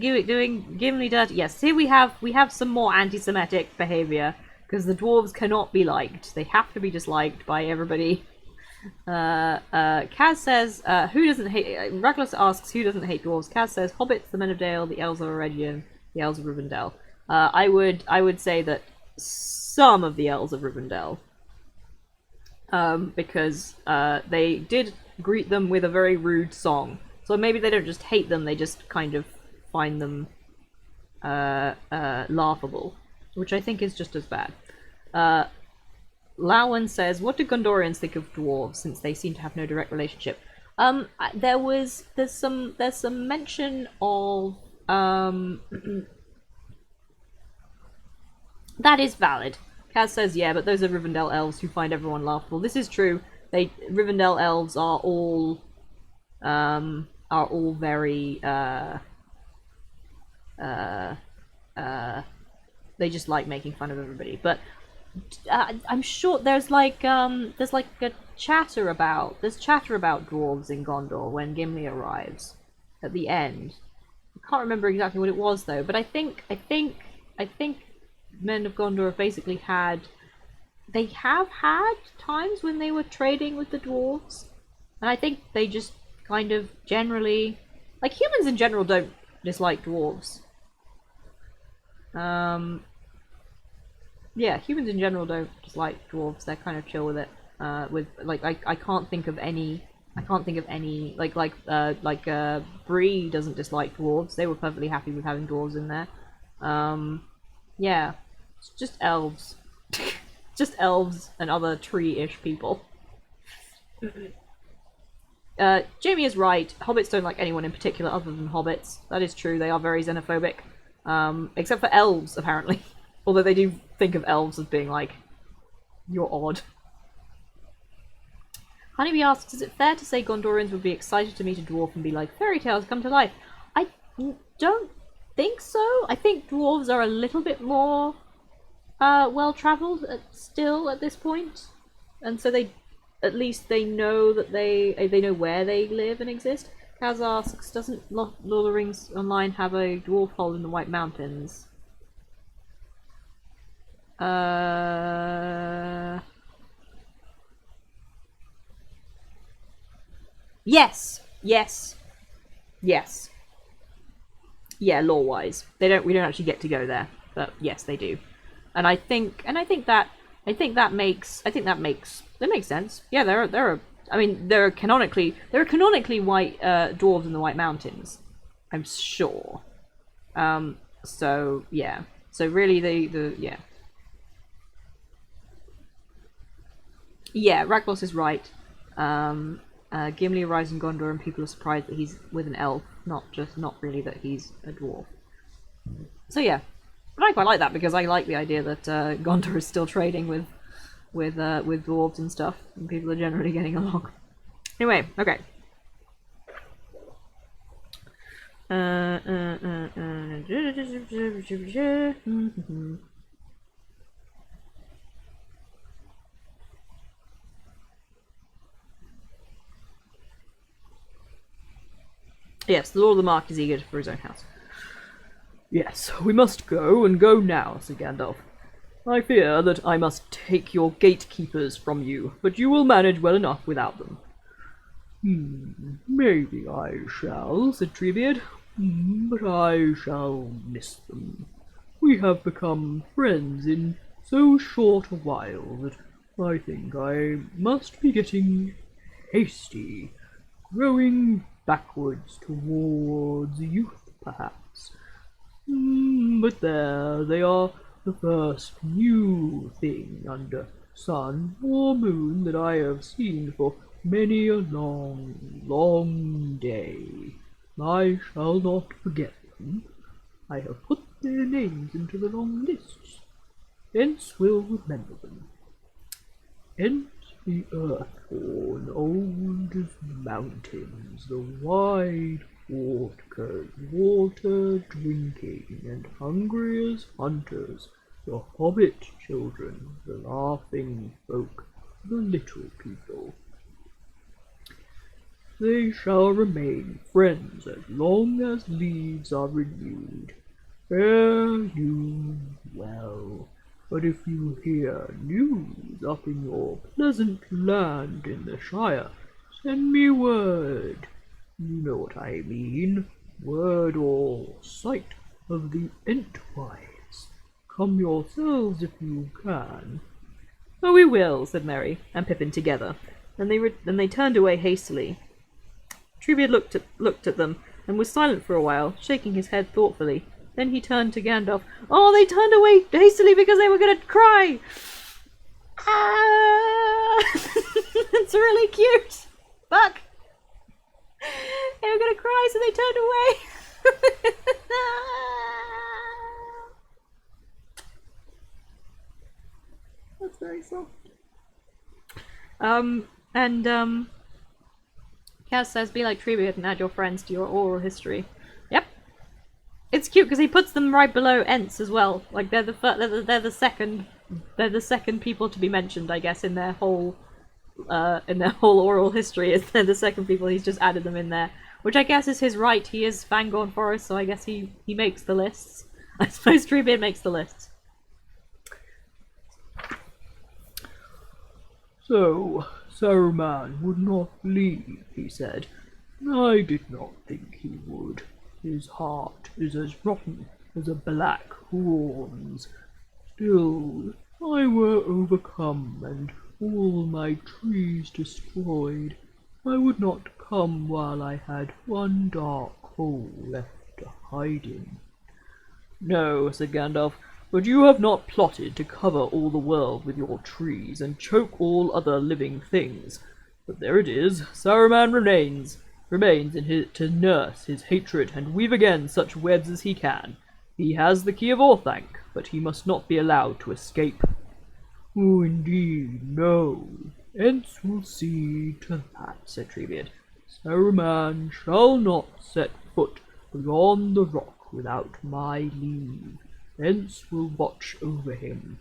Gimli dirty. Yes, here we have some more anti-Semitic behavior because the dwarves cannot be liked; they have to be disliked by everybody. Kaz says, "Who doesn't hate?" Reckless asks, "Who doesn't hate dwarves?" Kaz says, "Hobbits, the Men of Dale, the Elves of Eregion, the Elves of Rivendell." I would say that some of the Elves of Rivendell. Because they did greet them with a very rude song. So maybe they don't just hate them, they just kind of find them laughable, which I think is just as bad. Lowen says, what do Gondorians think of dwarves, since they seem to have no direct relationship? There's some mention of That is valid. Kaz says, yeah, but those are Rivendell elves who find everyone laughable. This is true. Rivendell elves are all very they just like making fun of everybody. But I'm sure there's like a chatter about dwarves in Gondor when Gimli arrives at the end. I can't remember exactly what it was though, but I think Men of Gondor have basically had times when they were trading with the dwarves, and I think they just kind of generally, like, humans in general don't dislike dwarves. Yeah, humans in general don't dislike dwarves. They're kind of chill with it. I can't think of any. Bree doesn't dislike dwarves. They were perfectly happy with having dwarves in there. Yeah, it's just elves. Just elves and other tree-ish people. Jamie is right. Hobbits don't like anyone in particular other than hobbits. That is true. They are very xenophobic. Except for elves, apparently. Although they do think of elves as being like, you're odd. Honeybee asks, is it fair to say Gondorians would be excited to meet a dwarf and be like, fairy tales come to life? I don't think so. I think dwarves are a little bit more well-travelled still at this point. And so at least they know that they know where they live and exist. Kaz asks, doesn't Lord of the Rings Online have a dwarf hole in the White Mountains? Yes. Yeah, lore-wise, we don't actually get to go there, but yes, they do. And I think that makes sense. Yeah, there are canonically white dwarves in the White Mountains, I'm sure. So yeah. So really, yeah, Ragnos is right. Gimli arrives in Gondor and people are surprised that he's with an elf, not really that he's a dwarf. So yeah, but I quite like that because I like the idea that Gondor is still trading with dwarves and stuff, and people are generally getting along. Anyway, okay. Yes, the Lord of the Mark is eager for his own house. Yes, we must go, and go now, said Gandalf. I fear that I must take your gatekeepers from you, but you will manage well enough without them. Maybe I shall, said Treebeard, but I shall miss them. We have become friends in so short a while that I think I must be getting hasty, growing backwards towards youth, perhaps. But there they are, the first new thing under sun or moon that I have seen for many a long, long day. I shall not forget them. I have put their names into the long lists. Hence will remember them. Hence the earth-born old mountains, the wide waters, water drinking, and hungry as hunters, the hobbit children, the laughing folk, the little people. They shall remain friends as long as leaves are renewed. Fare you well. But if you hear news up in your pleasant land in the Shire, send me word. You know what I mean. Word or sight of the Entwise. Come yourselves if you can. Oh, we will, said Merry and Pippin together. Then they turned away hastily. Treebeard looked at them and was silent for a while, shaking his head thoughtfully. Then he turned to Gandalf. Oh, they turned away hastily because they were going to cry! Ah! It's really cute! Fuck! They were going to cry, so they turned away! castle. Kaz says, be like Treebeard and add your friends to your oral history. Yep. It's cute because he puts them right below Ents as well. Like they're the second people to be mentioned, I guess, in their whole oral history. Is they're the second people. He's just added them in there, which I guess is his right. He is Fangorn Forest, so I guess he makes the lists. I suppose Treebeard makes the lists. So, Saruman would not leave, he said. I did not think he would. His heart is as rotten as a black horn's. Still, if I were overcome and all my trees destroyed, I would not come while I had one dark hole left to hide in. No, said Gandalf, but you have not plotted to cover all the world with your trees and choke all other living things. But there it is, Saruman remains to nurse his hatred and weave again such webs as he can. He has the key of Orthanc, but he must not be allowed to escape. Oh, indeed, no. Ents will see to that, said Treebeard. Saruman shall not set foot beyond the rock without my leave. Ents will watch over him.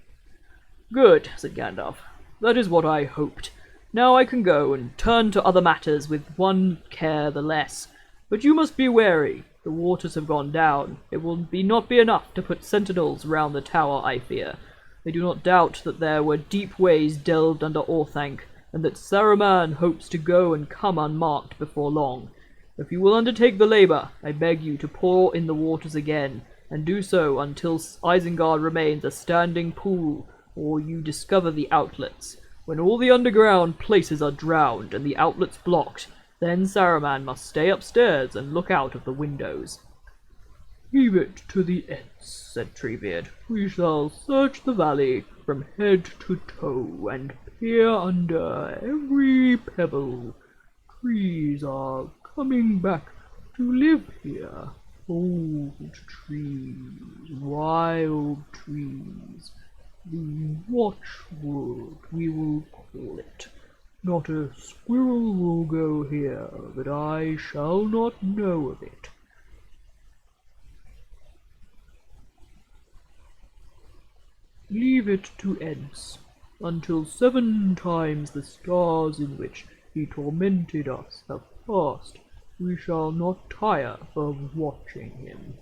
Good, said Gandalf. That is what I hoped. Now I can go and turn to other matters with one care the less. But you must be wary. The waters have gone down. It will not be enough to put sentinels round the tower, I fear. They do not doubt that there were deep ways delved under Orthanc, and that Saruman hopes to go and come unmarked before long. If you will undertake the labour, I beg you to pour in the waters again, and do so until Isengard remains a standing pool, or you discover the outlets. When all the underground places are drowned and the outlets blocked, then Saruman must stay upstairs and look out of the windows. Leave it to the Ents, said Treebeard. We shall search the valley from head to toe and peer under every pebble. Trees are coming back to live here. Old trees, wild trees. The Watchwood, we will call it. Not a squirrel will go here, but I shall not know of it. Leave it to Ents, until 7 times the stars in which he tormented us have passed. We shall not tire of watching him.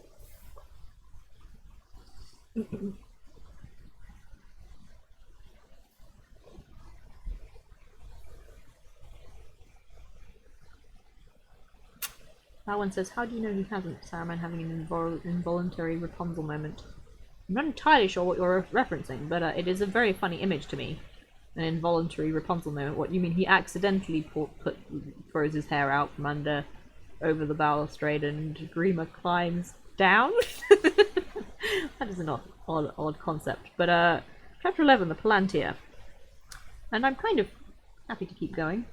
That one says, how do you know he hasn't? Saruman having an involuntary Rapunzel moment. I'm not entirely sure what you're referencing, but it is a very funny image to me. An involuntary Rapunzel moment. What, you mean he accidentally throws his hair out from under, over the balustrade, and Grima climbs down? That is an odd concept. But, Chapter 11, the Palantir. And I'm kind of happy to keep going.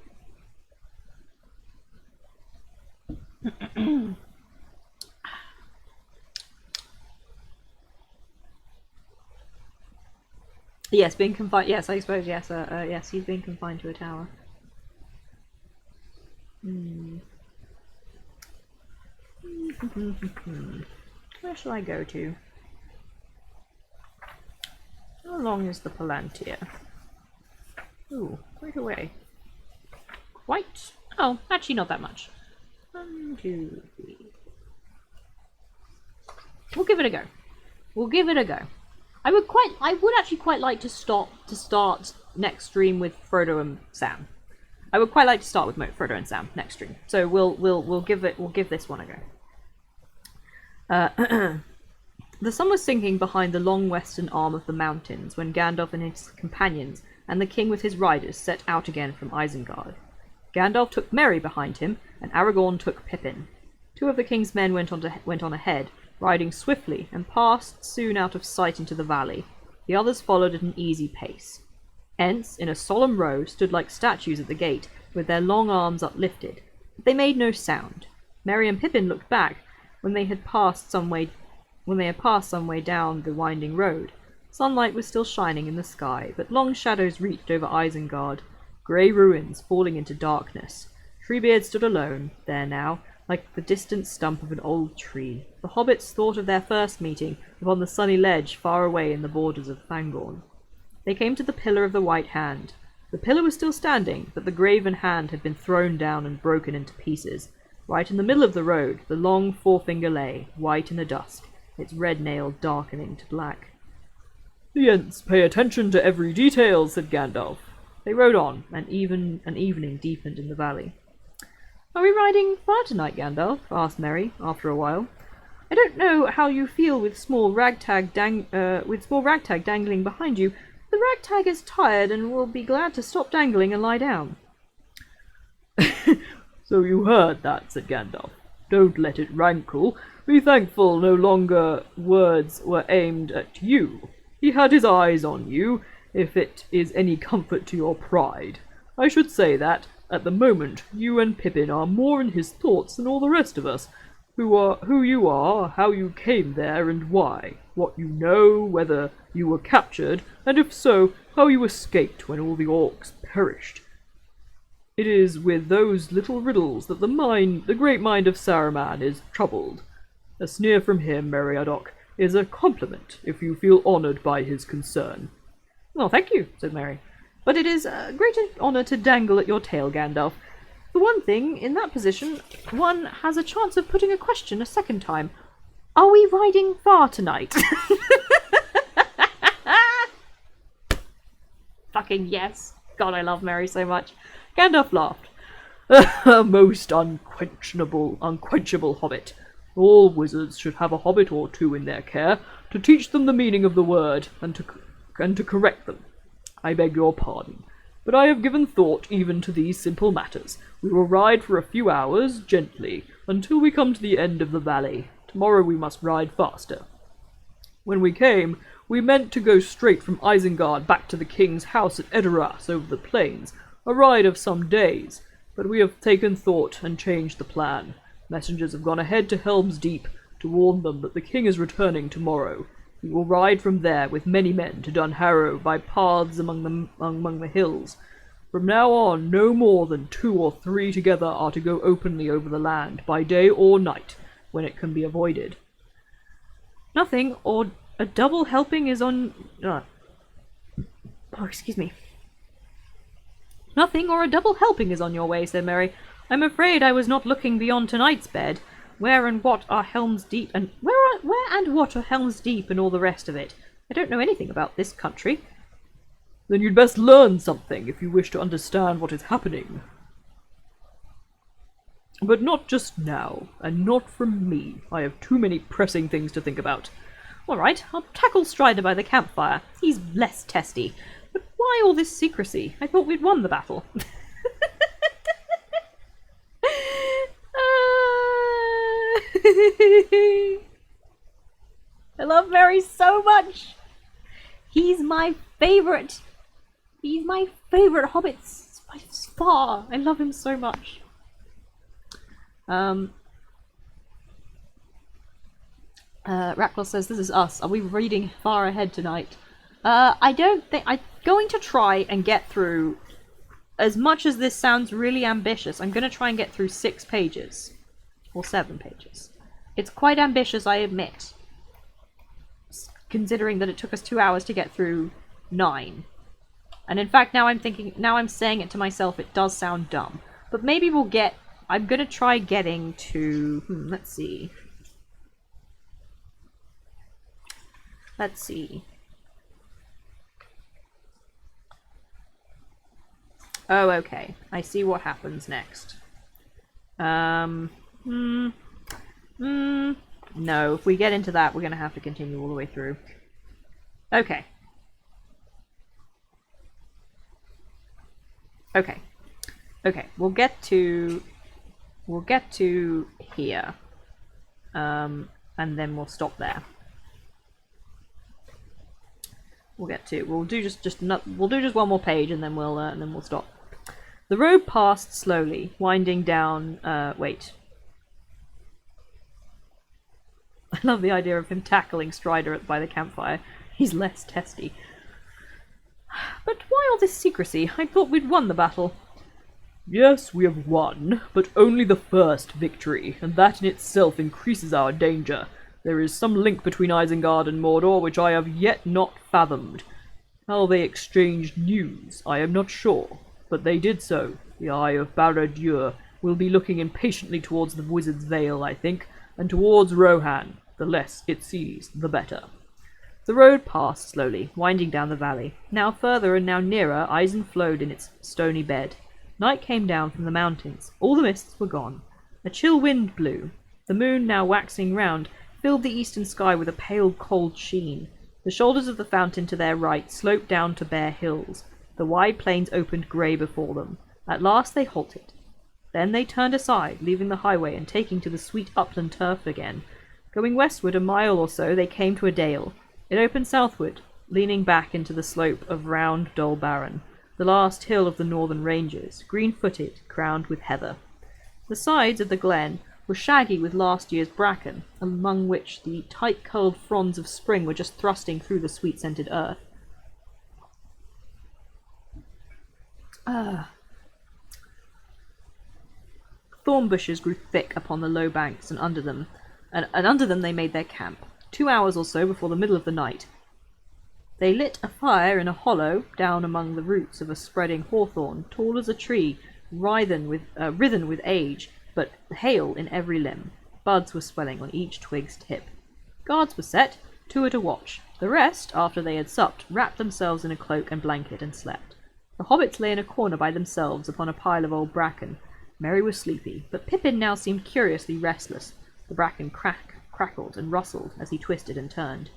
Yes, being confined. Yes, I suppose. Yes, yes, he's being confined to a tower. Where shall I go to? How long is the Palantir? Ooh, quite away. Quite? Oh, actually not that much. 1, 2, 3. We'll give it a go. We'll give it a go. I would actually quite like to start next stream with Frodo and Sam. I would quite like to start with Frodo and Sam next stream. So we'll give this one a go. The sun was sinking behind the long western arm of the mountains when Gandalf and his companions and the king with his riders set out again from Isengard. Gandalf took Merry behind him, and Aragorn took Pippin. 2 of the king's men went on ahead, riding swiftly, and passed soon out of sight into the valley. The others followed at an easy pace. Ents, in a solemn row, stood like statues at the gate, with their long arms uplifted, but they made no sound. Merry and Pippin looked back when they had passed some way down the winding road. Sunlight was still shining in the sky, but long shadows reached over Isengard, grey ruins falling into darkness. Treebeard stood alone, there now, like the distant stump of an old tree. The hobbits thought of their first meeting upon the sunny ledge far away in the borders of Fangorn. They came to the pillar of the White Hand. The pillar was still standing, but the graven hand had been thrown down and broken into pieces. Right in the middle of the road, the long forefinger lay, white in the dusk, its red nail darkening to black. "The Ents pay attention to every detail," said Gandalf. They rode on, and even an evening deepened in the valley. "Are we riding far tonight, Gandalf?" asked Merry, after a while. "I don't know how you feel with small ragtag dangling behind you. The ragtag is tired and will be glad to stop dangling and lie down." "So you heard that," said Gandalf. "Don't let it rankle. Be thankful no longer words were aimed at you. He had his eyes on you, if it is any comfort to your pride. I should say that, at the moment, you and Pippin are more in his thoughts than all the rest of us. Who you are, how you came there and why, what you know, whether you were captured, and if so, how you escaped when all the orcs perished. It is with those little riddles that the great mind of Saruman is troubled. A sneer from him, Meriadoc, is a compliment if you feel honoured by his concern." "Well, thank you," said Merry. "But it is a great honour to dangle at your tail, Gandalf. For one thing, in that position, one has a chance of putting a question a second time. Are we riding far tonight?" Fucking yes. God, I love Merry so much. Gandalf laughed. "A most unquenchable hobbit. All wizards should have a hobbit or two in their care, to teach them the meaning of the word, and to correct them. I beg your pardon, but I have given thought even to these simple matters. We will ride for a few hours, gently, until we come to the end of the valley. Tomorrow we must ride faster. When we came, we meant to go straight from Isengard back to the king's house at Edoras over the plains, a ride of some days, but we have taken thought and changed the plan. Messengers have gone ahead to Helm's Deep to warn them that the king is returning tomorrow. We will ride from there with many men to Dunharrow by paths among the hills. From now on, no more than 2 or 3 together are to go openly over the land, by day or night, when it can be avoided." "Nothing or a double helping is on... excuse me. "Nothing or a double helping is on your way," said Merry. "I'm afraid I was not looking beyond tonight's bed. Where and what are Helm's Deep and what are Helm's Deep and all the rest of it? I don't know anything about this country." "Then you'd best learn something if you wish to understand what is happening. But not just now, and not from me. I have too many pressing things to think about." "All right, I'll tackle Strider by the campfire. He's less testy. But why all this secrecy? I thought we'd won the battle." I love Merry so much. He's my favourite. He's my favourite hobbit by far. I love him so much. Rackloss says, "This is us. Are we reading far ahead tonight?" I don't think... I'm going to try and get through... As much as this sounds really ambitious, I'm going to try and get through 6 pages. Or 7 pages. It's quite ambitious, I admit. Considering that it took us 2 hours to get through 9. And in fact, now I'm saying it to myself, it does sound dumb. But maybe we'll get... I'm going to try getting to... let's see. Let's see. Oh, okay. I see what happens next. No, if we get into that, we're going to have to continue all the way through. Okay. Okay. Okay, we'll get to here. And then we'll stop there. We'll do just one more page and then we'll stop. The road passed slowly, winding down, wait. I love the idea of him tackling Strider by the campfire. He's less testy. But why all this secrecy? I thought we'd won the battle. Yes, we have won, but only the first victory, and that in itself increases our danger. There is some link between Isengard and Mordor which I have yet not fathomed. How they exchanged news, I am not sure, but they did so. The eye of Barad-dûr will be looking impatiently towards the Wizard's Vale, I think, and towards Rohan. The less it sees, the better. The road passed slowly, winding down the valley. Now further and now nearer, Isen flowed in its stony bed. Night came down from the mountains. All the mists were gone. A chill wind blew. The moon, now waxing round, filled the eastern sky with a pale, cold sheen. The shoulders of the fountain to their right sloped down to bare hills. The wide plains opened grey before them. At last they halted. Then they turned aside, leaving the highway and taking to the sweet upland turf again. Going westward a mile or so, they came to a dale. It opened southward, leaning back into the slope of round Dol Baron, the last hill of the northern ranges, green-footed, crowned with heather. The sides of the glen were shaggy with last year's bracken, among which the tight-curled fronds of spring were just thrusting through the sweet-scented earth. Thorn bushes grew thick upon the low banks, and under them they made their camp. 2 hours or so before the middle of the night, they lit a fire in a hollow down among the roots of a spreading hawthorn, tall as a tree, writhen with age, but hale in every limb. Buds were swelling on each twig's tip. Guards were set, 2 at a watch. The rest, after they had supped, wrapped themselves in a cloak and blanket and slept. The hobbits lay in a corner by themselves upon a pile of old bracken. Merry was sleepy, but Pippin now seemed curiously restless. The bracken crackled and rustled as he twisted and turned.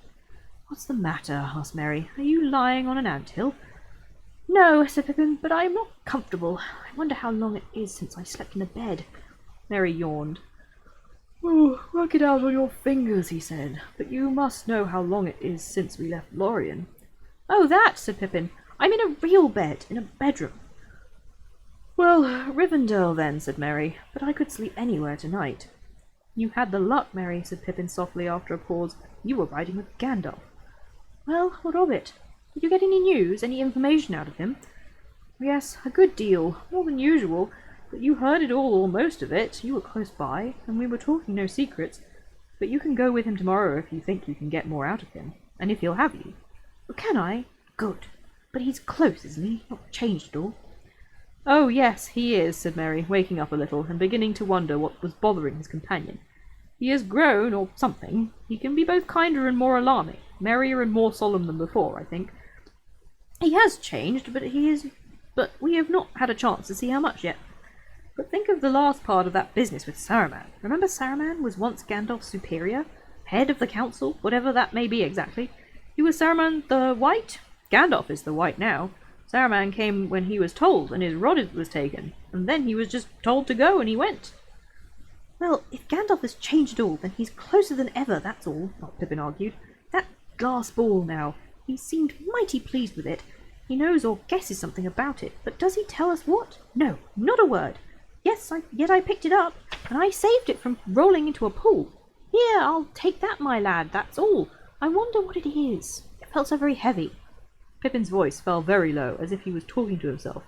"What's the matter?" asked Merry. "Are you lying on an ant-hill?" "No," said Pippin, "but I am not comfortable. I wonder how long it is since I slept in a bed." Merry yawned. "Oh, work it out on your fingers," he said. "But you must know how long it is since we left Lorien." "Oh, that," said Pippin. "I'm in a real bed, in a bedroom." "Well, Rivendell then," said Merry. "But I could sleep anywhere tonight." "You had the luck, Merry," said Pippin softly after a pause. "You were riding with Gandalf." "Well, what of it? Did you get any news, any information out of him?" "Yes, a good deal, more than usual, but you heard it all or most of it. You were close by, and we were talking no secrets. But you can go with him tomorrow if you think you can get more out of him, and if he'll have you." "Can I? Good. But he's close, isn't he? Not changed at all." "Oh, yes, he is," said Merry, waking up a little, and beginning to wonder what was bothering his companion. "He has grown, or something. He can be both kinder and more alarming, merrier and more solemn than before, I think. He has changed, but we have not had a chance to see how much yet. But think of the last part of that business with Saruman. Remember Saruman was once Gandalf's superior? Head of the council, whatever that may be exactly. He was Saruman the White? Gandalf is the White now. Saruman came when he was told, and his rod was taken, and then he was just told to go, and he went." "Well, if Gandalf has changed at all, then he's closer than ever, that's all," Pippin argued. "That glass ball, now. He seemed mighty pleased with it. He knows or guesses something about it, but does he tell us what? No, not a word. Yet I picked it up, and I saved it from rolling into a pool. Here, I'll take that, my lad, that's all. I wonder what it is. It felt so very heavy." Pippin's voice fell very low, as if he was talking to himself.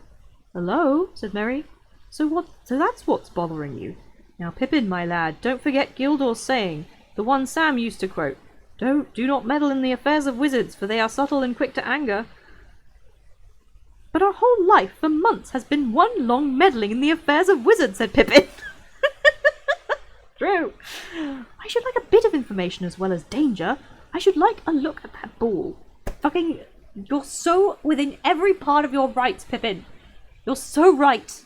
"Hello?" said Merry. So that's what's bothering you. Now, Pippin, my lad, don't forget Gildor's saying, the one Sam used to quote. Do not meddle in the affairs of wizards, for they are subtle and quick to anger." "But our whole life for months has been one long meddling in the affairs of wizards," said Pippin. "True. I should like a bit of information as well as danger. I should like a look at that ball. Fucking... You're so within every part of your rights, Pippin. You're so right."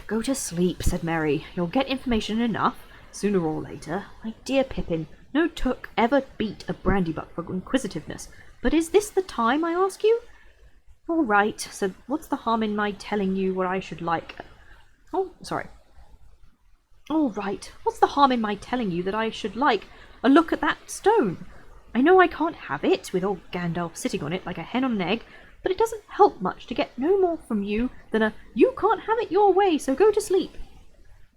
"Go to sleep," said Merry. "You'll get information enough, sooner or later. My dear Pippin, no Took ever beat a brandybuck for inquisitiveness. But is this the time, I ask you?" "All right," said... "What's the harm in my telling you what I should like?" "Oh, sorry. All right. What's the harm in my telling you that I should like a look at that stone? I know I can't have it, with old Gandalf sitting on it like a hen on an egg, but it doesn't help much to get no more from you than a 'you can't have it your way, so go to sleep.'"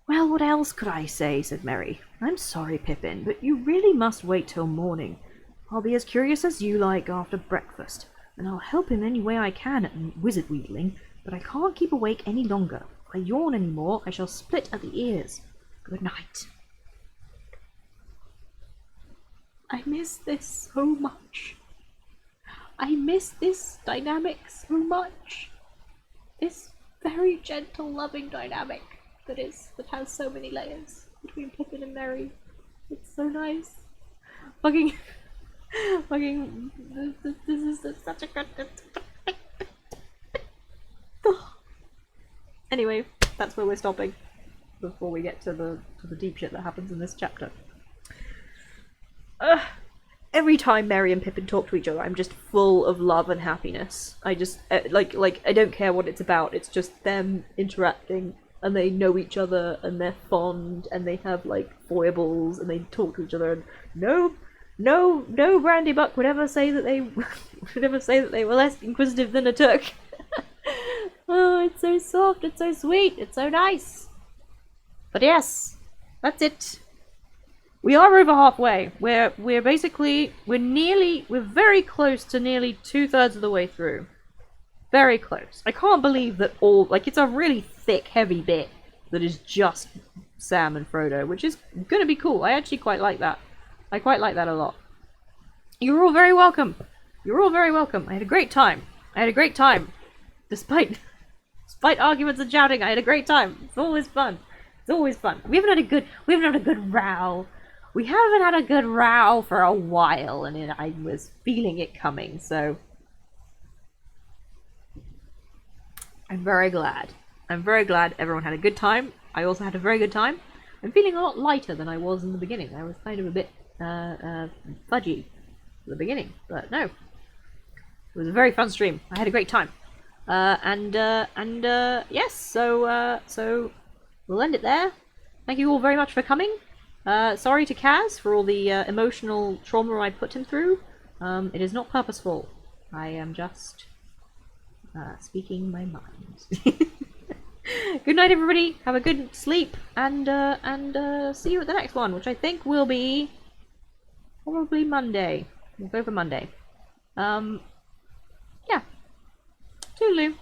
"Well, what else could I say?" said Merry. "I'm sorry, Pippin, but you really must wait till morning. I'll be as curious as you like after breakfast, and I'll help him any way I can at wizard wheedling, but I can't keep awake any longer. If I yawn any more, I shall split at the ears. Good night. I miss this so much. I miss this dynamic so much. This very gentle, loving dynamic that has so many layers between Pippin and Merry. It's so nice. Fucking, this is such a good. Anyway, that's where we're stopping before we get to the deep shit that happens in this chapter. Every time Merry and Pippin talk to each other, I'm just full of love and happiness. I just like I don't care what it's about. It's just them interacting, and they know each other, and they're fond, and they have like foibles, and they talk to each other. And no Brandybuck would ever say that they were less inquisitive than a Took. Oh, it's so soft, it's so sweet, it's so nice. But yes, that's it. We are over halfway. We're very close to nearly 2/3 of the way through. Very close. I can't believe that it's a really thick, heavy bit that is just Sam and Frodo, which is gonna be cool. I actually quite like that. I quite like that a lot. You're all very welcome. You're all very welcome. I had a great time. Despite arguments and shouting, I had a great time. It's always fun. We haven't had a good row. We haven't had a good row for a while, and I was feeling it coming, so I'm very glad. Everyone had a good time. I also had a very good time. I'm feeling a lot lighter than I was in the beginning. I was kind of a bit fudgy at the beginning, but no. It was a very fun stream. I had a great time. Yes, so we'll end it there. Thank you all very much for coming. Sorry to Kaz for all the emotional trauma I put him through. It is not purposeful. I am just speaking my mind. Good night, everybody. Have a good sleep, and see you at the next one, which I think will be probably Monday. We'll go for Monday. Yeah. Toodaloo.